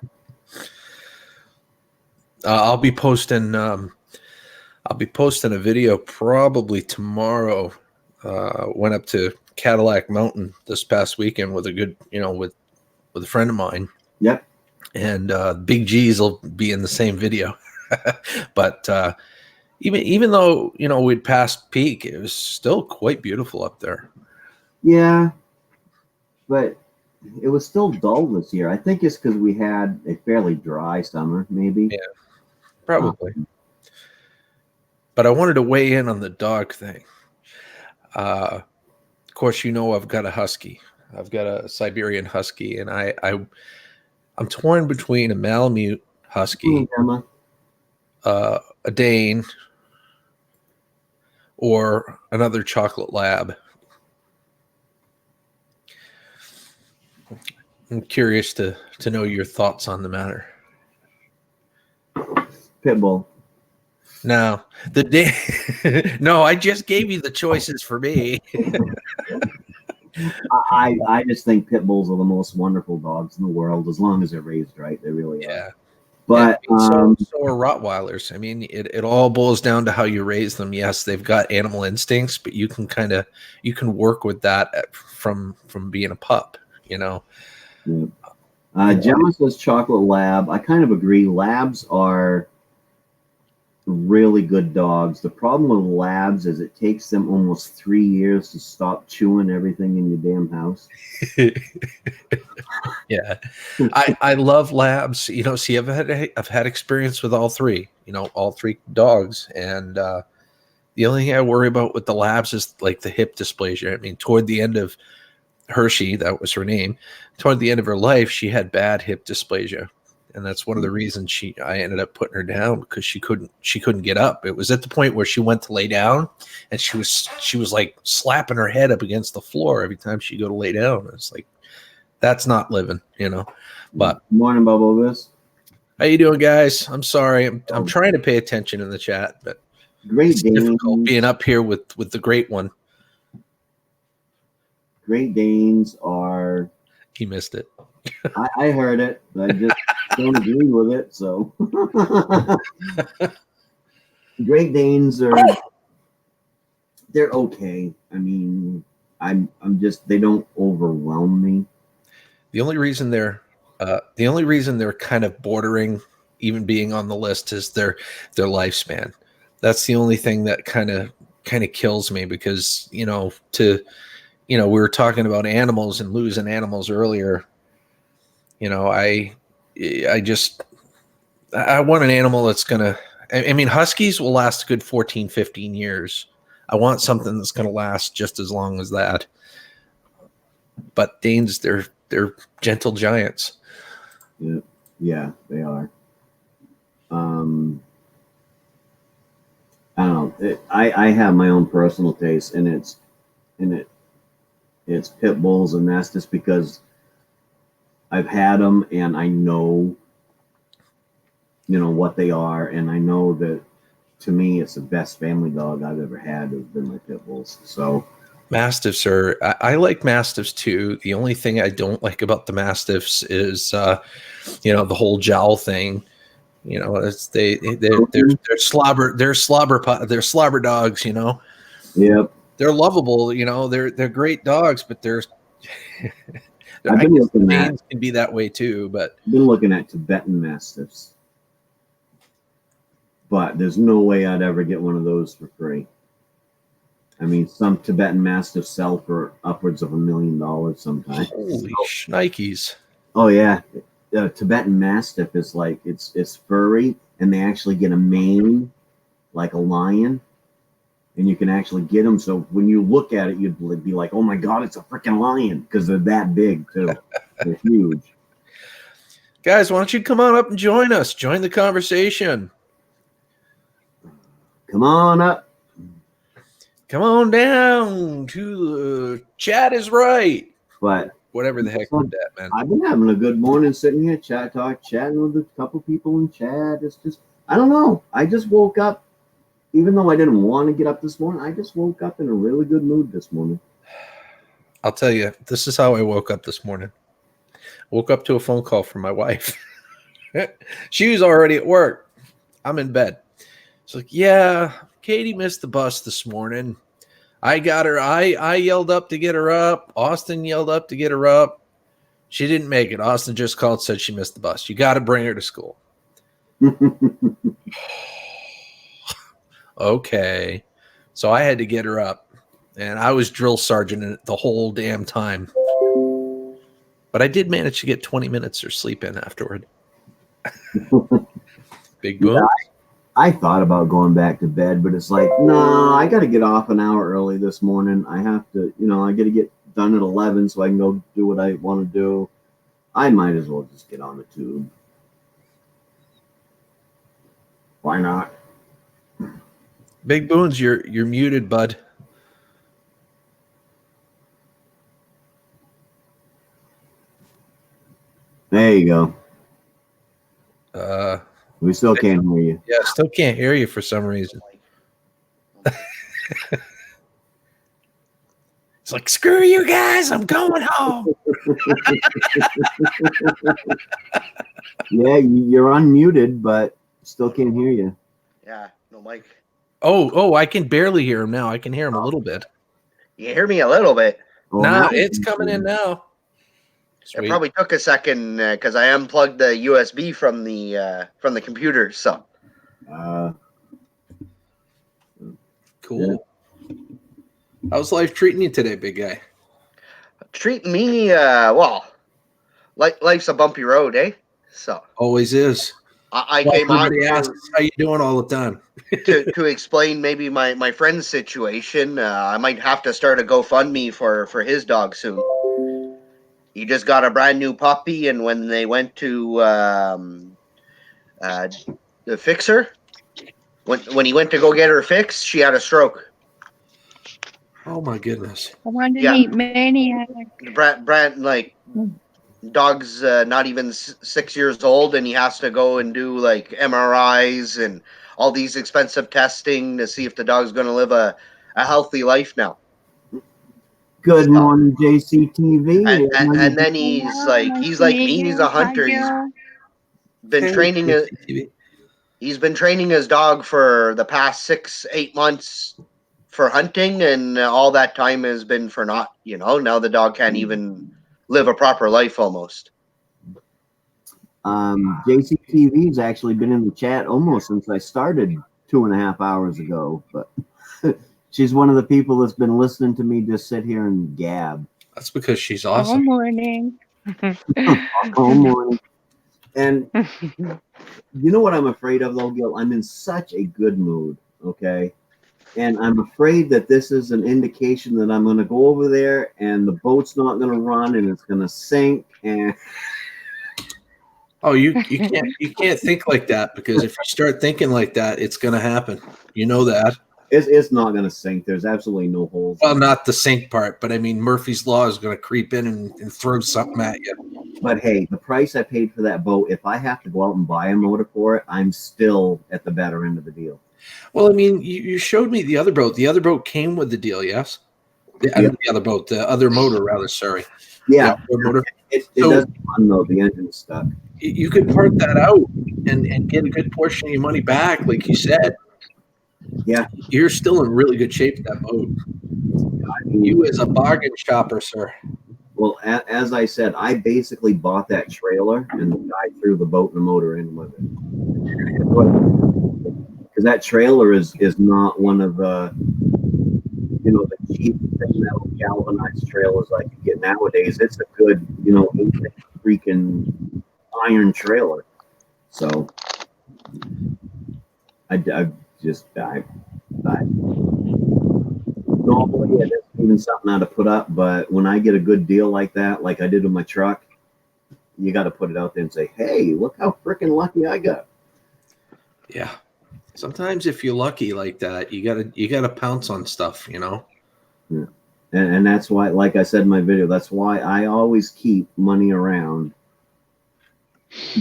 I'll be posting a video probably tomorrow. Went up to Cadillac Mountain this past weekend with a good, with a friend of mine. Yep. And Big G's will be in the same video. But even though we'd passed peak, it was still quite beautiful up there. Yeah, but it was still dull this year. I think it's because we had a fairly dry summer, maybe. Yeah, probably. But I wanted to weigh in on the dog thing. Of course, I've got a husky. I've got a Siberian husky, and I'm torn between a Malamute husky, a Dane, or another chocolate lab. I'm curious to know your thoughts on the matter. Pit bull. No, no, I just gave you the choices for me. I just think pit bulls are the most wonderful dogs in the world, as long as they're raised right. They really are. Yeah. But so are Rottweilers. I mean, it all boils down to how you raise them. Yes, they've got animal instincts, but you can work with that from being a pup, you know. yeah. Gemma says chocolate lab. I kind of agree. Labs are really good dogs. The problem with labs is it takes them almost 3 years to stop chewing everything in your damn house. Yeah, I love labs. You know, see, I've had experience with all three. You know, all three dogs, and the only thing I worry about with the labs is like the hip dysplasia. I mean, toward the end of Hershey, that was her name. Toward the end of her life, she had bad hip dysplasia, and that's one of the reasons I ended up putting her down, because she couldn't get up. It was at the point where she went to lay down, and she was like slapping her head up against the floor every time she go to lay down. It's like, that's not living, you know. But Morning, Bubble. This. how you doing, guys? I'm sorry, I'm trying to pay attention in the chat, but Great Danes. Difficult being up here with the great one. Great Danes are. He missed it. I heard it. I just don't agree with it. So, Great Danes they're okay. I mean, I'm just, they don't overwhelm me. The only reason they're kind of bordering even being on the list is their lifespan. That's the only thing that kind of kills me, because we were talking about animals and losing animals earlier. You know, I want an animal that's gonna. I mean, huskies will last a good 14, 15 years. I want something that's going to last just as long as that. But Danes, they're gentle giants. Yeah, they are. I don't know. I have my own personal taste, and it's pit bulls, and that's just because I've had them, and I know, what they are, and I know that, to me, it's the best family dog I've ever had has been my pit bulls. So Mastiffs are. I like Mastiffs too. The only thing I don't like about the Mastiffs is, the whole jowl thing. You know, it's they're slobber dogs. You know. Yep. They're lovable. You know, they're great dogs, but I guess Danes can be that way too. But I've been looking at Tibetan Mastiffs, but there's no way I'd ever get one of those for free. I mean, some Tibetan Mastiffs sell for upwards of $1 million sometimes. Holy shnikes! Oh yeah, Tibetan Mastiff is like it's furry, and they actually get a mane like a lion, and you can actually get them. So when you look at it, you'd be like, "Oh my god, it's a freaking lion!" Because they're that big too. They're huge. Guys, why don't you come on up and join us? Join the conversation. Come on up. Come on down to the chat is right. But whatever the heck with that, man. I've been having a good morning sitting here chatting with a couple people in chat. It's just, I don't know. I just woke up, even though I didn't want to get up this morning, I just woke up in a really good mood this morning. I'll tell you, this is how I woke up this morning. Woke up to a phone call from my wife. She was already at work. I'm in bed. It's like, yeah, Katie missed the bus this morning. I got her. I yelled up to get her up. Austin yelled up to get her up. She didn't make it. Austin just called, said she missed the bus. You got to bring her to school. Okay. So I had to get her up, and I was drill sergeant in it the whole damn time. But I did manage to get 20 minutes of sleep in afterward. Big boom. Yeah, I thought about going back to bed, but it's like, no, I got to get off an hour early this morning. I have to, I got to get done at 11 so I can go do what I want to do. I might as well just get on the tube. Why not? Big Boons, you're muted, bud. There you go. Uh, We still can't hear you. yeah, still can't hear you for some reason. It's like, screw you guys, I'm going home. Yeah, you're unmuted, but still can't hear you. Yeah, no mic. Oh, I can barely hear him now. I can hear him a little bit. You hear me a little bit. Oh, Nah, now it's we coming can. in now. It Sweet. probably took a second because I unplugged the USB from the computer. So Cool. How's life treating you today, big guy? treating me well, like life's a bumpy road, eh? So Always is. I Well, came on everybody asks how you doing all the time. to explain maybe my friend's situation. I might have to start a GoFundMe for his dog soon. He just got a brand new puppy, and when they went to the fixer, when he went to go get her fixed, she had a stroke. Oh my goodness. I wanted to Yeah. meet Maine-iac. Brand like dog's not even 6 years old, and he has to go and do like MRIs and all these expensive testing to see if the dog's going to live a healthy life now. Good morning, JCTV. And then he's Hello, like nice he's to like meet me. He's you. a Hi, hunter. Jill. Been Hey, training it. TV. He's been training his dog for the past 6-8 months for hunting, and all that time has been for naught. Now the dog can't even live a proper life almost. JCTV's actually been in the chat almost since I started 2.5 hours ago, but she's one of the people that's been listening to me just sit here and gab That's because she's All awesome. morning. all morning. And you know what I'm afraid of, though, Gil? I'm in such a good mood, okay? And I'm afraid that this is an indication that I'm going to go over there and the boat's not going to run and it's going to sink. And Oh, you can't think like that, because if you start thinking like that, it's going to happen. You know that. it's not going to sink. There's absolutely no holes. Well, not the sink part, but I mean Murphy's Law is going to creep in and throw something at you. But hey, the price I paid for that boat, if I have to go out and buy a motor for it, I'm still at the better end of the deal. Well, I mean, you showed me the other boat. The other boat came with the deal, yes? The other boat, the other motor, rather, sorry. Yeah. The motor. It So- doesn't run, though. The engine's stuck. You could part that out and get a good portion of your money back, like you said. Yeah. You're still in really good shape with that boat. You as a bargain shopper, sir. Well, as I said, I basically bought that trailer and the guy threw the boat and the motor in with it. Because that trailer is not one of the, the cheap metal galvanized trailers like you get nowadays. It's a good, 8-inch freaking iron trailer. So I normally it isn't even something I to put up, but when I get a good deal like that, like I did with my truck, you got to put it out there and say, "Hey, look how freaking lucky I got." Yeah. Sometimes if you're lucky like that, you gotta pounce on stuff, Yeah. And that's why, like I said in my video, that's why I always keep money around,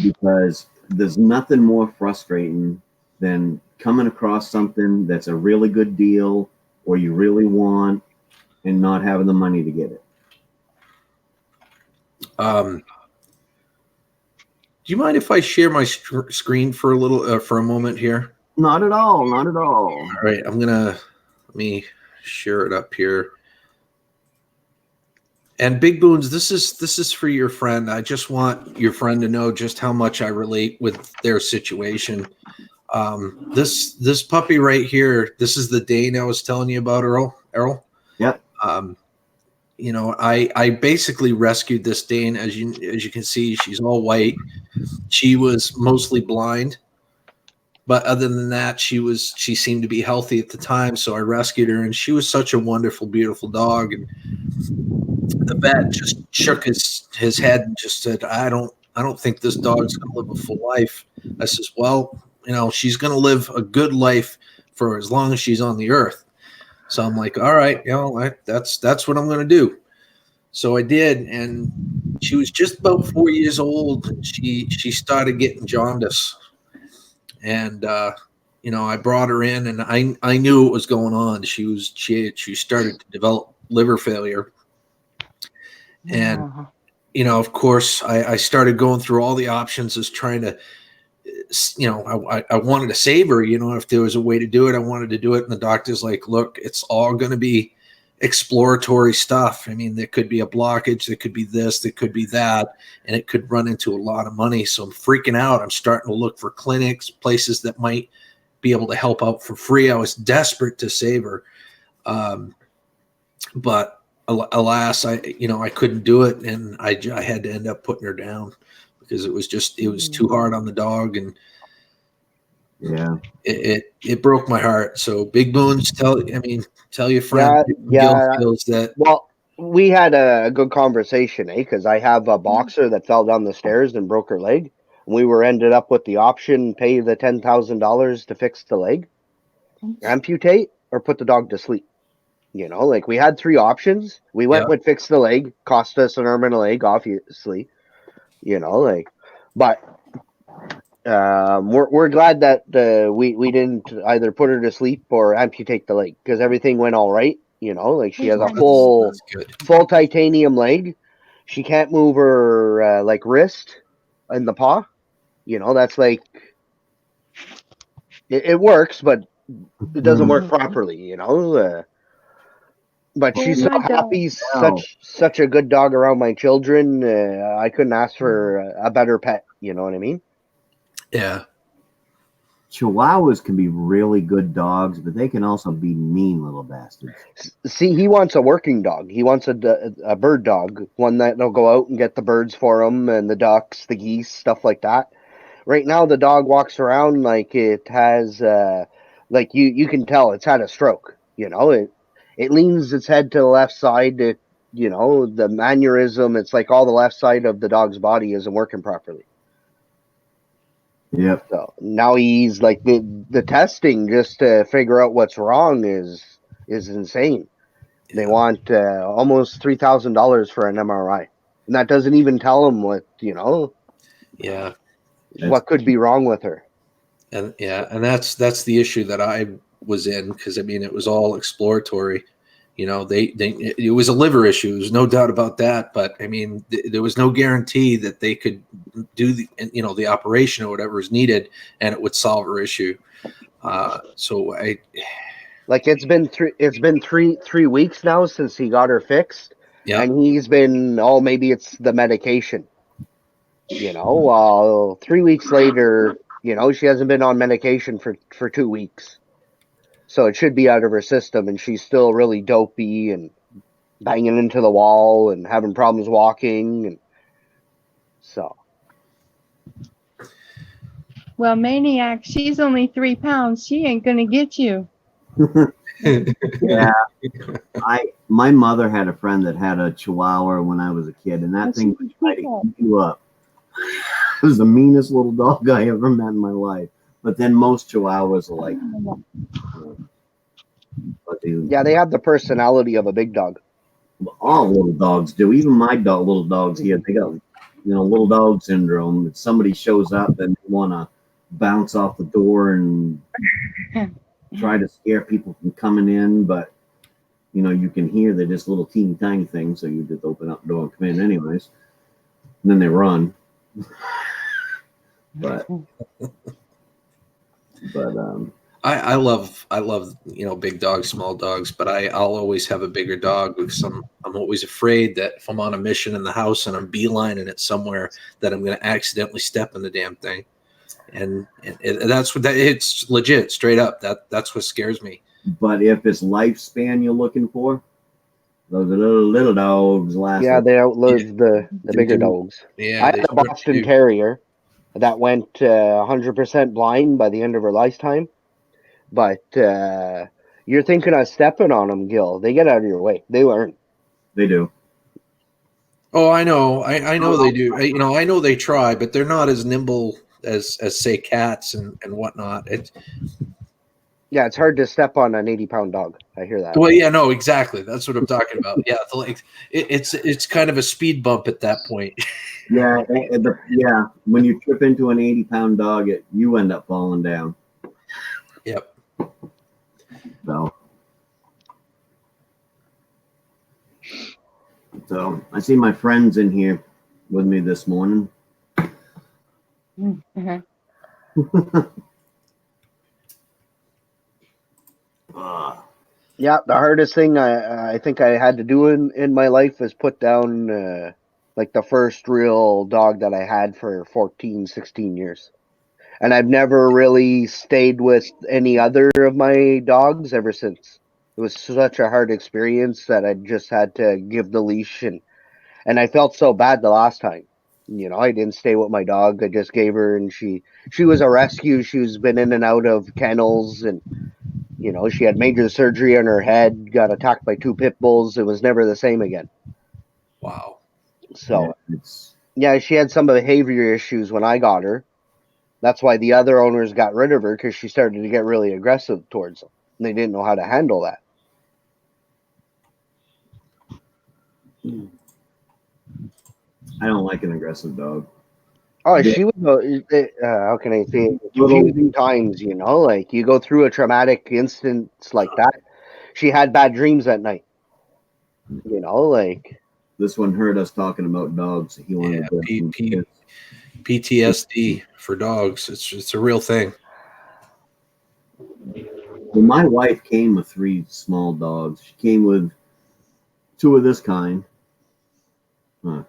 because there's nothing more frustrating than coming across something that's a really good deal or you really want and not having the money to get it. Do you mind if I share my screen for a moment here? Not at all. Not at all. All right, let me share it up here. And Big Boons, this is for your friend. I just want your friend to know just how much I relate with their situation. This puppy right here, this is the Dane I was telling you about, Errol. Yep. I basically rescued this Dane. As you can see, she's all white. She was mostly blind, but other than that, she seemed to be healthy at the time. So I rescued her, and she was such a wonderful, beautiful dog. And the vet just shook his head and just said, I don't think this dog's going to live a full life. I says, well, she's going to live a good life for as long as she's on the earth. So I'm like, all right, that's what I'm going to do. So I did. And she was just about 4 years old. And she started getting jaundice, and I brought her in, and I knew what was going on. She started to develop liver failure, and of course, I started going through all the options as trying to, I wanted to save her. If there was a way to do it, I wanted to do it. And the doctor's like, look, it's all going to be exploratory stuff. I mean, there could be a blockage, there could be this, there could be that, and it could run into a lot of money. So I'm freaking out. I'm starting to look for clinics, places that might be able to help out for free. I was desperate to save her. But alas, I couldn't do it. And I had to end up putting her down because it was too hard on the dog. And yeah, it broke my heart. So Big Boons, tell your friend. Yeah. Gil feels that. Well, we had a good conversation, because I have a boxer that fell down the stairs and broke her leg. We ended up with the option: pay the $10,000 to fix the leg, amputate, or put the dog to sleep. We had 3 options. We went with fix the leg, cost us an arm and a leg, obviously. But we're glad that we didn't either put her to sleep or amputate the leg, because everything went all right. She has a full titanium leg. She can't move her wrist and the paw. That's it works, but it doesn't work properly. But she's so happy, such a good dog around my children. I couldn't ask for a better pet. You know what I mean? Yeah. Chihuahuas can be really good dogs, but they can also be mean little bastards. See, he wants a working dog. He wants a bird dog, one that'll go out and get the birds for him, and the ducks, the geese, stuff like that. Right now, the dog walks around like it has, you can tell it's had a stroke. It leans its head to the left side. The mannerism, it's like all the left side of the dog's body isn't working properly. Yep. So now he's like the testing just to figure out what's wrong is insane. Yeah. They want almost $3,000 for an MRI, and that doesn't even tell them what Yeah. What could be wrong with her. And that's the issue that I was in, because it was all exploratory. It was a liver issue. There's no doubt about that. But there was no guarantee that they could do the operation or whatever is needed, and it would solve her issue. So it's been three weeks now since he got her fixed, and he's been maybe it's the medication. 3 weeks later, she hasn't been on medication for 2 weeks. So it should be out of her system, and she's still really dopey and banging into the wall and having problems walking. And so. Well, Maine-iac, she's only 3 pounds. She ain't going to get you. Yeah. My mother had a friend that had a Chihuahua when I was a kid, and that thing would try to eat you up. It was the meanest little dog I ever met in my life. But then most Chihuahuas are like, yeah, they have the personality of a big dog. All little dogs do. Even my little dogs here, they got little dog syndrome. If somebody shows up and they want to bounce off the door and try to scare people from coming in, but you can hear they're just little teeny tiny things, so you just open up the door and come in anyways. And then they run. But I love big dogs, small dogs, but I'll always have a bigger dog because I'm always afraid that if I'm on a mission in the house and I'm beelining it somewhere, that I'm going to accidentally step in the damn thing, and that's what it's legit, straight up. That's what scares me. But if it's lifespan you're looking for, those little dogs last. Yeah, they outlive the bigger dogs. Yeah, I had a Boston Terrier that went 100% blind by the end of her lifetime. But you're thinking of stepping on them, Gil. They get out of your way. They learn. They do. Oh, I know. I know they do. I know they try, but they're not as nimble as say cats and whatnot. Yeah, it's hard to step on an 80-pound dog. I hear that. Well, yeah, no, exactly. That's what I'm talking about. Yeah, it's kind of a speed bump at that point. Yeah, yeah. When you trip into an 80-pound dog, you end up falling down. Yep. So I see my friends in here with me this morning. Mm-hmm. Yeah, the hardest thing I think I had to do in my life is put down like the first real dog that I had for 14, 16 years. And I've never really stayed with any other of my dogs ever since. It was such a hard experience that I just had to give the leash, and I felt so bad the last time. You know, I didn't stay with my dog. I just gave her, and she was a rescue. She's been in and out of kennels, and you know, she had major surgery on her head, got attacked by 2 pit bulls. It was never the same again. Wow. So, yeah, she had some behavior issues when I got her. That's why the other owners got rid of her, because she started to get really aggressive towards them. And they didn't know how to handle that. I don't like an aggressive dog. Oh, Yeah. she was, how can I say it? Little- Confusing times, you know? Like, you go through a traumatic instance like that. She had bad dreams at night. You know, like. This one heard us talking about dogs. He wanted to PTSD for dogs. It's a real thing. Well, my wife came with 3 small dogs. She came with 2 of this kind. Huh.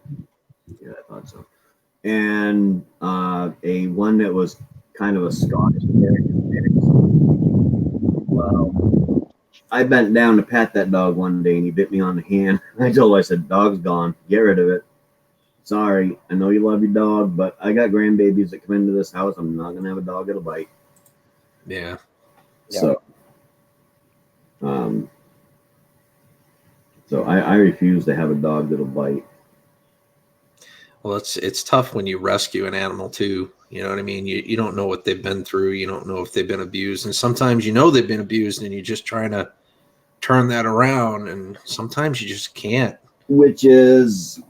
Yeah, I thought so. And a one that was kind of a Scottish terrier mix. Well, I bent down to pat that dog one day, and he bit me on the hand. I told him, I said, "Dog's gone. Get rid of it. Sorry, I know you love your dog, but I got grandbabies that come into this house. I'm not gonna have a dog that'll bite." Yeah. So, I refuse to have a dog that'll bite. Well, it's tough when you rescue an animal too. You know what I mean? You don't know what they've been through. You don't know if they've been abused. And sometimes you know they've been abused and you're just trying to turn that around. And sometimes you just can't. Which is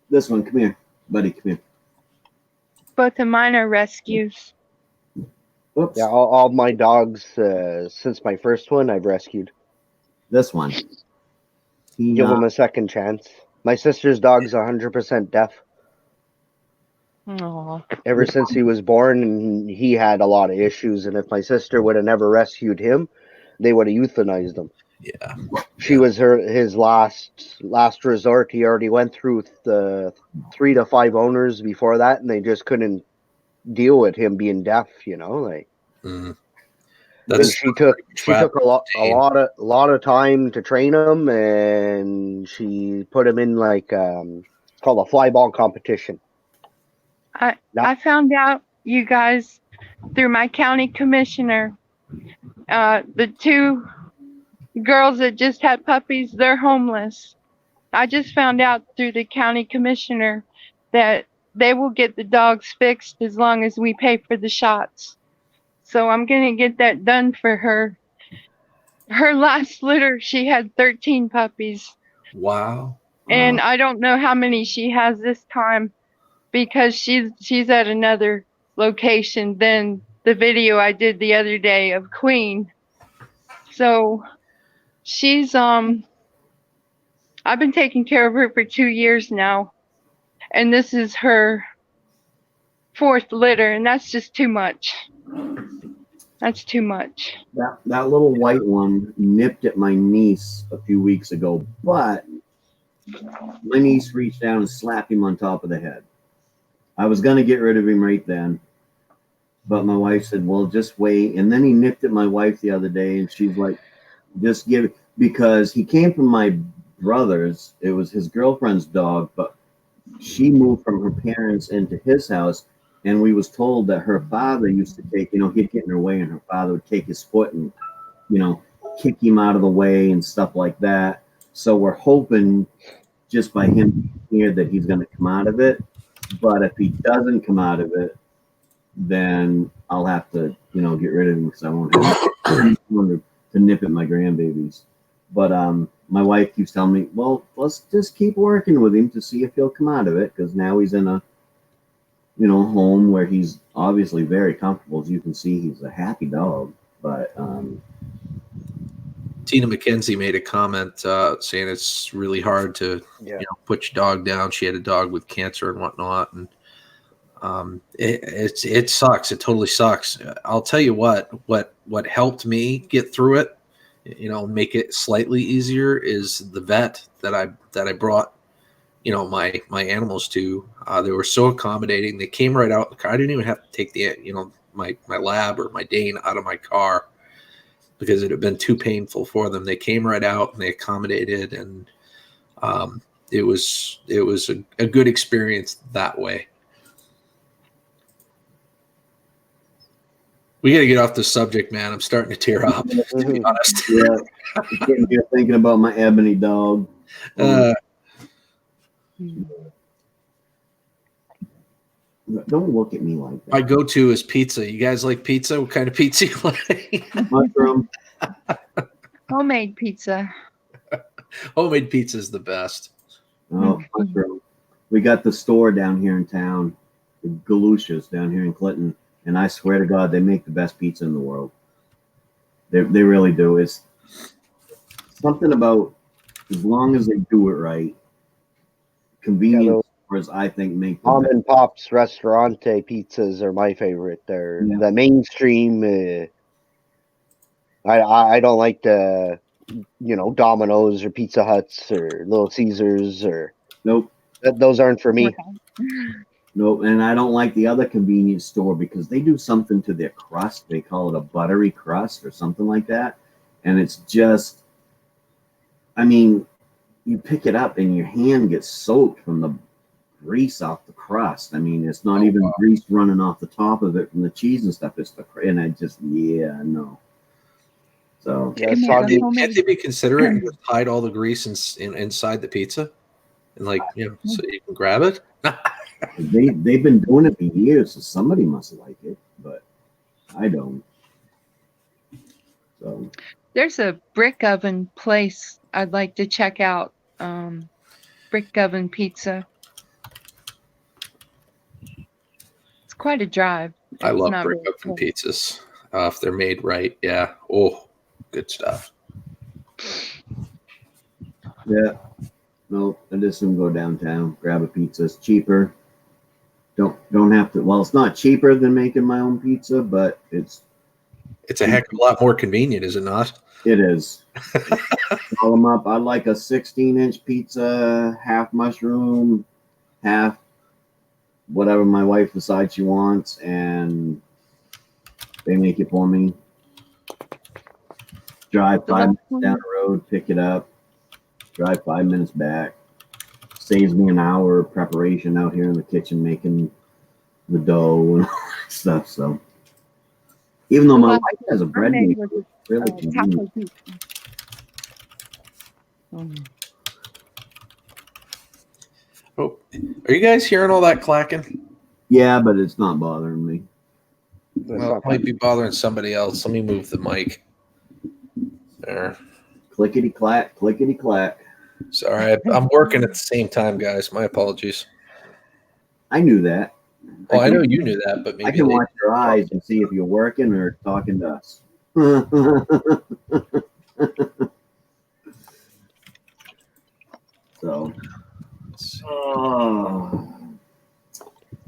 this one. Come here, buddy. Come here. Both of mine are rescues. Whoops. Yeah, all my dogs, since my first one, I've rescued. This one. Give them a second chance. My sister's dog's 100% deaf. Aww. Ever since he was born, and he had a lot of issues. And if my sister would have never rescued him, they would have euthanized him. Yeah. She was his last resort. He already went through the 3 to 5 owners before that, and they just couldn't deal with him being deaf. You know, like. Mm. She took a lot of time to train him, and she put him in like it's called a fly ball competition. I found out, you guys, through my county commissioner, the 2 girls that just had puppies, they're homeless. I just found out through the county commissioner that they will get the dogs fixed as long as we pay for the shots. So I'm going to get that done for her. Her last litter, she had 13 puppies. Wow. And I don't know how many she has this time, because she's at another location than the video I did the other day of Queen. So she's I've been taking care of her for 2 years now, and this is her 4th litter, and that's just too much. That's too much. That little white one nipped at my niece a few weeks ago, but my niece reached down and slapped him on top of the head. I was going to get rid of him right then, but my wife said, "Well, just wait." And then he nipped at my wife the other day, and she's like, "Just give it," because he came from my brother's. It was his girlfriend's dog, but she moved from her parents into his house. And we was told that her father used to take, he'd get in her way, and her father would take his foot and, kick him out of the way and stuff like that. So we're hoping just by him being here that he's going to come out of it. But if he doesn't come out of it, then I'll have to, get rid of him because I won't have anyone to nip at my grandbabies. But my wife keeps telling me, well, let's just keep working with him to see if he'll come out of it, because now he's in a, home where he's obviously very comfortable. As you can see, he's a happy dog. But Tina McKenzie made a comment saying it's really hard to put your dog down. She had a dog with cancer and whatnot, and it sucks. It totally sucks. I'll tell you what helped me get through it, make it slightly easier, is the vet that I brought, my animals to. They were so accommodating. They came right out. I didn't even have to take my lab or my Dane out of my car because it had been too painful for them. They came right out and they accommodated, and it was a good experience that way. We got to get off the subject, man. I'm starting to tear up, to be honest. Yeah, I'm getting here thinking about my ebony dog. Don't look at me like that. My go-to is pizza. You guys like pizza? What kind of pizza you like? Mushroom. Homemade pizza. Homemade pizza is the best. Oh, mushroom. We got the store down here in town, the Galusha's down here in Clinton, and I swear to God, they make the best pizza in the world. They really do. It's something about, as long as they do it right, convenience stores, I think, make the Mom best. and Pop's Restaurante pizzas are my favorite. They're the mainstream. I don't like the, Domino's or Pizza Huts or Little Caesars or. Nope. Those aren't for me. Nope. And I don't like the other convenience store because they do something to their crust. They call it a buttery crust or something like that. And it's just, you pick it up and your hand gets soaked from the grease off the crust. It's not even grease running off the top of it from the cheese and stuff. It's and I just, no. So can't they be considerate and just hide all the grease inside the pizza, and so you can grab it? they've been doing it for years, so somebody must like it, but I don't. So there's a brick oven place I'd like to check out. Brick oven pizza. It's quite a drive. I love brick oven pizzas if they're made right. Yeah. Oh, good stuff. Yeah. No, I just can go downtown, grab a pizza. It's cheaper. Don't have to. Well, it's not cheaper than making my own pizza, but it's a heck of a lot more convenient, is it not? It is. Call them up. I like a 16-inch pizza, half mushroom, half whatever my wife decides she wants, and they make it for me. Drive 5 minutes down the road, pick it up, drive 5 minutes back. Saves me an hour of preparation out here in the kitchen making the dough and all that stuff. So even though my wife has a bread maker, it's really convenient. Oh, are you guys hearing all that clacking? Yeah, but it's not bothering me. Well, it might be bothering somebody else. Let me move the mic. There. Clickety clack, clickety clack. Sorry, I'm working at the same time, guys. My apologies. I knew that. Well, I know you knew that, but maybe I can watch your eyes and see if you're working or talking to us. So,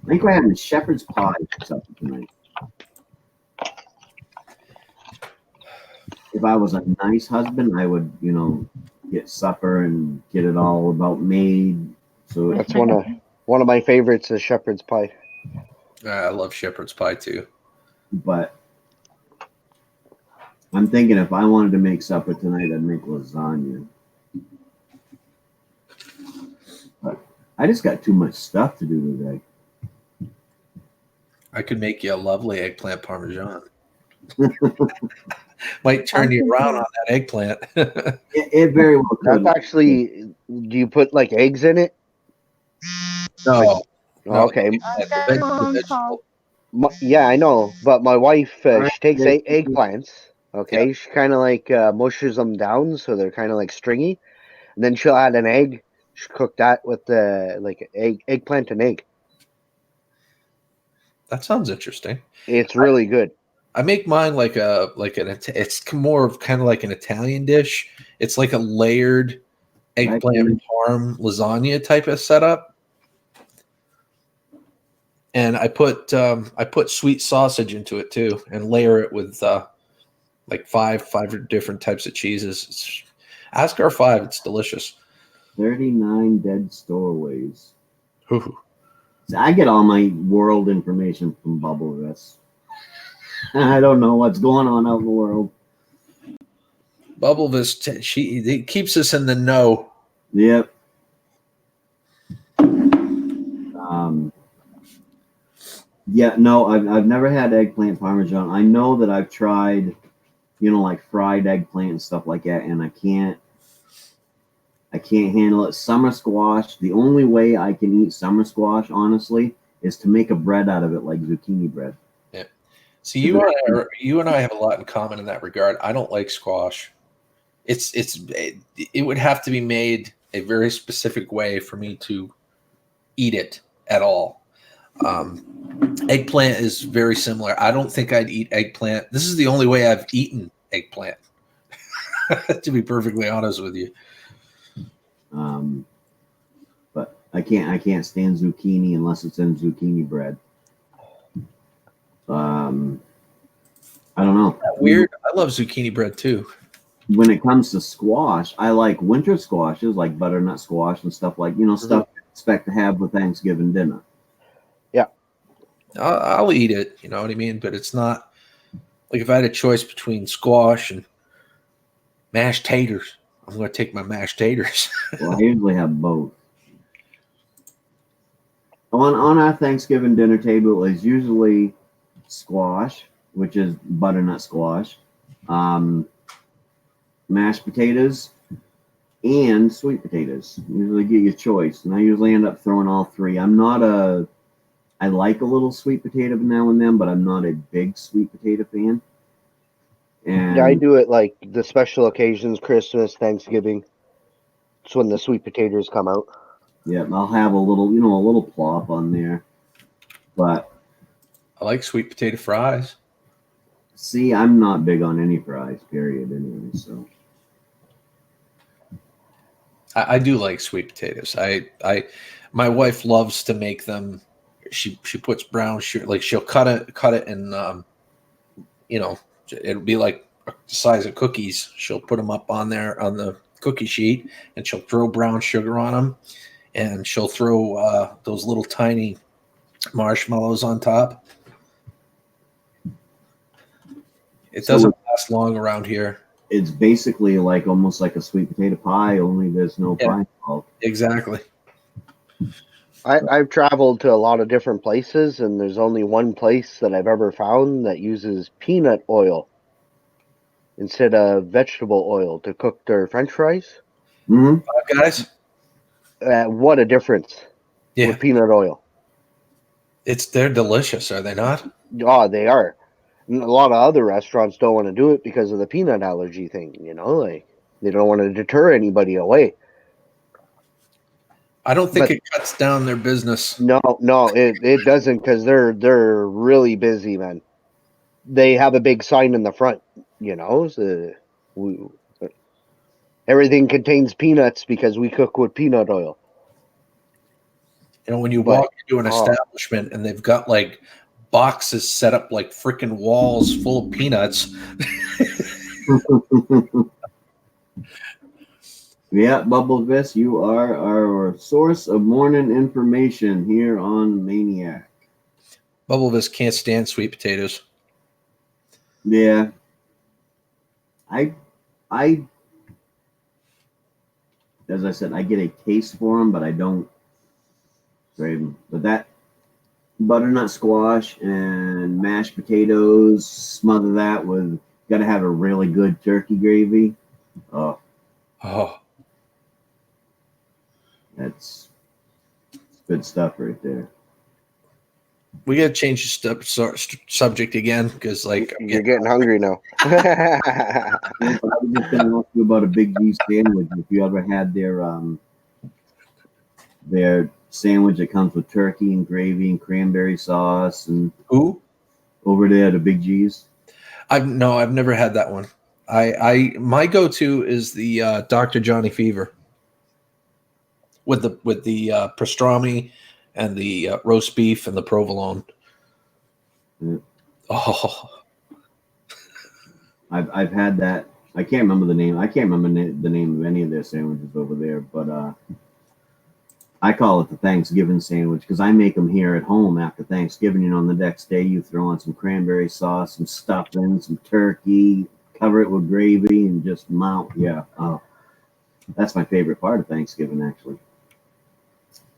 I think we're having shepherd's pie for supper tonight. If I was a nice husband, I would, get supper and get it all about made. So that's one of my favorites is shepherd's pie. I love shepherd's pie too. But I'm thinking if I wanted to make supper tonight, I'd make lasagna. But I just got too much stuff to do today. I could make you a lovely eggplant parmesan. Might turn you around on that eggplant. it very well could. That's actually, do you put like eggs in it? No. Okay. Vegetable. Yeah, I know, but my wife, All right, she takes Vic. eggplants. Okay, she kind of like mushes them down so they're kind of like stringy, and then she'll add an egg. She cook that with the like eggplant and egg. That sounds interesting. It's really good. I make mine like it's more of kind of like an Italian dish. It's like a layered eggplant parm lasagna type of setup, and I put sweet sausage into it too, and layer it with like five different types of cheeses. Ask R5, it's delicious. 39 dead stowaways. Ooh. So I get all my world information from Bubble This. I don't know what's going on out in the world. Bubblevis, it keeps us in the know. Yep. Yeah, no, I've never had eggplant parmesan. I know that I've tried, like fried eggplant and stuff like that, and I can't handle it. Summer squash, the only way I can eat summer squash, honestly, is to make a bread out of it like zucchini bread. Yeah. See, you and I have a lot in common in that regard. I don't like squash. It would have to be made a very specific way for me to eat it at all. Eggplant is very similar. I don't think I'd eat eggplant. This is the only way I've eaten eggplant, to be perfectly honest with you. But I can't stand zucchini unless it's in zucchini bread. I don't know. Weird. I love zucchini bread too. When it comes to squash, I like winter squashes like butternut squash and stuff like, stuff you expect to have with Thanksgiving dinner. Yeah. I'll eat it, you know what I mean? But it's not like if I had a choice between squash and mashed taters, I'm going to take my mashed taters. Well, I usually have both. On our Thanksgiving dinner table is usually squash, which is butternut squash, mashed potatoes, and sweet potatoes. Usually get your choice, and I usually end up throwing all three. I like a little sweet potato now and then, but I'm not a big sweet potato fan. And Yeah, I do it like the special occasions, Christmas, Thanksgiving. It's when the sweet potatoes come out. yeah, I'll have a little plop on there. But I like sweet potato fries. see, I'm not big on any fries, period, anyway, so. I do like sweet potatoes. My wife loves to make them. She puts brown sugar, like she'll cut it and it'll be like the size of cookies. She'll put them up on there on the cookie sheet, and she'll throw brown sugar on them, and she'll throw those little tiny marshmallows on top. It doesn't last long around here. It's basically like almost like a sweet potato pie, only there's no pie involved. Exactly. I've traveled to a lot of different places, and there's only one place that I've ever found that uses peanut oil instead of vegetable oil to cook their French fries. Mm-hmm. Five Guys. What a difference with peanut oil. They're delicious, are they not? Oh, they are. And a lot of other restaurants don't want to do it because of the peanut allergy thing, like they don't want to deter anybody away. I don't think it cuts down their business. No, it doesn't, because they're really busy, man. They have a big sign in the front, so everything contains peanuts because we cook with peanut oil. When you walk into an establishment and they've got like boxes set up like freaking walls full of peanuts. Yeah, Bubbles, you are our source of morning information here on Maine-iac. Bubblevis can't stand sweet potatoes. Yeah. I as I said, I get a taste for them, but I don't grade them. But that butternut squash and mashed potatoes, smother that with, got to have a really good turkey gravy. Oh. That's good stuff right there. We got to change the subject again because, like, You're getting hungry now. I was just going to ask you about a Big G sandwich. If you ever had their sandwich that comes with turkey and gravy and cranberry sauce and who over there at the Big G's. I've never had that one. My go-to is the Dr. Johnny Fever with the pastrami and the roast beef and the provolone. Yeah. Oh, I've had that. I can't remember the name. I can't remember the name of any of their sandwiches over there, but I call it the Thanksgiving sandwich because I make them here at home after Thanksgiving. On the next day, you throw on some cranberry sauce, some stuffing, some turkey, cover it with gravy, and just mount. Yeah, that's my favorite part of Thanksgiving, actually.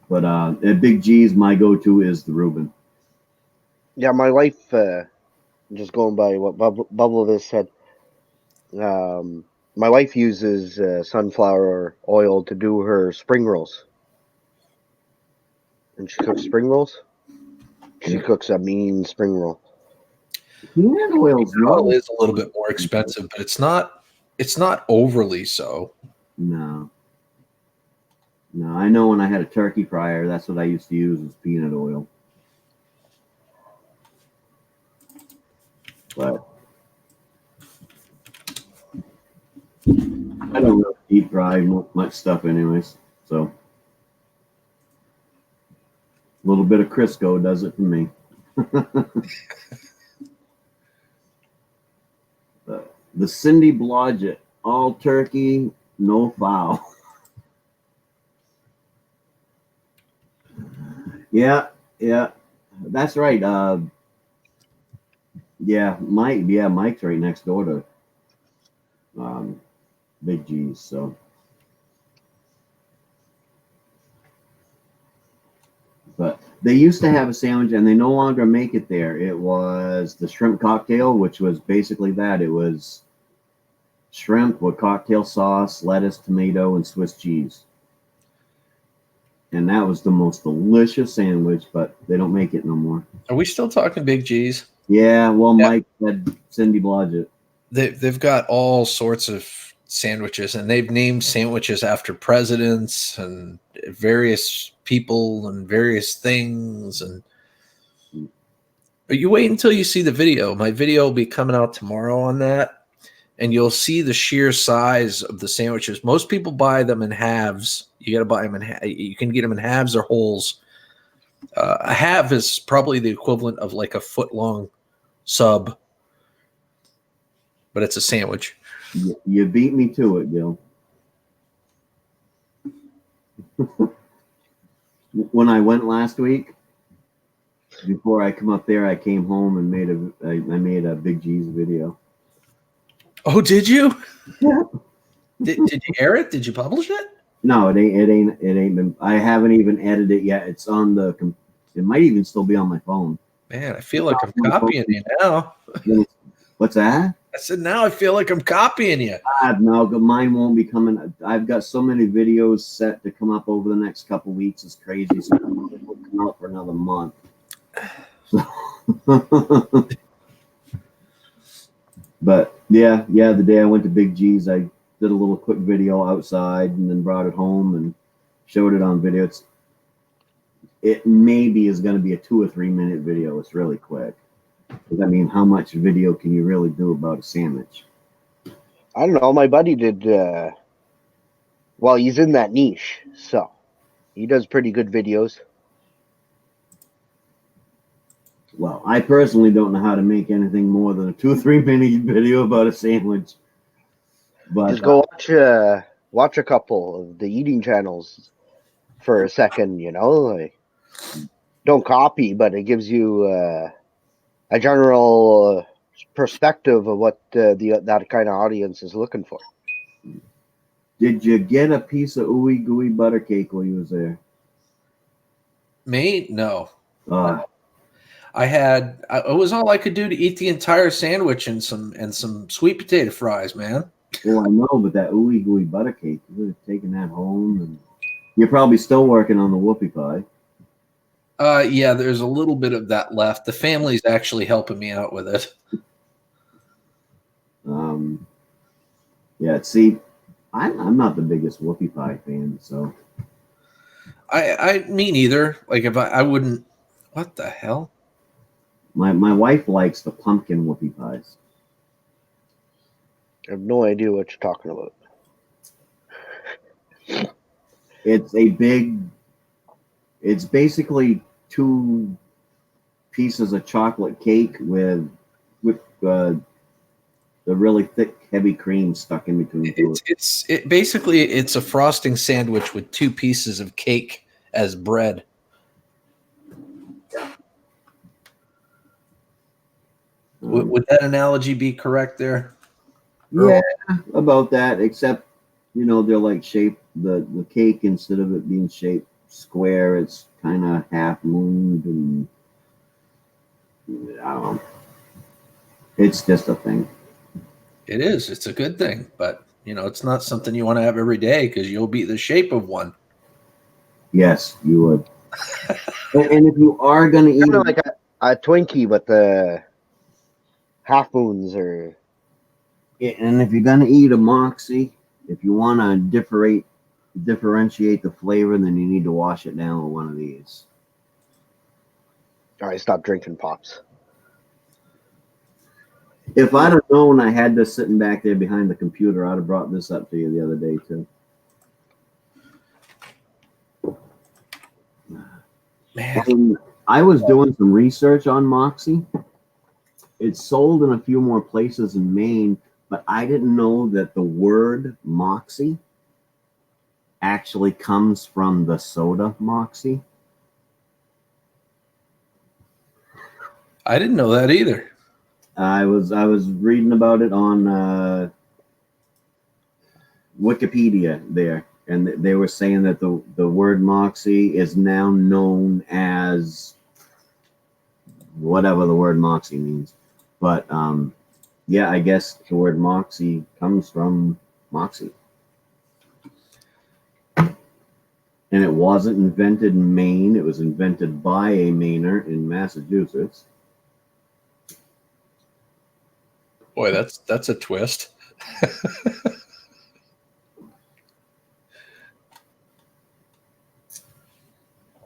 But at Big G's, my go-to is the Reuben. Yeah, my wife, just going by what Bubble has said, my wife uses sunflower oil to do her spring rolls. And she cooks spring rolls. She cooks a mean spring roll. Peanut oil's oil not. is a little bit more expensive, but it's not overly so. No. I know when I had a turkey fryer, that's what I used to use was peanut oil. But I don't really deep fry much stuff anyways. So a little bit of Crisco does it for me. The Cindy Blodgett, all turkey, no fowl. Yeah, that's right. Mike's right next door to Big G's. So, but they used to have a sandwich, and they no longer make it there. It was the shrimp cocktail, which was basically that. It was shrimp with cocktail sauce, lettuce, tomato, and Swiss cheese. And that was the most delicious sandwich, but they don't make it no more. Are we still talking Big G's? Yeah, well, Yeah. Mike said Cindy Blodgett. They've got all sorts of sandwiches, and they've named sandwiches after presidents and various people and various things. But you wait until you see the video. My video will be coming out tomorrow on that. And you'll see the sheer size of the sandwiches. Most people buy them in halves. You got to buy them in. You can get them in halves or wholes. A half is probably the equivalent of like a foot-long sub, but it's a sandwich. You beat me to it, Gil. When I went last week, before I come up there, I came home and made a Big G's video. Oh, did you? Yeah. Did you air it? Did you publish it? No, it ain't been. I haven't even edited it yet. It's on the. It might even still be on my phone. Man, I feel like I'm copying you now. What's that? I said, now I feel like I'm copying you. No, mine won't be coming. I've got so many videos set to come up over the next couple weeks. It's crazy. So it won't come out for another month. But yeah, the day I went to Big G's, I did a little quick video outside and then brought it home and showed it on video. It maybe is going to be a 2 or 3 minute video. It's really quick. I mean, how much video can you really do about a sandwich? I don't know. My buddy did. Well, he's in that niche, so he does pretty good videos. Well, I personally don't know how to make anything more than a 2 or 3 minute video about a sandwich. But just go watch a couple of the eating channels for a second. Like, don't copy, but it gives you a general perspective of what that kind of audience is looking for. Did you get a piece of ooey gooey butter cake while you was there? Me? No. It was all I could do to eat the entire sandwich and some sweet potato fries, man. Well, I know, but that ooey gooey butter cake, you would have taken that home, and you're probably still working on the whoopie pie. Yeah, there's a little bit of that left. The family's actually helping me out with it. Yeah, see, I'm not the biggest whoopie pie fan, so Me neither. Like if I wouldn't. What the hell? my wife likes the pumpkin whoopie pies. I have no idea what you're talking about. It's basically 2 pieces of chocolate cake with the really thick, heavy cream stuck in between. It's a frosting sandwich with 2 pieces of cake as bread. Would that analogy be correct there? Yeah, about that. Except, they're like shaped. The cake, instead of it being shaped square, it's kind of half mooned, and I don't know. It's just a thing. It is. It's a good thing, but it's not something you want to have every day because you'll be the shape of one. Yes, you would. And if you are going to eat, Kind of like a Twinkie, but the half moons or. and if you're going to eat a Moxie, if you want to differentiate the flavor, then you need to wash it down with one of these. All right, stop drinking pops. If I'd have known I had this sitting back there behind the computer, I'd have brought this up to you the other day too. Man, I was doing some research on Moxie. It's sold in a few more places in Maine, but I didn't know that the word Moxie actually comes from the soda Moxie. I didn't know that either. I was reading about it on Wikipedia there, and they were saying that the word Moxie is now known as whatever the word Moxie means. But yeah, I guess the word Moxie comes from Moxie. And it wasn't invented in Maine. It was invented by a Mainer in Massachusetts. Boy, that's a twist.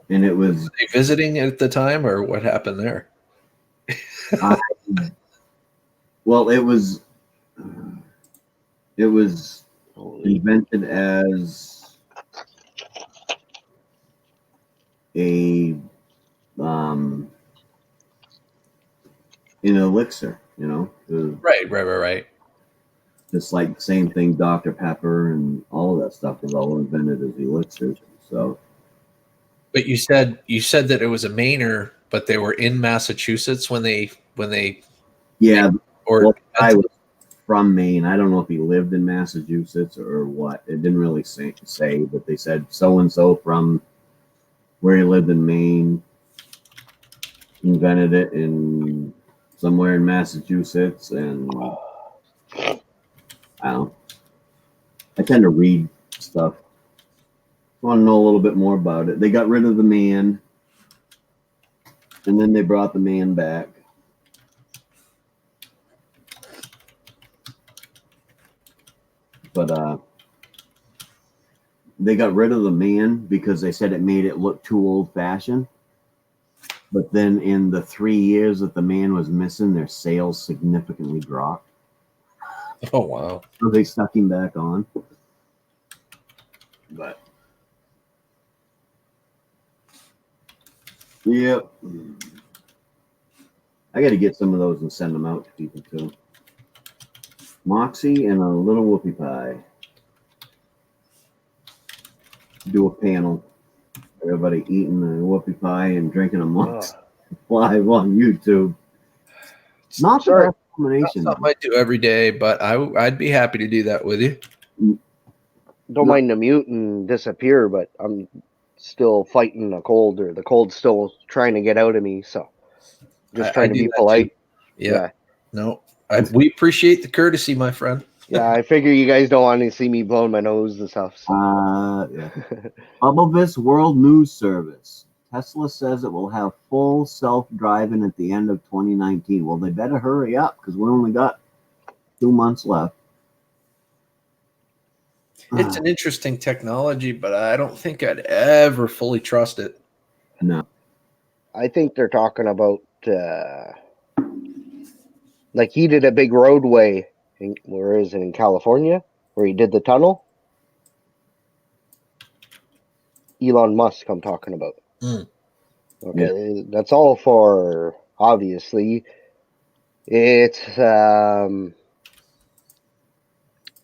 And it was. Were they visiting at the time, or what happened there? Well, it was invented as a an elixir, Right. just like the same thing, Dr. Pepper and all of that stuff was all invented as elixirs. So, But you said that it was a Mainer, but they were in Massachusetts when they yeah. or I was from Maine. I don't know if he lived in Massachusetts or what. It didn't really say, but they said so and so from where he lived in Maine invented it in somewhere in Massachusetts, and I don't know. I tend to read stuff. I want to know a little bit more about it. They got rid of the man, and then they brought the man back. But they got rid of the man because they said it made it look too old-fashioned. But then in the 3 years that the man was missing, their sales significantly dropped. Oh, wow. So they stuck him back on. But yep. I got to get some of those and send them out to people too. Moxie and a little whoopie pie. Do a panel. Everybody eating a whoopie pie and drinking a Moxie live on YouTube. Not the best combination. Not something I do every day, but I'd be happy to do that with you. Don't mind the mute and disappear, but I'm still fighting a cold, or the cold's still trying to get out of me. So just trying to be polite. Yeah. No, we appreciate the courtesy, my friend. Yeah, I figure you guys don't want to see me blowing my nose and stuff. So. Yeah. Bubble World News Service. Tesla says it will have full self-driving at the end of 2019. Well, they better hurry up because we only got 2 months left. It's an interesting technology, but I don't think I'd ever fully trust it. No. I think they're talking about like he did a big roadway where is it, in California, where he did the tunnel. Elon Musk, I'm talking about. Okay, that's all for, obviously. It's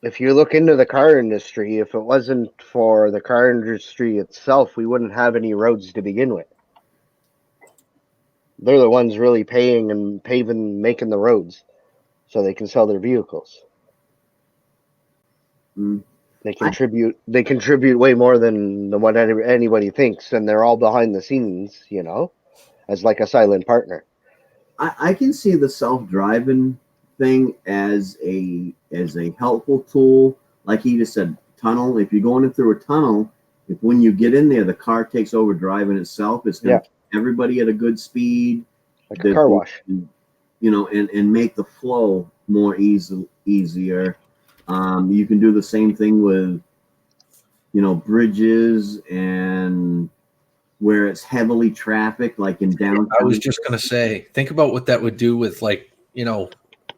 if you look into the car industry, if it wasn't for the car industry itself, we wouldn't have any roads to begin with. They're the ones really paying and paving, making the roads so they can sell their vehicles. They contribute way more than what anybody thinks, and they're all behind the scenes, you know, as like a silent partner. I can see the self-driving thing as a helpful tool. Like he just said, tunnel. If you're going through a tunnel, if when you get in there, the car takes over driving itself, it's going to keep everybody at a good speed. Like a car wash. You know, and make the flow more easier. You can do the same thing with, you know, bridges and where it's heavily trafficked, like in downtown. I was just going to say, think about what that would do with, like, you know,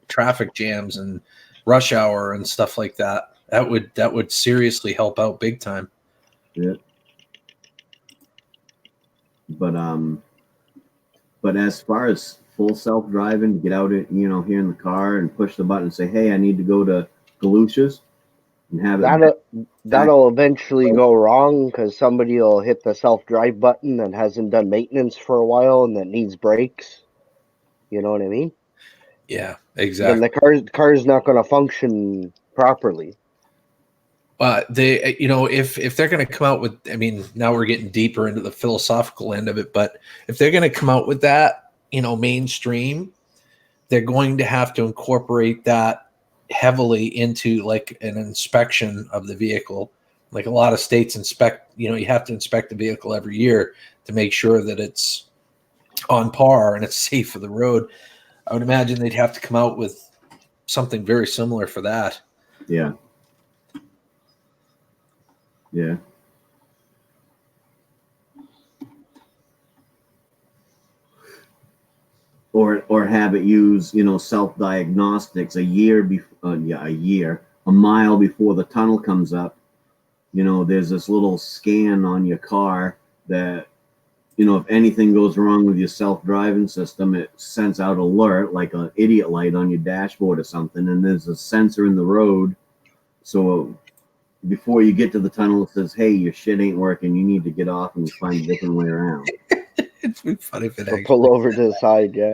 traffic jams and rush hour and stuff like that. That would seriously help out big time. Yeah. But as far as full self-driving, get out it, you know, here in the car and push the button and say, hey, I need to go to Galusha's and have that'll eventually go wrong because somebody will hit the self-drive button that hasn't done maintenance for a while and that needs brakes. You know what I mean? Yeah, exactly. Then the car's not going to function properly. They, you know, if they're going to come out with, I mean, now we're getting deeper into the philosophical end of it, but if they're going to come out with that, you know, mainstream, they're going to have to incorporate that heavily into like an inspection of the vehicle. Like a lot of states inspect, you know, you have to inspect the vehicle every year to make sure that it's on par and it's safe for the road. I would imagine they'd have to come out with something very similar for that. Yeah. Yeah. Or have it use, you know, self-diagnostics a mile before the tunnel comes up. You know, there's this little scan on your car that, you know, if anything goes wrong with your self-driving system, it sends out alert like an idiot light on your dashboard or something. And there's a sensor in the road. So before you get to the tunnel, it says, hey, your shit ain't working. You need to get off and find a different way around. It's funny if it or pull over to the side, yeah.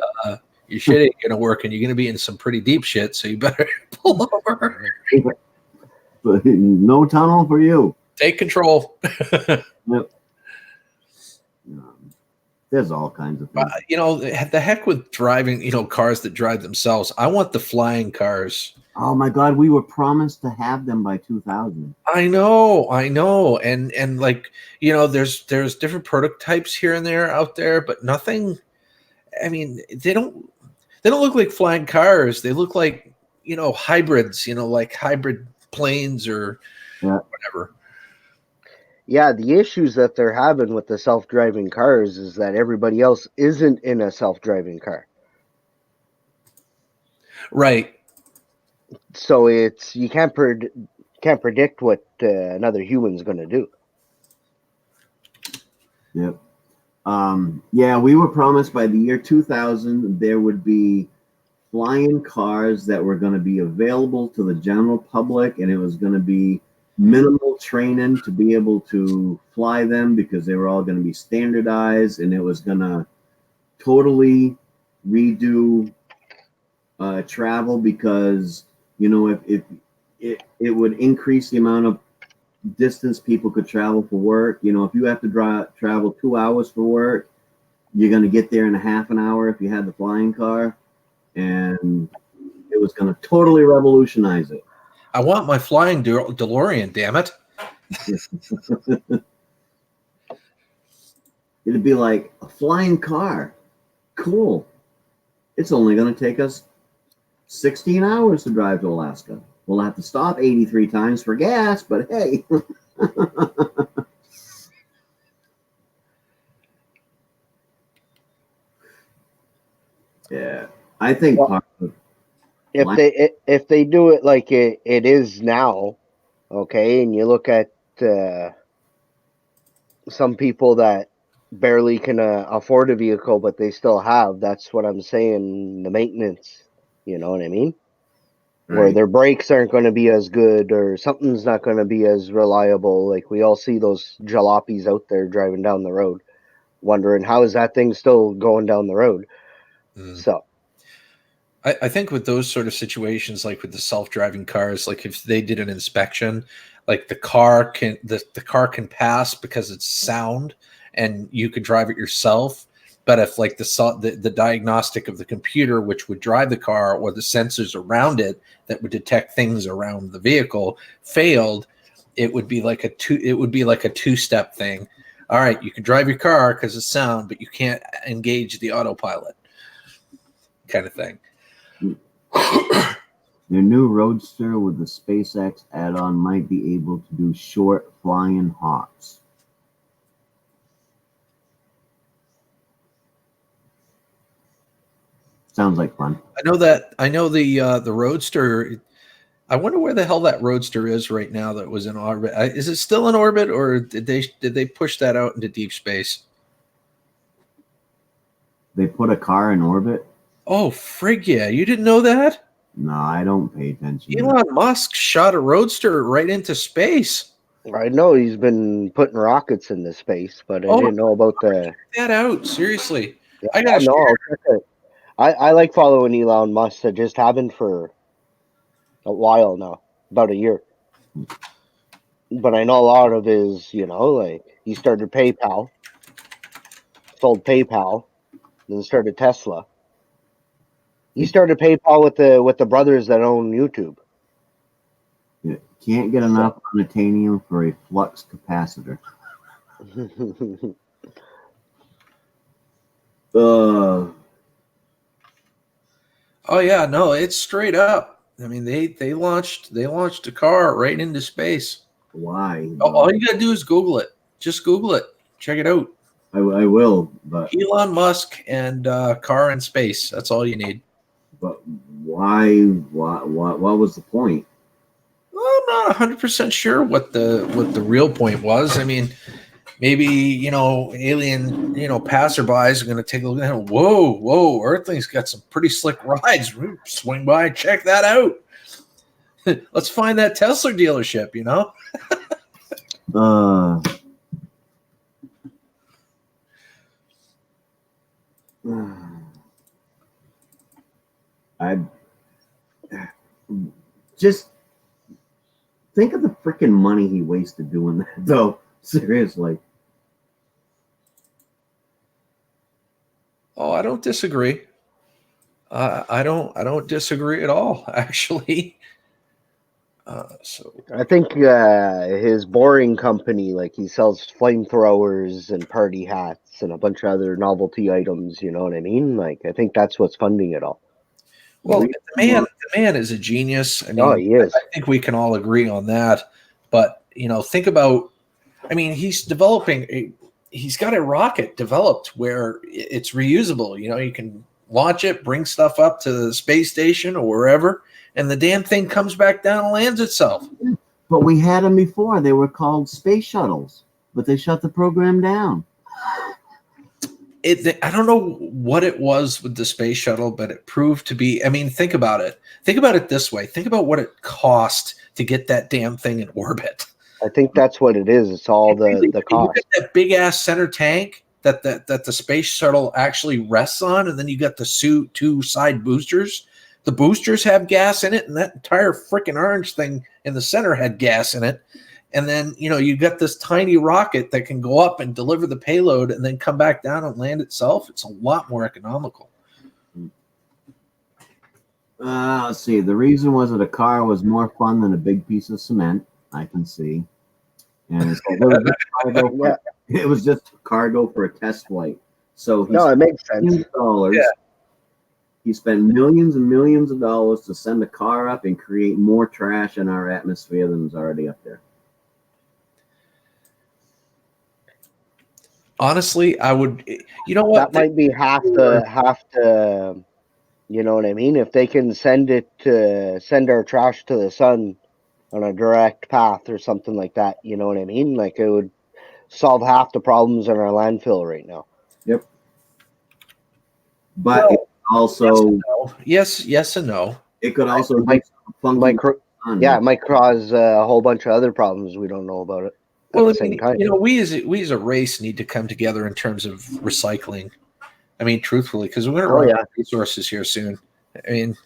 Your shit ain't going to work and you're going to be in some pretty deep shit, so you better pull over. But no tunnel for you. Take control. Yep. There's all kinds of things. You know, the heck with driving, you know, cars that drive themselves. I want the flying cars. Oh my God, we were promised to have them by 2000. I know. And like, you know, there's different prototypes here and there out there, but nothing. I mean, they don't look like flying cars. They look like, you know, hybrids, you know, like hybrid planes or whatever. Yeah, the issues that they're having with the self-driving cars is that everybody else isn't in a self-driving car. Right. So it's you can't predict what another human's going to do. Yep. Yeah, we were promised by the year 2000 there would be flying cars that were going to be available to the general public, and it was going to be minimal training to be able to fly them because they were all going to be standardized, and it was going to totally redo travel because, you know, if it would increase the amount of distance people could travel for work. You know, if you have to travel 2 hours for work, you're going to get there in a half an hour if you had the flying car, and it was going to totally revolutionize it. I want my flying DeLorean, damn it. It'd be like a flying car. Cool. It's only going to take us 16 hours to drive to Alaska. We'll have to stop 83 times for gas, but hey. Yeah. I think Well, part of if they do it like it is now, okay, and you look at some people that barely can afford a vehicle, but they still have. That's what I'm saying. The maintenance, you know what I mean? Where right. their brakes aren't going to be as good, or something's not going to be as reliable. Like we all see those jalopies out there driving down the road, wondering how is that thing still going down the road. So I think with those sort of situations, like with the self-driving cars, like if they did an inspection, like the car can pass because it's sound and you could drive it yourself. But if like the diagnostic of the computer, which would drive the car, or the sensors around it that would detect things around the vehicle, failed, it would be like a two-step thing. All right, you can drive your car because it's sound, but you can't engage the autopilot, kind of thing. Your new Roadster with the SpaceX add-on might be able to do short flying hops. Sounds like fun. I know the Roadster. I wonder where the hell that Roadster is right now that was in orbit. Is it still in orbit, or did they push that out into deep space? They put a car in orbit? Oh, frig yeah. You didn't know that? No, I don't pay attention to that. Elon Musk shot a Roadster right into space. I know he's been putting rockets into space, but I Oh, didn't know about the. check that out. Seriously. Yeah, I gotta no, share. I'll check it. I like following Elon Musk. I just haven't for a while now, about a year. But I know a lot of his, like he started PayPal, sold PayPal, then started Tesla. He started PayPal with the brothers that own YouTube. You can't get enough unobtainium for a flux capacitor. Oh yeah, no, it's straight up. I mean, they launched a car right into space. Why? All you gotta do is Google it. Just Google it. Check it out. I will, but Elon Musk and car in space. That's all you need. but why? What was the point? Well, I'm not 100% sure what the real point was. I mean, maybe alien passerbys are going to take a look at it. Whoa, Earthling's got some pretty slick rides. Swing by, check that out. Let's find that Tesla dealership. I just think of the freaking money he wasted doing that, though. Seriously. Oh, I don't disagree. I don't disagree at all, actually. So I think his boring company, like he sells flamethrowers and party hats and a bunch of other novelty items. You know what I mean? Like I think that's what's funding it all. well, the man is a genius. I mean, he is. I think we can all agree on that. But think about. I mean, he's got a rocket developed where it's reusable. You can launch it, bring stuff up to the space station or wherever, and the damn thing comes back down and lands itself. But we had them before. They were called space shuttles, but they shut the program down. I don't know what it was with the space shuttle, but it proved to be. I mean, think about it. Think about it this way. Think about what it cost to get that damn thing in orbit. I think that's what it is. It's all the cost. You got that big ass center tank that the space shuttle actually rests on, and then you got the two side boosters. The boosters have gas in it, and that entire freaking orange thing in the center had gas in it. And then you got this tiny rocket that can go up and deliver the payload, and then come back down and land itself. It's a lot more economical. Let's see. The reason was that a car was more fun than a big piece of cement. I can see. And it's It was just cargo for a test flight. So he No, it spent makes sense. millions of dollars. Yeah. He spent millions and millions of dollars to send a car up and create more trash in our atmosphere than is already up there. Honestly, I would. You know what? That might be half the. You know what I mean? If they can send our trash to the sun on a direct path or something like that, you know what I mean? Like it would solve half the problems in our landfill right now. Yep. But Well, it also yes and no. it could also do Might- funky might on Yeah, it. it might cause a whole bunch of other problems we don't know about it at Well, the I same mean, time. you know, we as a race need to come together in terms of recycling. I mean, truthfully, because we're going to Oh, run yeah. out of resources here soon. I mean,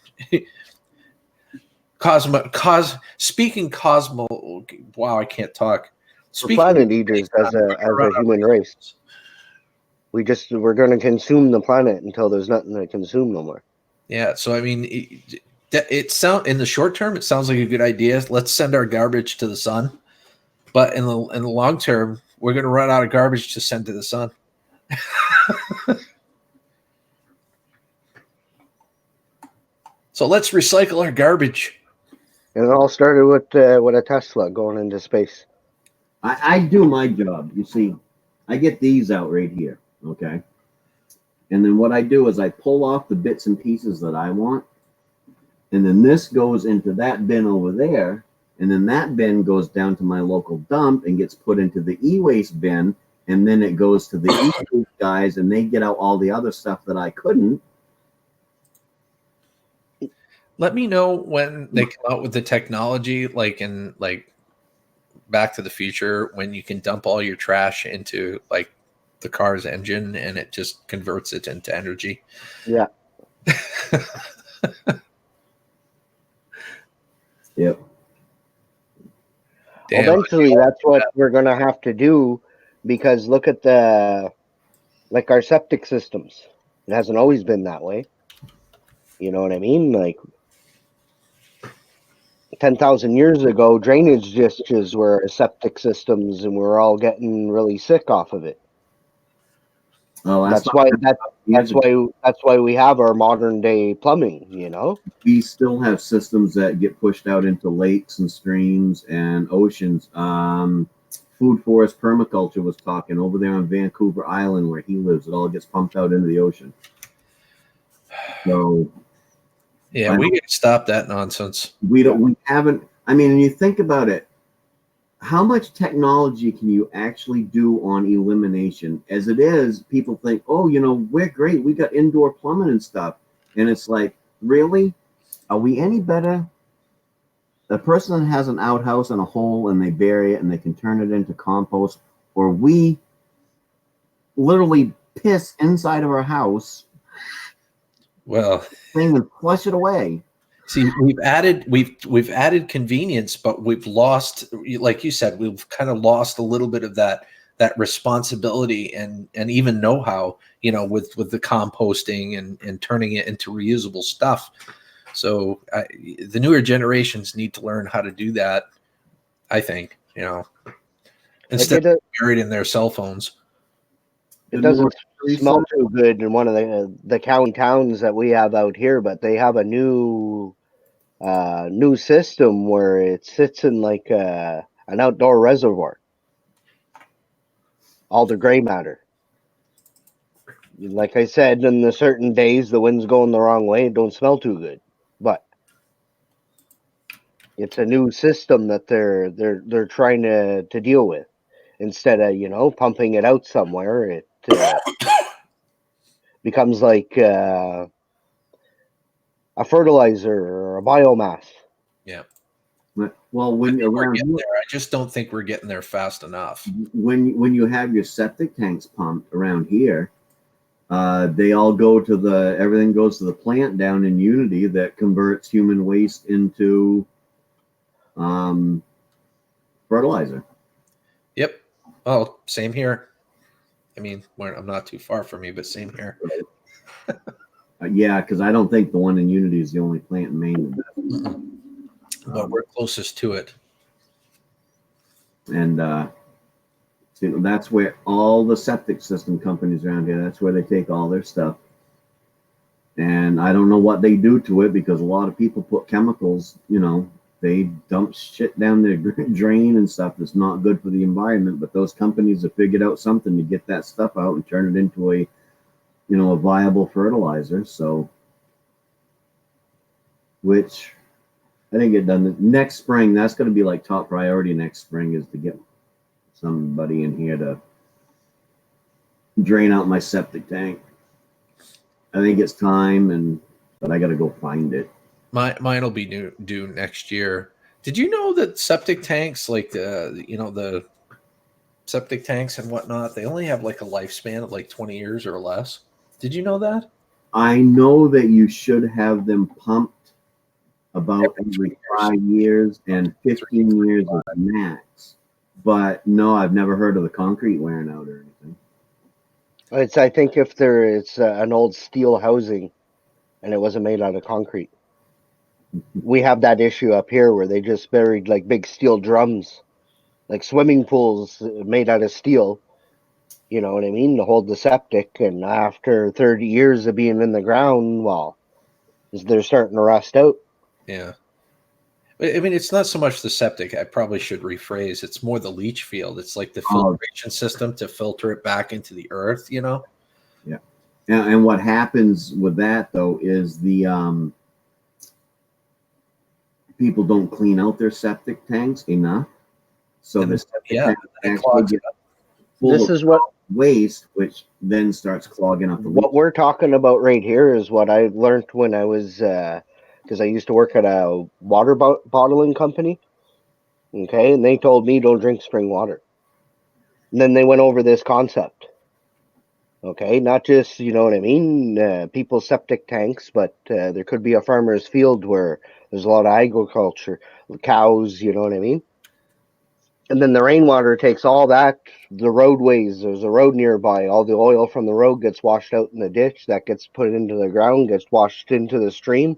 speaking Cosmo. Wow, I can't talk. We're planet eaters as a human race. We're going to consume the planet until there's nothing to consume no more. Yeah, so I mean, in the short term, it sounds like a good idea. Let's send our garbage to the sun, but in the long term, we're going to run out of garbage to send to the sun. So let's recycle our garbage. And it all started with a Tesla going into space. I do my job. You see, I get these out right here, okay? And then what I do is I pull off the bits and pieces that I want, and then this goes into that bin over there, and then that bin goes down to my local dump and gets put into the e-waste bin, and then it goes to the e-waste guys, and they get out all the other stuff that I couldn't. Let me know when they come out with the technology, like in Back to the Future, when you can dump all your trash into like the car's engine and it just converts it into energy. Yeah. Yep. Damn. Eventually, that's what we're going to have to do, because look at our septic systems. It hasn't always been that way. You know what I mean? Like 10,000 years ago, drainage ditches were septic systems, and we're all getting really sick off of it. Oh, That's why we have our modern day plumbing. You know, we still have systems that get pushed out into lakes and streams and oceans. Food Forest Permaculture was talking over there on Vancouver Island where he lives. It all gets pumped out into the ocean. So Yeah, we got to stop that nonsense. we haven't. I mean, and you think about it, how much technology can you actually do on elimination? As it is, people think, oh, you know, we're great. We got indoor plumbing and stuff. And it's like, really? Are we any better? The person that has an outhouse and a hole and they bury it and they can turn it into compost, or we literally piss inside of our house, Well, thing and flush it away. see, we've added convenience, but we've lost, like you said, we've kind of lost a little bit of that responsibility and even know-how, you know, with the composting and turning it into reusable stuff. So the newer generations need to learn how to do that, I think, you know, instead of buried in their cell phones. It doesn't smell too good in one of the county towns that we have out here, but they have a new system where it sits in like an outdoor reservoir. All the gray matter. Like I said, in the certain days the wind's going the wrong way, it don't smell too good. But it's a new system that they're trying to deal with. Instead of, you know, pumping it out somewhere, it becomes like a fertilizer or a biomass. Yeah. Well, when we're getting there, I just don't think we're getting there fast enough. When you have your septic tanks pumped around here, they all go to everything goes to the plant down in Unity that converts human waste into fertilizer. Yep. Oh, same here. I mean, I'm not too far from you, but same here. Yeah, because I don't think the one in Unity is the only plant in Maine. But we're closest to it. And So that's where all the septic system companies around here, that's where they take all their stuff. And I don't know what they do to it, because a lot of people put chemicals, they dump shit down their drain and stuff that's not good for the environment. But those companies have figured out something to get that stuff out and turn it into a viable fertilizer. So, which I think get done next spring. That's going to be like top priority next spring, is to get somebody in here to drain out my septic tank. I think it's time, but I got to go find it. Mine will be due next year. Did you know that septic tanks, like the septic tanks and whatnot, they only have like a lifespan of like 20 years or less? Did you know that? I know that you should have them pumped about every 5 years and 15 years is max. But no, I've never heard of the concrete wearing out or anything. I think if it's an old steel housing and it wasn't made out of concrete. We have that issue up here where they just buried like big steel drums, like swimming pools made out of steel. You know what I mean? To hold the septic. And after 30 years of being in the ground, well, they're starting to rust out. Yeah. I mean, it's not so much the septic. I probably should rephrase. It's more the leach field. It's like the filtration system to filter it back into the earth, Yeah. And what happens with that, though, is the people don't clean out their septic tanks enough. So the septic tank clogs get full of waste, which then starts clogging up the leach. What we're talking about right here is what I learned when I was, because I used to work at a water bottling company. Okay, and they told me don't drink spring water. And then they went over this concept. Okay, not just, you know what I mean, people's septic tanks, but there could be a farmer's field where there's a lot of agriculture, cows, you know what I mean? And then the rainwater takes all that, the roadways, there's a road nearby, all the oil from the road gets washed out in the ditch, that gets put into the ground, gets washed into the stream.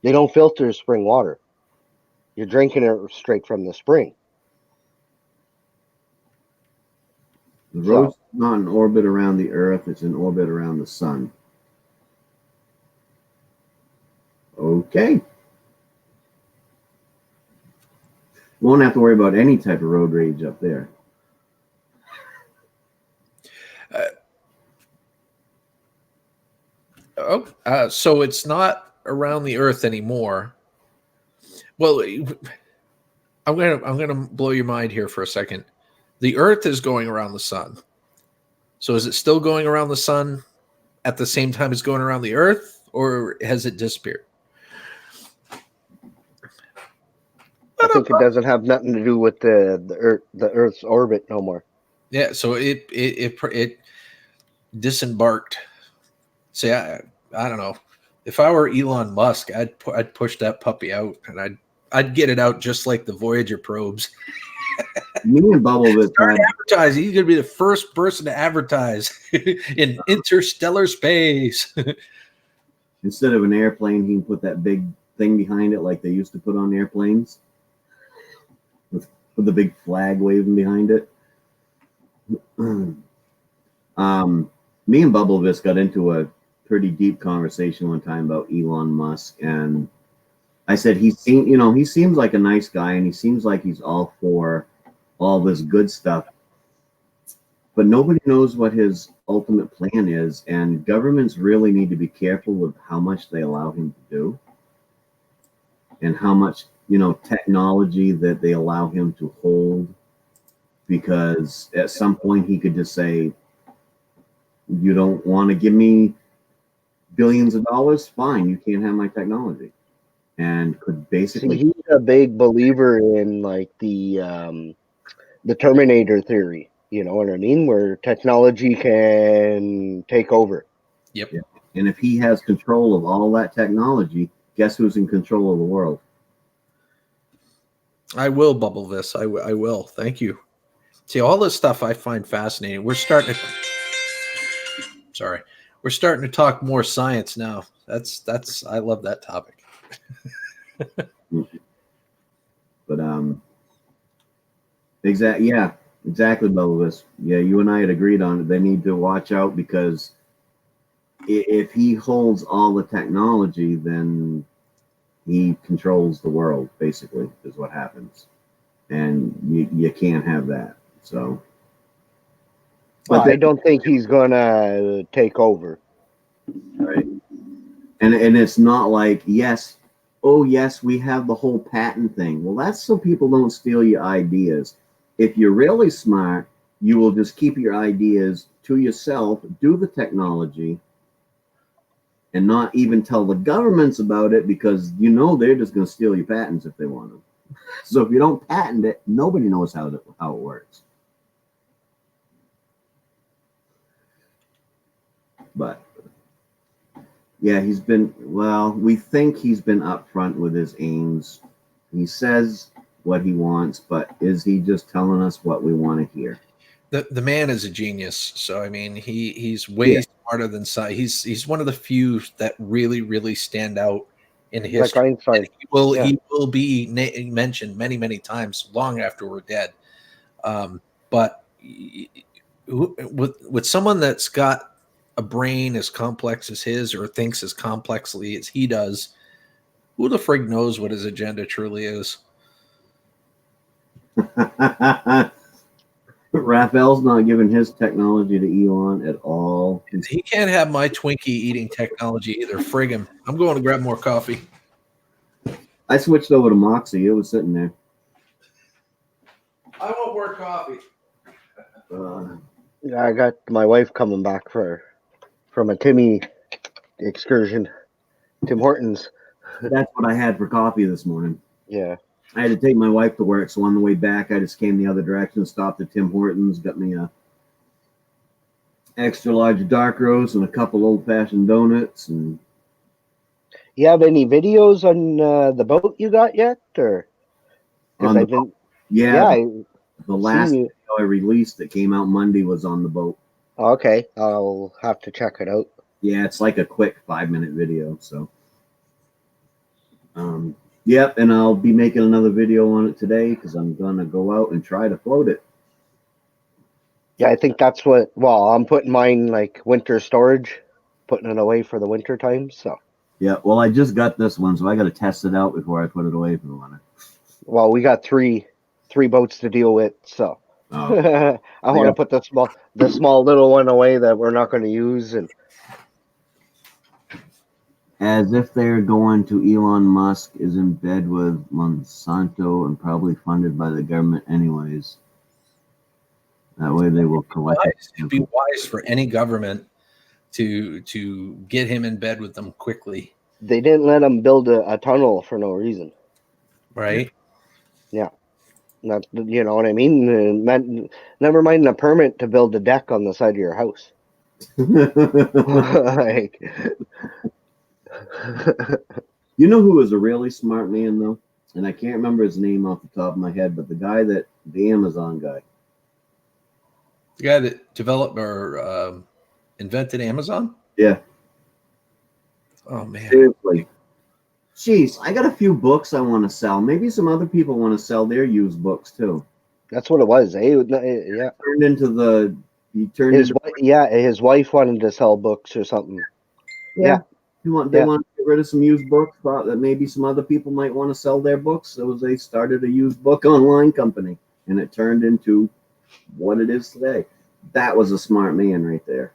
They don't filter spring water. You're drinking it straight from the spring. The road's not in orbit around the Earth, it's in orbit around the sun. Okay. Won't have to worry about any type of road rage up there. So it's not around the Earth anymore. Well, I'm gonna blow your mind here for a second. The Earth is going around the sun. So is it still going around the sun at the same time as going around the Earth, or has it disappeared? I think it doesn't have nothing to do with the Earth's orbit no more. Yeah, so it disembarked. See, I don't know. If I were Elon Musk, I'd push that puppy out, and I'd get it out just like the Voyager probes. Me and Bubble start advertising. He's going to be the first person to advertise in interstellar space. Instead of an airplane, he can put that big thing behind it like they used to put on airplanes, with the big flag waving behind it. Me and Bubblevis got into a pretty deep conversation one time about Elon Musk, and I said he seems like a nice guy, and he seems like he's all for all this good stuff, but nobody knows what his ultimate plan is, and governments really need to be careful with how much they allow him to do, and how much technology that they allow him to hold, because at some point he could just say, you don't want to give me billions of dollars, fine, you can't have my technology. And could basically he's a big believer in like the Terminator theory, you know what I mean, where technology can take over. Yep. And if he has control of all that technology, guess who's in control of the world? I will bubble this. I will. Thank you. See, all this stuff I find fascinating. We're starting to talk more science now. I love that topic. But exactly, yeah. Exactly, Belovis. Yeah, you and I had agreed on it. They need to watch out because if he holds all the technology, then he controls the world, basically, is what happens. And you can't have that. So, Well, but I don't think he's gonna take over. right. And it's not like, yes, oh yes, we have the whole patent thing. Well, that's so people don't steal your ideas. If you're really smart, you will just keep your ideas to yourself, do the technology, and not even tell the governments about it because you know they're just going to steal your patents if they want to. So if you don't patent it, nobody knows how it works. But yeah, we think he's been upfront with his aims. He says what he wants, but is he just telling us what we want to hear? The man is a genius. So I mean, he's way smarter than some. He's one of the few that really stand out in Like history. Einstein. He will be mentioned many times long after we're dead. But with someone that's got a brain as complex as his, or thinks as complexly as he does, who the frig knows what his agenda truly is? Raphael's not giving his technology to Elon at all. He can't have my Twinkie eating technology either. Frig him. I'm going to grab more coffee. I switched over to Moxie. It was sitting there. I want more coffee. Yeah, I got my wife coming back from a Timmy excursion, Tim Hortons. That's what I had for coffee this morning. Yeah. I had to take my wife to work, so on the way back, I just came the other direction, stopped at Tim Hortons, got me a extra large dark roast and a couple old-fashioned donuts. And You have any videos on the boat you got yet, or? Because I've been. The last video I released that came out Monday was on the boat. Okay, I'll have to check it out. Yeah, it's like a quick 5-minute video. So, yep, and I'll be making another video on it today because I'm gonna go out and try to float it. Yeah, I think that's what. Well, I'm putting mine like winter storage, putting it away for the winter time. So. Yeah, well, I just got this one, so I got to test it out before I put it away for the winter. Well, we got three boats to deal with, so I want to put the small little one away that we're not going to use. And as if they're going to Elon Musk is in bed with Monsanto and probably funded by the government anyways. That way they will collect it. It'd be wise for any government to get him in bed with them quickly. They didn't let him build a tunnel for no reason. Right? Yeah. Not, you know what I mean? Never mind the permit to build a deck on the side of your house. Like, you know who is a really smart man though? And I can't remember his name off the top of my head, but the Amazon guy. The guy that developed or invented Amazon? Yeah. Oh man. Seriously. Jeez, I got a few books I want to sell. Maybe some other people want to sell their used books too. That's what it was. Yeah. His wife wanted to sell books or something. Yeah. They want to get rid of some used books. Thought that maybe some other people might want to sell their books. So they started a used book online company, and it turned into what it is today. That was a smart man right there.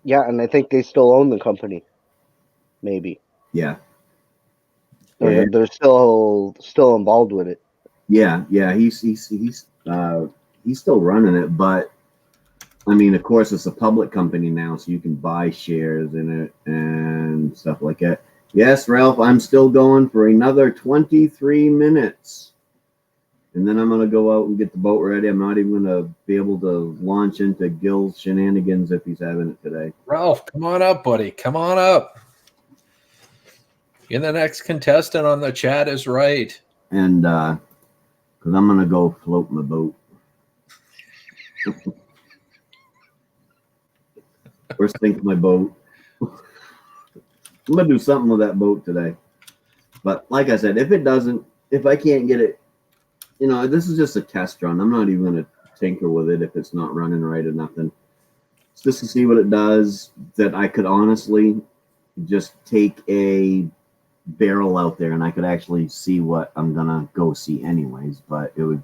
Yeah, and I think they still own the company. Maybe. Yeah. They're still involved with it. Yeah. He's still running it, but I mean, of course, it's a public company now, so you can buy shares in it and stuff like that. Yes, Ralph, I'm still going for another 23 minutes. And then I'm going to go out and get the boat ready. I'm not even going to be able to launch into Gil's shenanigans if he's having it today. Ralph, come on up, buddy. Come on up. You're the next contestant on the chat is right. And because I'm going to go float my boat. Or sink my boat. I'm going to do something with that boat today. But like I said, if I can't get it this is just a test run. I'm not even going to tinker with it if it's not running right or nothing. It's just to see what it does. That I could honestly just take a barrel out there and I could actually see what I'm going to go see anyways. But it would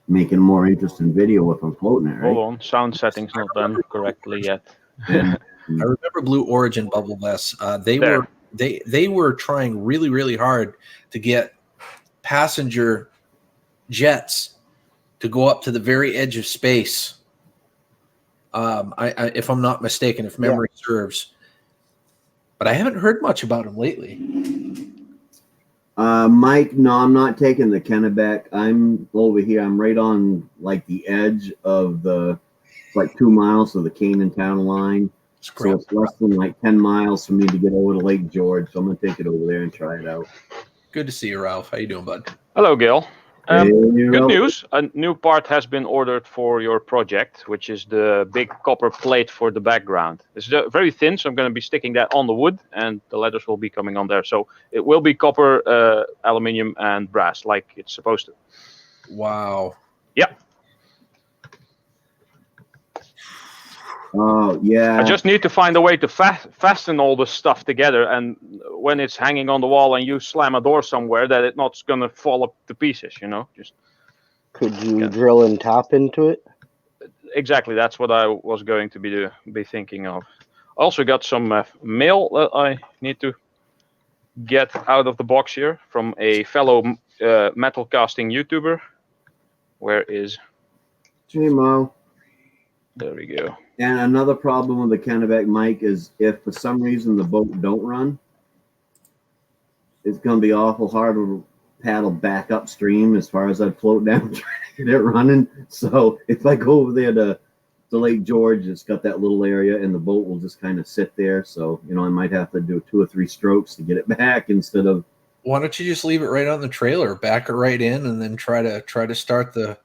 make it a more interesting video if I'm floating it, right? Hold on, sound settings not done correctly yet. And I remember Blue Origin Bubble Vests. There. They were trying really, really hard to get passenger jets to go up to the very edge of space. If I'm not mistaken, if memory serves, but I haven't heard much about them lately. Mike, no, I'm not taking the Kennebec. I'm over here. I'm right on like the edge of like 2 miles of the Canaan town line. So it's less than like 10 miles for me to get over to Lake George. So I'm gonna take it over there and try it out. Good to see you, Ralph. How you doing, bud? Hello, Gil. Hey, Good news. A new part has been ordered for your project, which is the big copper plate for the background. It's very thin, so I'm going to be sticking that on the wood, and the letters will be coming on there. So it will be copper, aluminium, and brass, like it's supposed to. Wow. Yeah. Oh, yeah. I just need to find a way to fasten all the stuff together, and when it's hanging on the wall and you slam a door somewhere, that it's not going to fall up to pieces, Just Could you drill and tap into it? exactly, that's what I was going to be thinking of. I also got some mail that I need to get out of the box here from a fellow metal casting YouTuber. Where is? Chimo. There we go. And another problem with the Kennebec, Mike, is if for some reason the boat don't run, it's going to be awful hard to paddle back upstream as far as I float down trying to get it running. So if I go over there to Lake George, it's got that little area and the boat will just kind of sit there. So, I might have to do 2 or 3 strokes to get it back instead of. Why don't you just leave it right on the trailer, back it right in, and then try to start the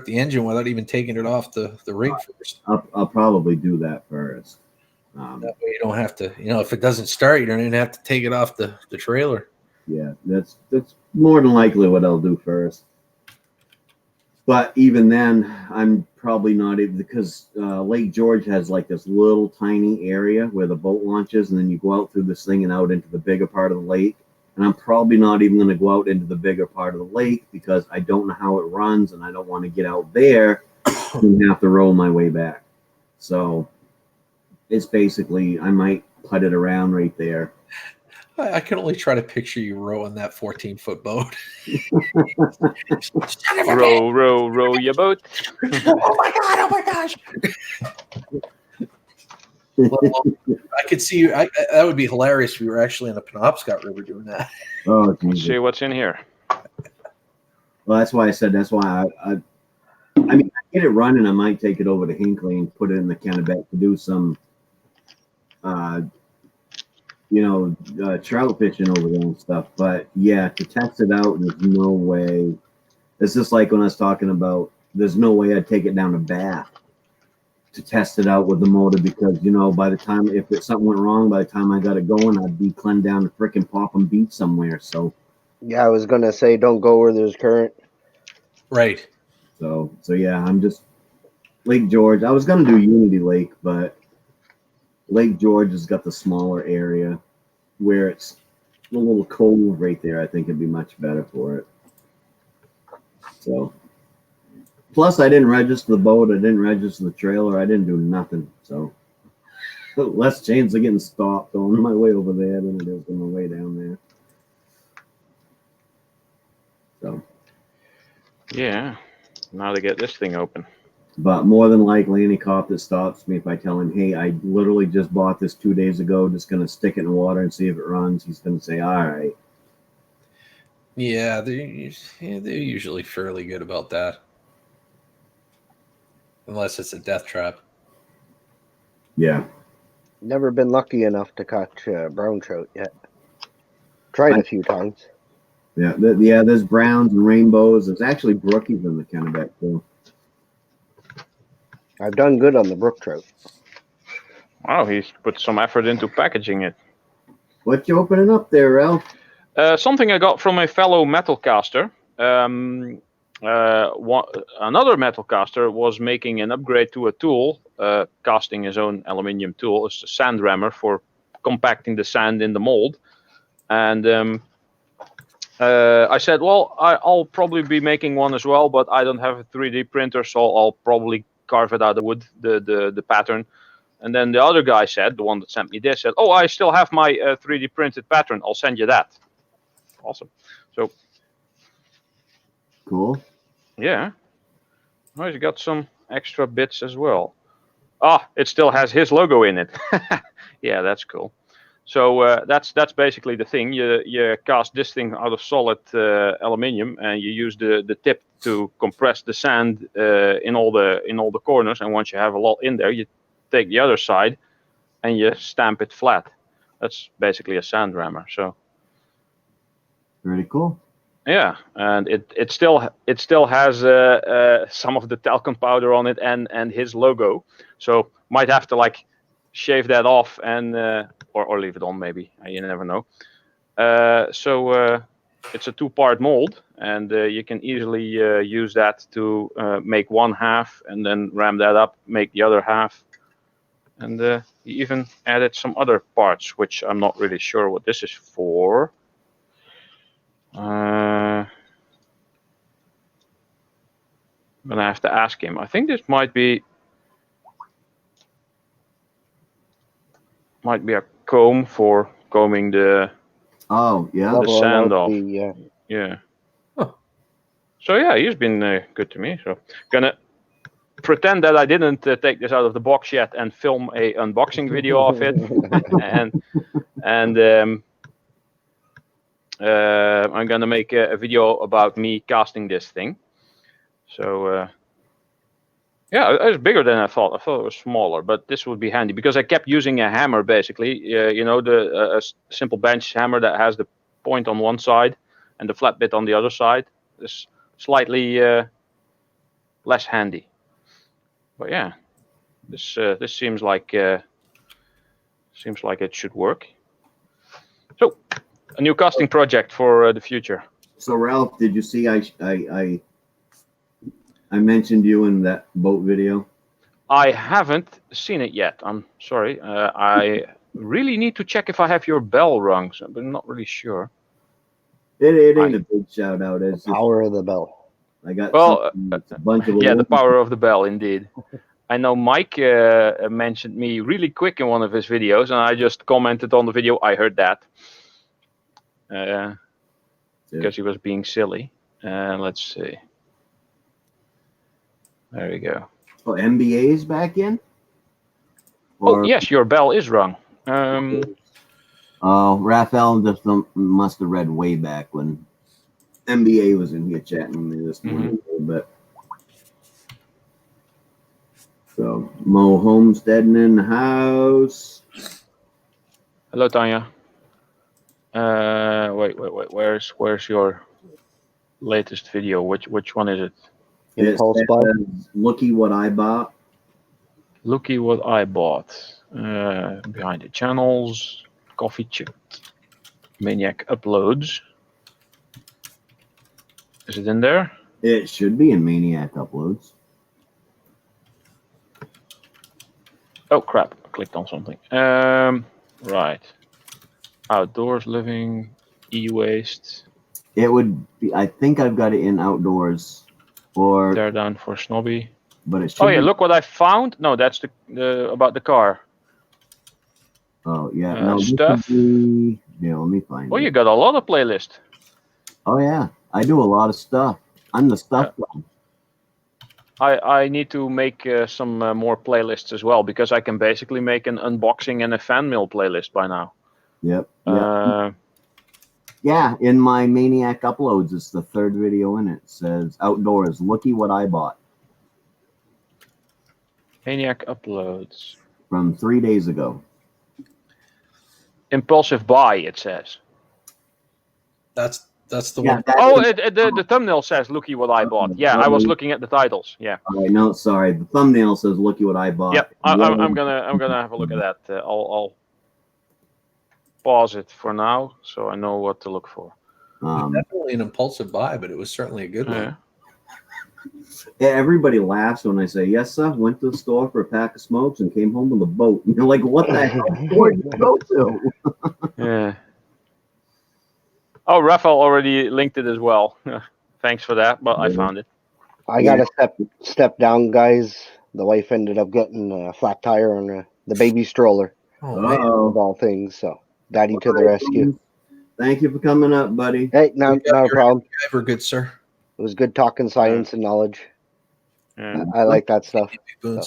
engine without even taking it off the rig first. I'll probably do that first. That way you don't have to, if it doesn't start, you don't even have to take it off the trailer. Yeah, that's more than likely what I'll do first. But even then, I'm probably not able, because Lake George has like this little tiny area where the boat launches, and then you go out through this thing and out into the bigger part of the lake. And I'm probably not even going to go out into the bigger part of the lake because I don't know how it runs, and I don't want to get out there and have to roll my way back. So it's basically, I might put it around right there. I can only try to picture you rowing that 14-foot boat. Row your boat. Oh my gosh. Well, I could see you. That would be hilarious if you were actually on the Penobscot River doing that. Oh, Let's see what's in here. Well, that's why I said, that's why I mean, I get it running, I might take it over to Hinckley and put it in the Kennebec to do some, trout fishing over there and stuff. But yeah, to test it out, there's no way. It's just like when I was talking about, there's no way I'd take it down to Bath to test it out with the motor, because by the time, if something went wrong, by the time I got it going, I'd be clean down to frickin' Popham Beach somewhere. So yeah, I was gonna say don't go where there's current. Right. So yeah, I'm just Lake George. I was gonna do Unity Lake, but Lake George has got the smaller area where it's a little cove right there. I think it'd be much better for it. So. Plus, I didn't register the boat. I didn't register the trailer. I didn't do nothing. So, less chance of getting stopped on my way over there than it is on my way down there. So, Yeah. Now to get this thing open. but more than likely, any cop that stops me, if I tell him, hey, I literally just bought this 2 days ago, just going to stick it in the water and see if it runs, he's going to say, all right. Yeah, they're usually fairly good about that. Unless it's a death trap. Yeah. Never been lucky enough to catch brown trout yet. Tried a few times. Yeah, there's browns and rainbows. There's actually brookies in the Kennebec, too. I've done good on the brook trout. Wow, he's put some effort into packaging it. What you opening up there, Ralph? Something I got from a fellow metal caster. another metal caster was making an upgrade to a tool, casting his own aluminium tool. It's a sand rammer for compacting the sand in the mold. And I said, well, I'll probably be making one as well, but I don't have a 3D printer, so I'll probably carve it out of wood, the pattern. And then the other guy said, the one that sent me this, said, oh, I still have my 3D printed pattern. I'll send you that. Awesome. So Cool. yeah, oh, he's got some extra bits as well. Ah, it still has his logo in it. Yeah, that's cool. So that's basically the thing. You cast this thing out of solid aluminium, and you use the tip to compress the sand in all the corners. And once you have a lot in there, you take the other side and you stamp it flat. That's basically a sand rammer. So Very cool. yeah, and it still has some of the talcum powder on it and his logo. So might have to like shave that off and or leave it on, maybe. You never know. So it's a 2-part mold, and you can easily use that to make one half and then ram that up, make the other half. And he even added some other parts, which I'm not really sure what this is for. I'm gonna have to ask him. I think this might be a comb for combing the yeah. sand off. Yeah. Yeah. Huh. So yeah, he's been good to me. So gonna pretend that I didn't take this out of the box yet and film a unboxing video of it, and I'm gonna make a video about me casting this thing. So yeah, it was bigger than I thought. I thought it was smaller, but this would be handy because I kept using a hammer basically. You know, a simple bench hammer that has the point on one side and the flat bit on the other side. It's slightly less handy. But yeah, this seems like it should work. So, a new casting project for the future. So Ralph, did you see I mentioned you in that boat video? I haven't seen it yet. I'm sorry. I really need to check if I have your bell rung, but I'm not really sure. It ain't a big shout out. It's just, Power of the bell. I got Well, a bunch of yeah, the power of the bell, indeed. I know Mike mentioned me really quick in one of his videos, and I just commented on the video. I heard that because he was being silly. Let's see. There we go. Oh, NBA's back in? Oh, yes, your bell is rung. Raphael just must have read way back when NBA was in here chatting with me this morning a little bit. So, Mo Homesteading in the house. Hello, Tanya. Wait. Where's your latest video? Which one is it? Impulse buy. Looky what I bought. Looky what I bought. Behind the channels, coffee chip, Maine-iac uploads. Is it in there? It should be in Maine-iac uploads. Oh crap! I clicked on something. Right. Outdoors living, e-waste. It would be. I think I've got it in outdoors, or Tear down for snobby. but it should. Oh yeah! Look what I found. No, that's the about the car. Oh yeah. No, stuff. Yeah, let me find. Oh, it. you got a lot of playlist. Oh yeah, I do a lot of stuff. I'm the stuff guy. I need to make some more playlists as well, because I can basically make an unboxing and a fan mail playlist by now. Yep. Yeah, in my Maine-iac uploads, it's the third video in it. It says outdoors. Looky what I bought. Maine-iac uploads. From 3 days ago. Impulsive buy, it says. That's the one. Oh, the thumbnail says "Looky what I bought." Yeah, I was looking at the titles. Yeah. All right, no, sorry. The thumbnail says "Looky what I bought." Yep, I'm gonna have a look at that. I'll pause it for now, so I know what to look for. Definitely an impulsive buy, but it was certainly a good one. Everybody laughs when I say, yes, sir, went to the store for a pack of smokes and came home with a boat. And you're like, what the hell store did you go to? Yeah. Oh, Raphael already linked it as well. Thanks for that, but I found it. I got to step down, guys. The wife ended up getting a flat tire on the baby stroller, Oh, man. of all things. So, daddy to the rescue. Thank you for coming up, buddy. Hey, not a problem. Ever good, sir. It was good talking science and knowledge. Yeah. I like that stuff. So,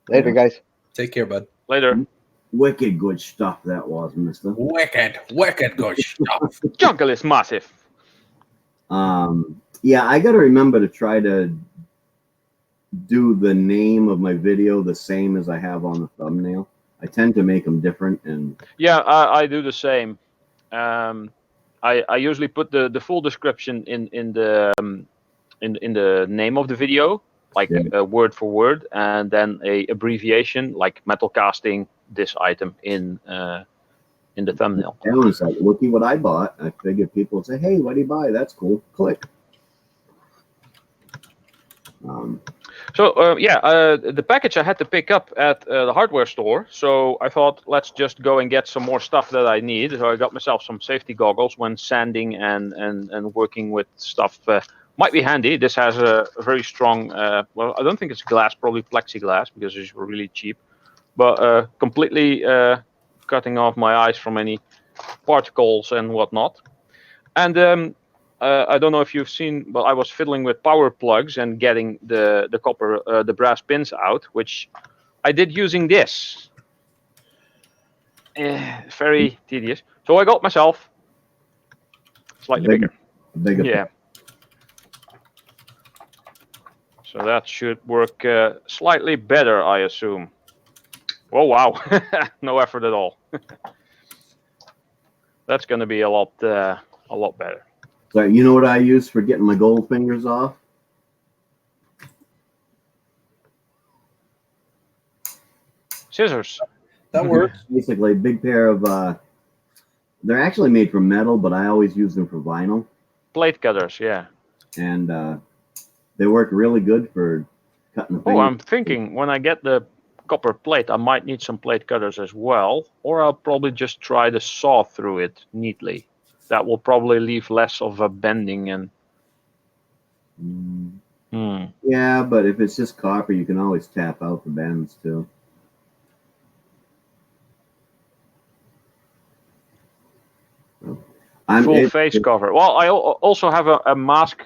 later, guys. Take care, bud. Later. Wicked good stuff that was, mister. Wicked good stuff. Jungle is massive. Yeah, I got to remember to try to do the name of my video the same as I have on the thumbnail. I tend to make them different, and yeah, I do the same. I usually put the full description in the name of the video, like word for word, and then a abbreviation like metal casting this item in the thumbnail. I was like, looky what I bought. I figured people would say, hey, what do you buy? That's cool. Click. The package I had to pick up at the hardware store. So I thought, let's just go and get some more stuff that I need. So I got myself some safety goggles when sanding and working with stuff. Might be handy. This has a very strong, well, I don't think it's glass, probably plexiglass because it's really cheap. But completely cutting off my eyes from any particles and whatnot. And I don't know if you've seen, but I was fiddling with power plugs and getting the copper, the brass pins out, which I did using this. Very tedious. So I got myself slightly bigger. Yeah. So that should work slightly better, I assume. Oh wow, no effort at all. That's going to be a lot better. So you know what I use for getting my gold fingers off? Scissors. That works. Basically, a big pair of. They're actually made from metal, but I always use them for vinyl. Plate cutters, yeah. And they work really good for cutting the fingers. Oh, I'm thinking when I get the copper plate, I might need some plate cutters as well, or I'll probably just try to saw through it neatly. That will probably leave less of a bending and. Yeah, but if it's just copper, you can always tap out the bends too. Full face cover. Well, I also have a mask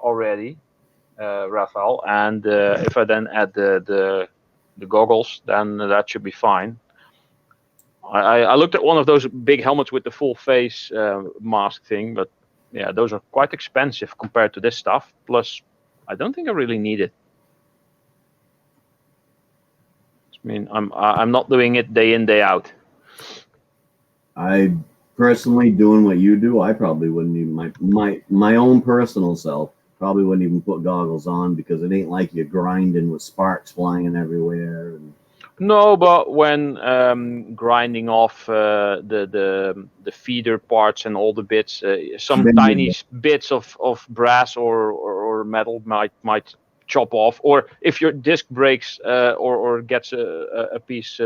already, Raphael, and if I then add the goggles, then that should be fine. I looked at one of those big helmets with the full face mask thing, but yeah, those are quite expensive compared to this stuff. Plus, I don't think I really need it. I mean, I'm not doing it day in, day out. I personally, doing what you do, I probably wouldn't even my own personal self probably wouldn't even put goggles on because it ain't like you're grinding with sparks flying everywhere. And no, but when grinding off the feeder parts and all the bits, some tiny bits of brass or metal might chop off, or if your disc breaks or gets a piece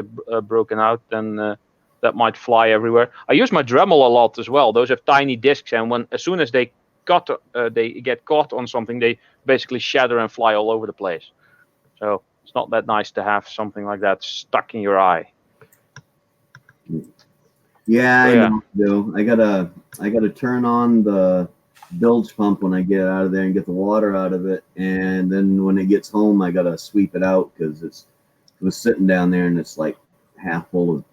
broken out, then that might fly everywhere. I use my Dremel a lot as well. Those have tiny discs, and as soon as they get caught on something, they basically shatter and fly all over the place. So it's not that nice to have something like that stuck in your eye. Yeah, I know. I gotta turn on the bilge pump when I get out of there and get the water out of it, and then when it gets home, I gotta sweep it out because it was sitting down there and it's like half full of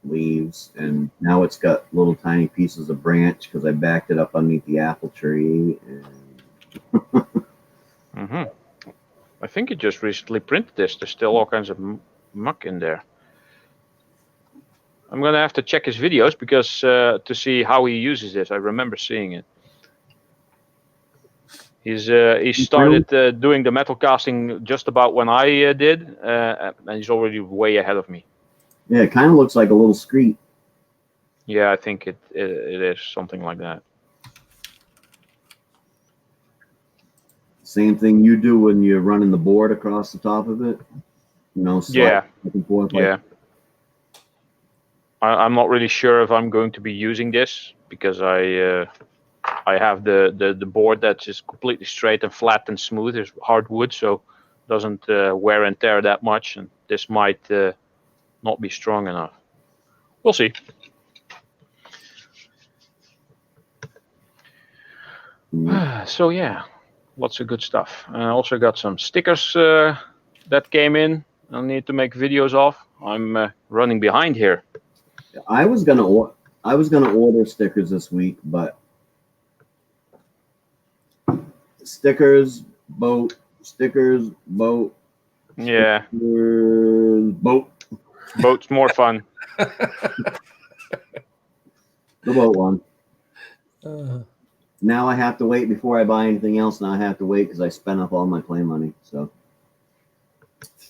leaves, and now it's got little tiny pieces of branch because I backed it up underneath the apple tree. And I think you just recently printed this. There's still all kinds of muck in there. I'm gonna have to check his videos because to see how he uses this. I remember seeing it. He started doing the metal casting just about when I did, and he's already way ahead of me. Yeah, it kind of looks like a little screet. Yeah, I think it is something like that. Same thing you do when you're running the board across the top of it. You know, slide Yeah. back and forth. Like, Yeah. I'm not really sure if I'm going to be using this because I have the board that's just completely straight and flat and smooth. It's hardwood, so it doesn't wear and tear that much. And this might not be strong enough. We'll see. So yeah, lots of good stuff. I also got some stickers that came in. I need to make videos of. I'm running behind here. I was gonna order stickers this week, but stickers, boat, Yeah, boat. boat's more fun. The boat one. Now I have to wait before I buy anything else. Now I have to wait because I spent up all my play money. So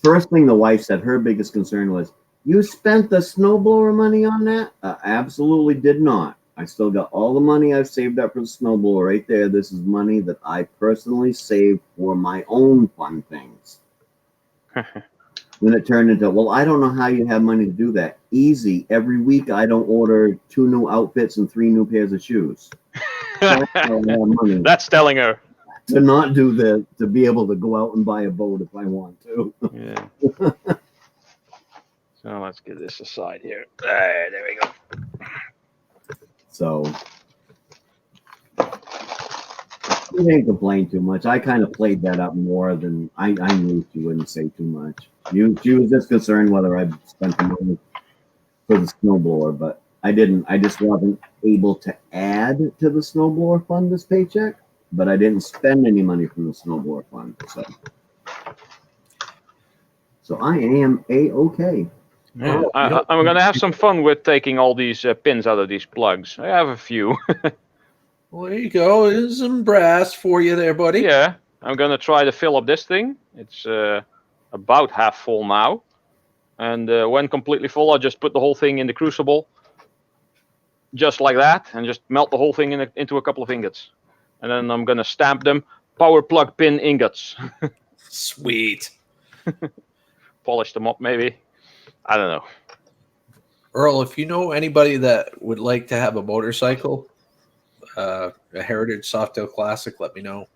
first thing the wife said, her biggest concern was, "You spent the snowblower money on that?" Absolutely did not. I still got all the money I've saved up for the snowblower right there. This is money that I personally saved for my own fun things. Then it turned into, well, I don't know how you have money to do that. Easy. Every week I don't order 2 new outfits and 3 new pairs of shoes. That's how I have money That's telling her. to not do this, to be able to go out and buy a boat if I want to. Yeah. So let's get this aside here. There we go. So you didn't complain too much. I kind of played that up more than I knew she wouldn't say too much. She was just concerned whether I spent the money for the snowblower, but I didn't. I just wasn't able to add to the snowblower fund this paycheck, but I didn't spend any money from the snowblower fund. So I am a-okay. Yeah. I'm going to have some fun with taking all these pins out of these plugs. I have a few. Well, there you go. There's some brass for you there, buddy. Yeah, I'm going to try to fill up this thing. It's about half full now. And when completely full, I'll just put the whole thing in the crucible. Just like that. And just melt the whole thing into a couple of ingots. And then I'm going to stamp them power plug pin ingots. Sweet. Polish them up, maybe. I don't know. Earl, if you know anybody that would like to have a motorcycle, a Heritage Softail Classic, let me know.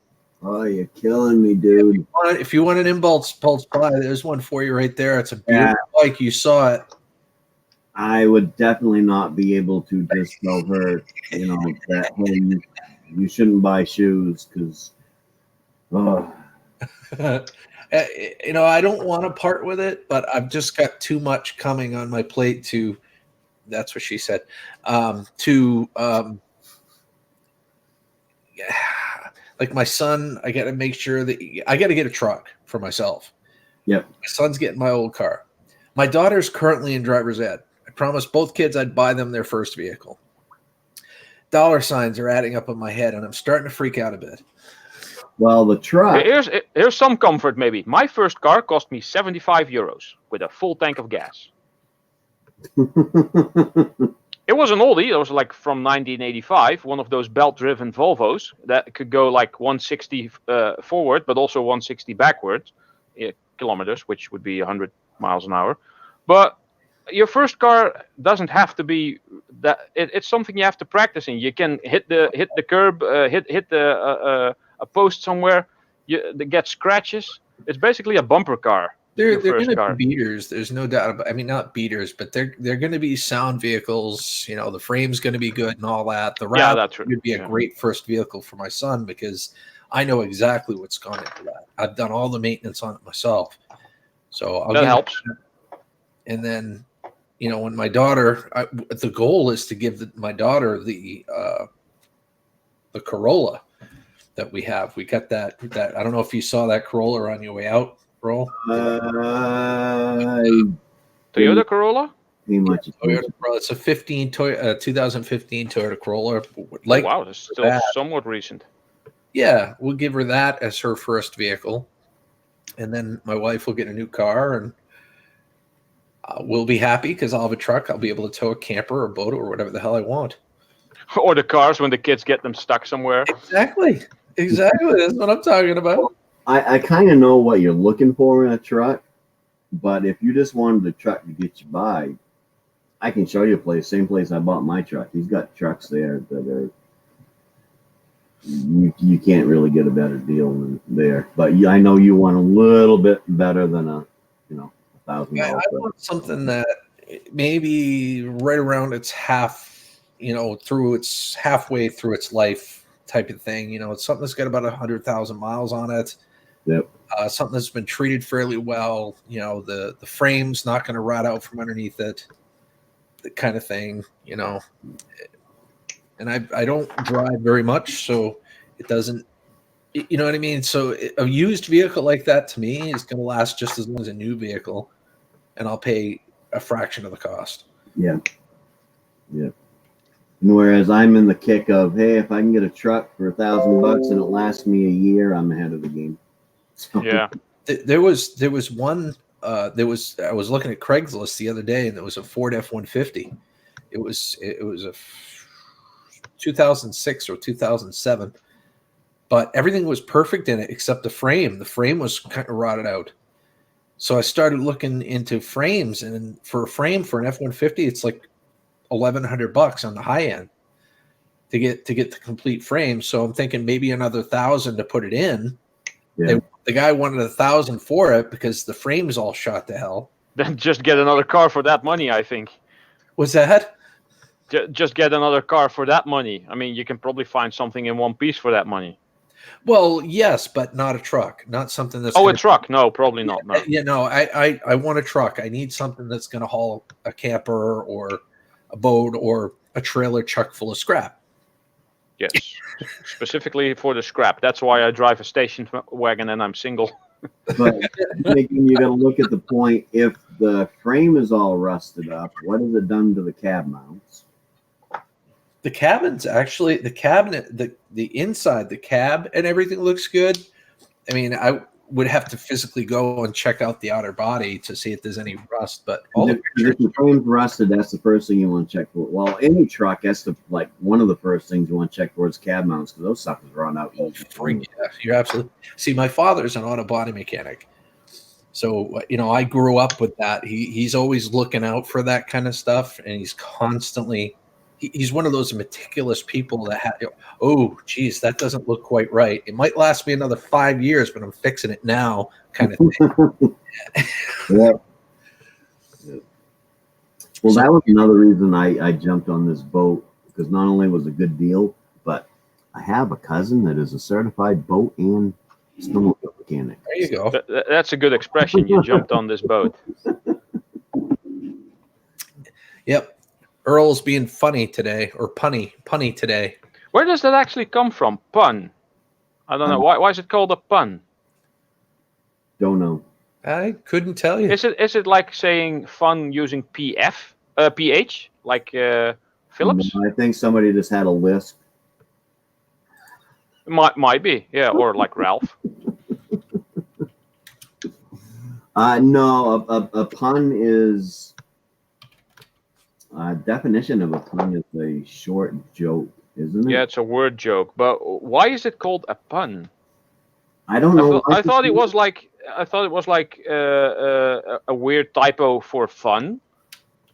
Oh, you're killing me, dude. If you want an impulse buy, there's one for you right there. It's a beautiful bike. You saw it. I would definitely not be able to just tell her, that hey, you shouldn't buy shoes because, I don't want to part with it, but I've just got too much coming on my plate to. That's what she said. Like my son, I got to make sure that I got to get a truck for myself. Yep. My son's getting my old car. My daughter's currently in driver's ed. I promised both kids I'd buy them their first vehicle. Dollar signs are adding up in my head, and I'm starting to freak out a bit. Well, the truck. Here's some comfort, maybe. My first car cost me 75 euros with a full tank of gas. It was an oldie. It was like from 1985, one of those belt-driven Volvos that could go like 160 forward, but also 160 backwards, kilometers, which would be 100 miles an hour. But your first car doesn't have to be that. It's something you have to practice in. You can hit the curb, hit a post somewhere. Get scratches. It's basically a bumper car. They're going to be beaters. There's no doubt about. I mean, not beaters, but they're going to be sound vehicles. The frame's going to be good and all that. The Route would be a great first vehicle for my son because I know exactly what's gone into that. I've done all the maintenance on it myself, so that helps. And then, when my daughter, the goal is to give my daughter the Corolla that we have. We got that. I don't know if you saw that Corolla on your way out. Roll. Toyota Corolla? It's a 2015 Toyota Corolla. Wow, it's still somewhat recent. Yeah, we'll give her that as her first vehicle. And then my wife will get a new car, and we'll be happy because I'll have a truck. I'll be able to tow a camper or boat or whatever the hell I want. Or the cars when the kids get them stuck somewhere. Exactly. Exactly. That's what I'm talking about. I kind of know what you're looking for in a truck, but if you just wanted a truck to get you by, I can show you a place. Same place I bought my truck. He's got trucks there that are you can't really get a better deal than there. But I know you want a little bit better than a $1,000. I want something that maybe right around its through its halfway through its life type of thing. It's something that's got about 100,000 miles on it. Yep. Something that's been treated fairly well. The frame's not going to rot out from underneath it. The kind of thing. And I don't drive very much, so it doesn't. You know what I mean? So a used vehicle like that to me is going to last just as long as a new vehicle, and I'll pay a fraction of the cost. Yeah. Yeah. Whereas I'm in the kick of, hey, if I can get a truck for $1,000 and it lasts me a year, I'm ahead of the game. So, Yeah. There was one. I was looking at Craigslist the other day, and there was a Ford F-150. It was a 2006 or 2007, but everything was perfect in it except the frame. The frame was kind of rotted out. So I started looking into frames, and for a frame for an F-150, it's like $1,100 on the high end to get the complete frame. So I'm thinking maybe another $1,000 to put it in. yeah. The guy wanted $1,000 for it because the frame's all shot to hell. Then just get another car for that money, I think. Was that? Just get another car for that money. I mean, you can probably find something in one piece for that money. Well, yes, but not a truck, not something that's. A truck? No, probably not. No. I want a truck. I need something that's going to haul a camper or a boat or a trailer chock full of scrap. Yes, specifically for the scrap. That's why I drive a station wagon and I'm single. But again, you got to look at the point. If the frame is all rusted up, what has it done to the cab mounts? The cabin's actually the cabinet, the inside, the cab and everything looks good. I mean, I would have to physically go and check out the outer body to see if there's any rust. But all If the frame's rusted, that's the first thing you want to check for. Well, any truck has to, one of the first things you want to check for is cab mounts, because those suckers run out. Yeah, you're absolutely. See, my father's an auto body mechanic, so I grew up with that. He's always looking out for that kind of stuff, and he's constantly. He's one of those meticulous people that oh, geez, that doesn't look quite right. It might last me another 5 years, but I'm fixing it now, kind of thing. Yeah. Well, that was another reason I jumped on this boat, because not only was it a good deal, but I have a cousin that is a certified boat and snowmobile mechanic. There you go. That's a good expression. You jumped on this boat. Yep. Earl's being funny today, or punny today. Where does that actually come from? Pun. I don't know. Why is it called a pun? Don't know. I couldn't tell you. Is it like saying fun using ph, like Phillips? I think somebody just had a list. Might be, yeah, or like Ralph. No, a pun is. Definition of a pun is a short joke, isn't it? Yeah, it's a word joke. But why is it called a pun? I don't know. I thought it was like a weird typo for fun,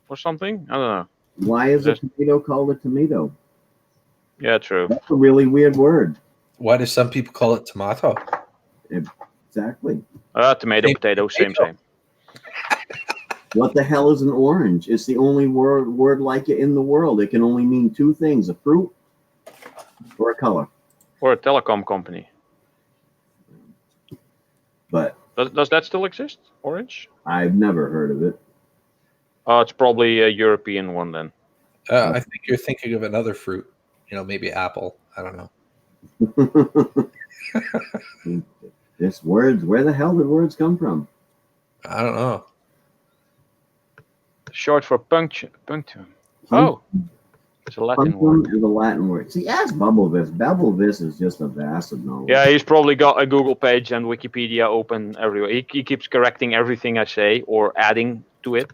or something. I don't know. Why is a tomato called a tomato? Yeah, true. That's a really weird word. Why do some people call it tomato? Exactly. Tomato, potato, same. What the hell is an orange? It's the only word like it in the world. It can only mean two things: a fruit or a color. Or a telecom company. But does that still exist? Orange? I've never heard of it. It's probably a European one then. I think you're thinking of another fruit. Maybe apple. I don't know. This words. Where the hell did words come from? I don't know. Short for punctum. Oh, it's a Latin word. Is a Latin word. See, ask Bubblevis. Bubblevis is just a vast of knowledge. Yeah, he's probably got a Google page and Wikipedia open everywhere. He keeps correcting everything I say or adding to it.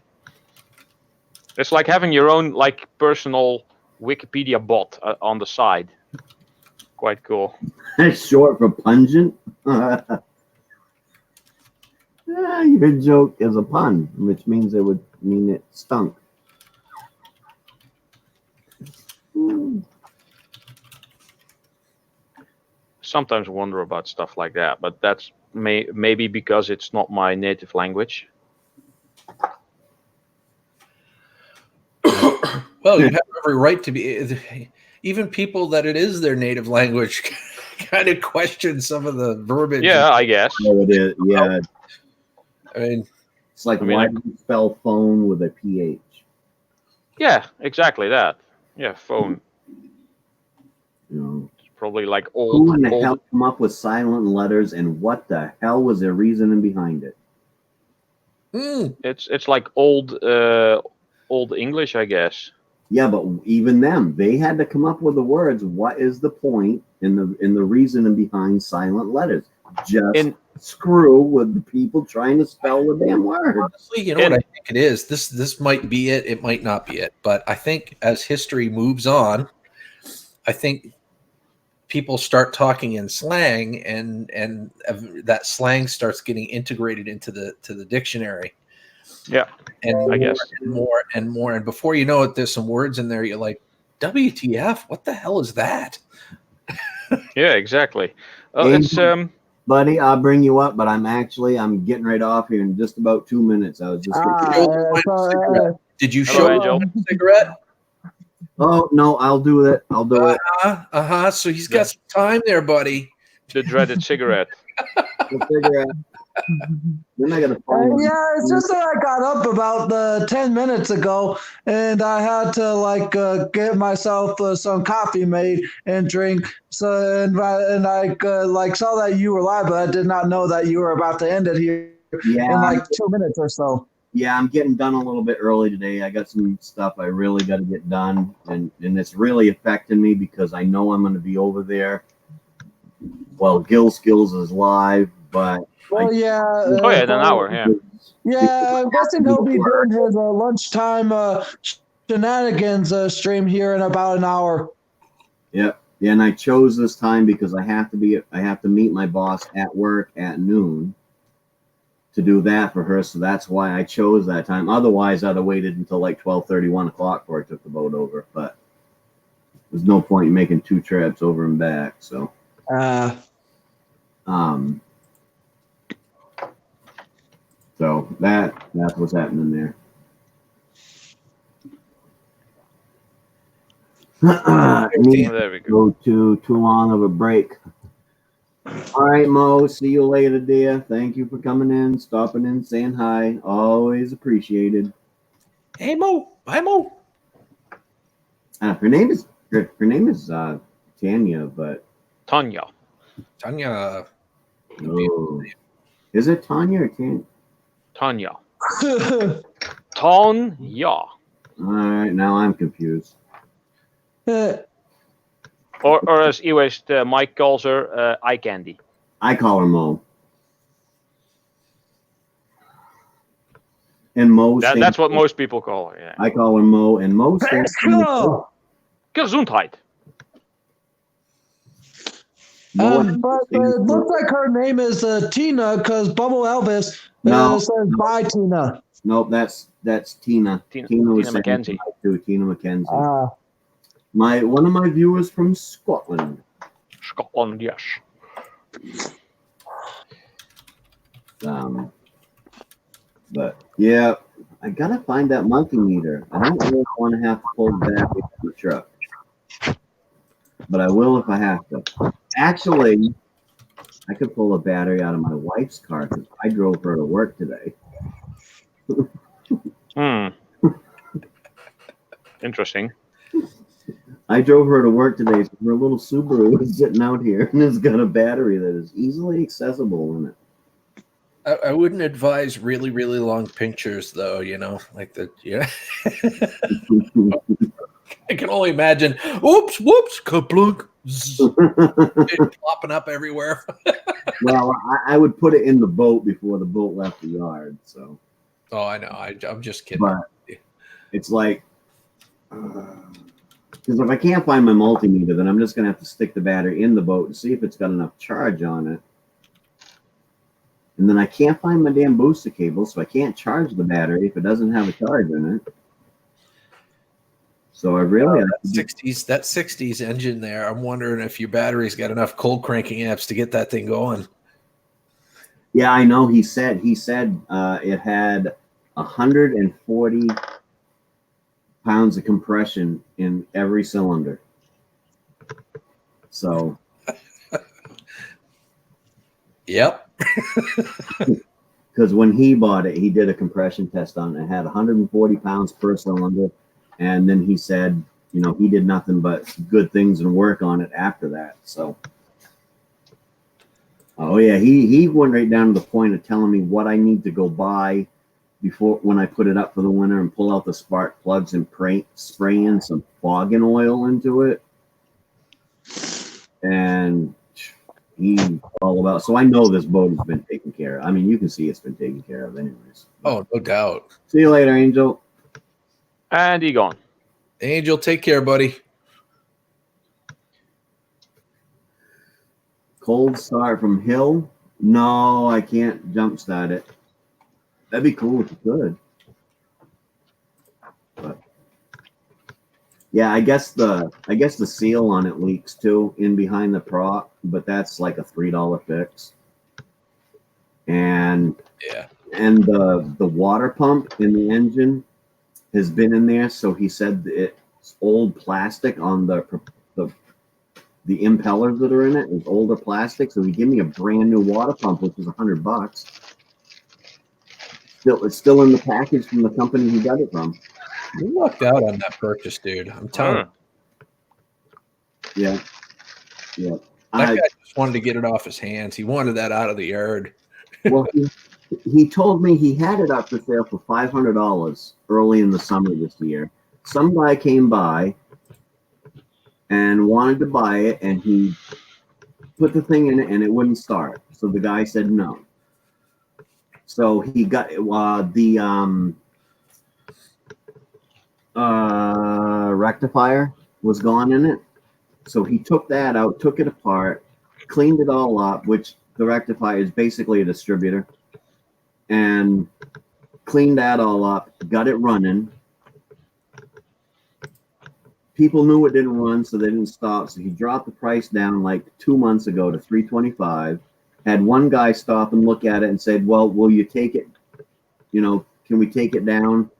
It's like having your own personal Wikipedia bot on the side, quite cool. That's short for pungent. Your joke is a pun, which means it would mean it stunk. Sometimes wonder about stuff like that, but that's maybe because it's not my native language. Well, you have every right to be. Even people that it is their native language kind of question some of the verbiage. Yeah, I guess. Oh, it is. Yeah, I mean, it's like why do you spell phone with a PH? Yeah, exactly that. Yeah, phone. You know, It's probably like who in the old. hell come up with silent letters, and what the hell was their reasoning behind it? It's like old English, I guess. Yeah, but even them, they had to come up with the words. What is the point in the reasoning behind silent letters? Just screw with the people trying to spell the damn word. Honestly, you know what I think it is? This might be it. It might not be it. But I think as history moves on, I think people start talking in slang, and that slang starts getting integrated into the dictionary. Yeah, and I guess more and more, and before you know it, there's some words in there you're like, WTF? What the hell is that? Yeah, exactly. It's buddy, I'll bring you up, but I'm getting right off here in just about 2 minutes. I was just Did you show Angel a cigarette? Oh no, I'll do it. I'll do it. So he's got some time there, buddy. The dreaded cigarette. The cigarette. Then I gotta find it's just that I got up about 10 minutes ago, and I had to get myself some coffee made and drink. So and I saw that you were live, but I did not know that you were about to end it here in 2 minutes or so. Yeah, I'm getting done a little bit early today. I got some stuff I really got to get done, and it's really affecting me because I know I'm going to be over there. Well, Gil Skills is live, but in an hour. I'm guessing he'll be doing his lunchtime shenanigans stream here in about an hour. Yep. Yeah, and I chose this time because I have to meet my boss at work at noon to do that for her, so that's why I chose that time. Otherwise, I'd have waited until like 12:30, 1 o'clock before I took the boat over. But there's no point in making 2 trips over and back. So, so that's what's happening there. There we go to too long of a break. All right, Mo. See you later, dear. Thank you for coming in, stopping in, saying hi. Always appreciated. Hey, Mo. Bye, Mo. Her name is Tanya, but Tanya. Oh. Is it Tanya or Tanya? Tanya. Tanya. All right, now I'm confused. Or as Mike calls her, eye candy. I call her Mo. And Mo. That's what most people call her. Yeah. I call her Mo, and Mo stands for Gesundheit. But it looks like her name is Tina because Bubble Elvis says bye, Tina. Nope, that's Tina. Tina McKenzie. Tina McKenzie. One of my viewers from Scotland. Scotland, yes. But yeah, I gotta find that monkey meter. I don't really want to have to pull it back into the truck, but I will if I have to. Actually, I could pull a battery out of my wife's car because I drove her to work today. Interesting. I drove her to work today. So her little Subaru is sitting out here and it's got a battery that is easily accessible in it. I wouldn't advise really, really long pictures, though. Like the I can only imagine. Oops, whoops, kaplunk, plopping up everywhere. Well, I would put it in the boat before the boat left the yard. So. Oh, I know. I'm just kidding. But it's like Because if I can't find my multimeter, then I'm just going to have to stick the battery in the boat and see if it's got enough charge on it. And then I can't find my damn booster cable, so I can't charge the battery if it doesn't have a charge in it. So I really that 60s engine there. I'm wondering if your battery's got enough cold cranking amps to get that thing going. Yeah, I know. He said it had 140 pounds of compression in every cylinder. So, yep. Because when he bought it, he did a compression test on it. It had 140 pounds per cylinder, and then he said, you know, he did nothing but good things and work on it after that. So, oh yeah, he went right down to the point of telling me what I need to go buy before when I put it up for the winter and pull out the spark plugs and spray in some fogging oil into it. And he's all about. So I know this boat has been taken care of. I mean, you can see it's been taken care of, anyways. Oh, no doubt. See you later, Angel. And he gone. Angel, take care, buddy. Cold start from Hill. No, I can't jump start it. That'd be cool if you could. But yeah, I guess the seal on it leaks too in behind the prop, but that's like a $3 fix. And yeah, and the water pump in the engine has been in there, so he said it's old plastic on the impellers that are in it is older plastic. So he gave me a brand new water pump, which is $100. It's still in the package from the company he got it from. You lucked out on that purchase, dude. I'm telling you. Yeah. That guy just wanted to get it off his hands. He wanted that out of the yard. Well, he told me he had it up for sale for $500 early in the summer this year. Some guy came by and wanted to buy it, and he put the thing in it, and it wouldn't start. So the guy said no. So he got the rectifier was gone in it. So he took that out, took it apart, cleaned it all up, which the rectifier is basically a distributor, and cleaned that all up, got it running. People knew it didn't run, so they didn't stop. So he dropped the price down like 2 months ago to $325. Had one guy stop and look at it and said, well, will you take it? You know, can we take it down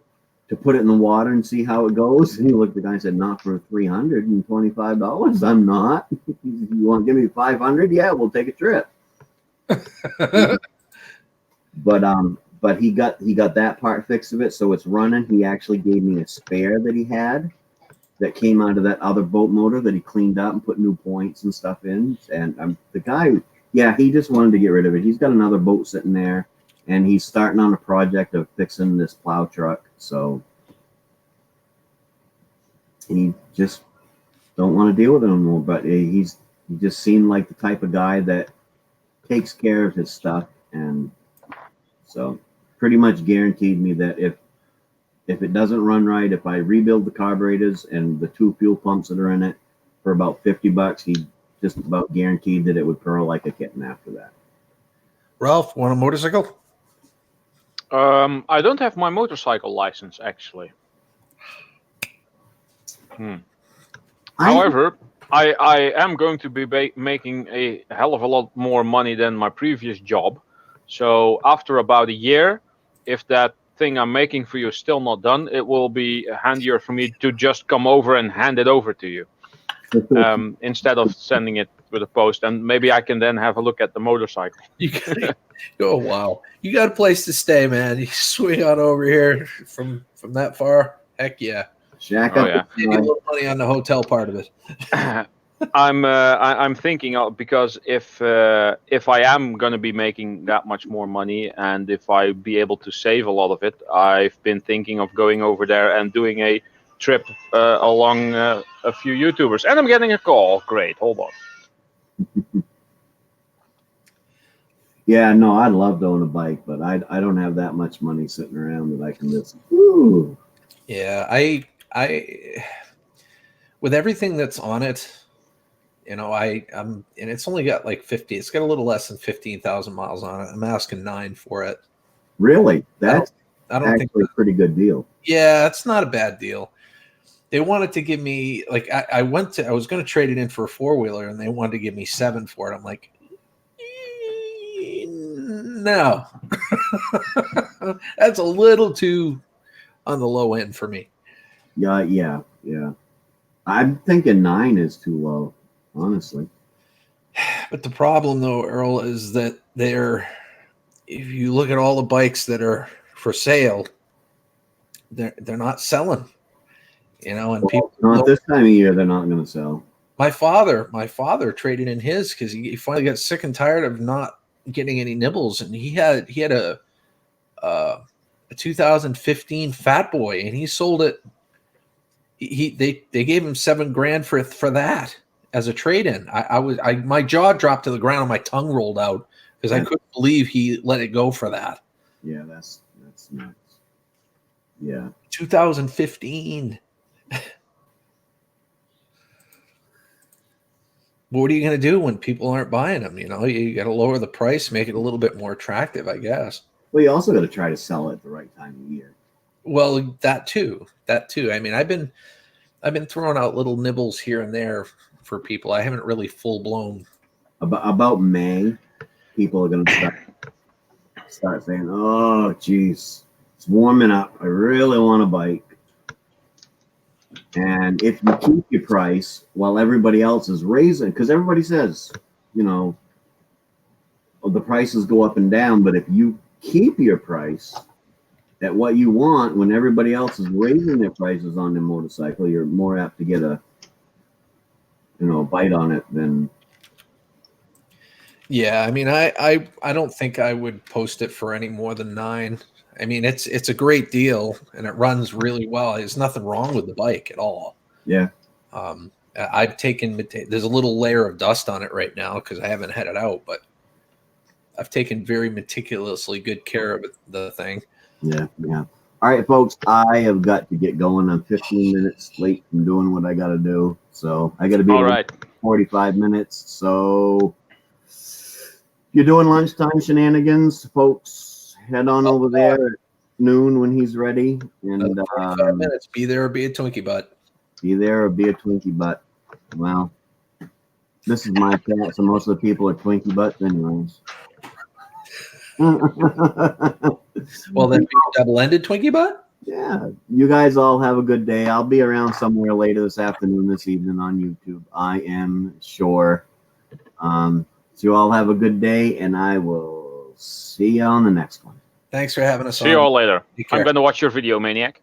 to put it in the water and see how it goes? And he looked at the guy and said, not for $325. I'm not. You want to give me $500? Yeah, we'll take a trip. But he got that part fixed of it, so it's running. He actually gave me a spare that he had that came out of that other boat motor that he cleaned up and put new points and stuff in. And the guy, yeah, he just wanted to get rid of it. He's got another boat sitting there, and he's starting on a project of fixing this plow truck. So he just don't want to deal with it anymore. But he just seemed like the type of guy that takes care of his stuff, and so pretty much guaranteed me that if it doesn't run right, if I rebuild the carburetors and the 2 fuel pumps that are in it for about $50, he just about guaranteed that it would purr like a kitten after that. Ralph, want a motorcycle? I don't have my motorcycle license, actually. However, I am going to be making a hell of a lot more money than my previous job. So after about a year, if that thing I'm making for you is still not done, it will be handier for me to just come over and hand it over to you instead of sending it with a post. And maybe I can then have a look at the motorcycle. Oh, wow. You got a place to stay, man. You swing on over here from that far. Heck yeah. Shack up. Yeah. You need a little money on the hotel part of it. I'm thinking because if I am going to be making that much more money, and if I be able to save a lot of it, I've been thinking of going over there and doing a trip along a few YouTubers. And I'm getting a call. Great, hold on. Yeah, no, I'd love to own a bike, but I don't have that much money sitting around that I can just. Woo. Yeah, with everything that's on it, you know, and it's only got like 50. It's got a little less than 15,000 miles on it. I'm asking 9 for it. Really? That's I don't actually think a pretty good deal. Yeah, it's not a bad deal. They wanted to give me like I was going to trade it in for a 4-wheeler, and they wanted to give me 7 for it. I'm like, no, that's a little too on the low end for me. Yeah. I'm thinking 9 is too low, honestly. But the problem, though, Earl, is that if you look at all the bikes that are for sale, they're not selling. You know, and Well, people not this time of year. They're not going to sell. My father traded in his because he finally got sick and tired of not getting any nibbles, and he had a 2015 Fat Boy, and he sold it. They gave him $7,000 for that as a trade in. My jaw dropped to the ground, and my tongue rolled out because I couldn't believe he let it go for that. Yeah, that's nuts. Yeah, 2015. What are you going to do when people aren't buying them? You know, you got to lower the price, make it a little bit more attractive, I guess. Well, you also got to try to sell it at the right time of year. Well, that too. I mean, I've been throwing out little nibbles here and there for people. I haven't really full blown. About May, people are going to start saying, "Oh, geez, it's warming up. I really want a bike." And if you keep your price while everybody else is raising, because everybody says, you know, the prices go up and down, but if you keep your price at what you want when everybody else is raising their prices on their motorcycle, you're more apt to get a bite on it than. Yeah, I mean, I don't think I would post it for any more than 9. I mean, it's a great deal and it runs really well. There's nothing wrong with the bike at all. Yeah. I've taken there's a little layer of dust on it right now because I haven't had it out, but I've taken very meticulously good care of the thing. Yeah. All right, folks, I have got to get going. I'm 15 minutes late from doing what I got to do, so I got to be All right. 45 minutes. So you're doing lunchtime shenanigans, folks. Head on over there at noon when he's ready, and 45 minutes. Be there or be a Twinkie butt. Be there or be a Twinkie butt. Well, this is my cat, so most of the people are Twinkie butts, anyways. Well, then be a double-ended Twinkie butt. Yeah, you guys all have a good day. I'll be around somewhere later this afternoon, this evening on YouTube. I am sure. So you all have a good day, and I will see you on the next one. Thanks for having us on. See you all later. I'm going to watch your video, Maine-iac.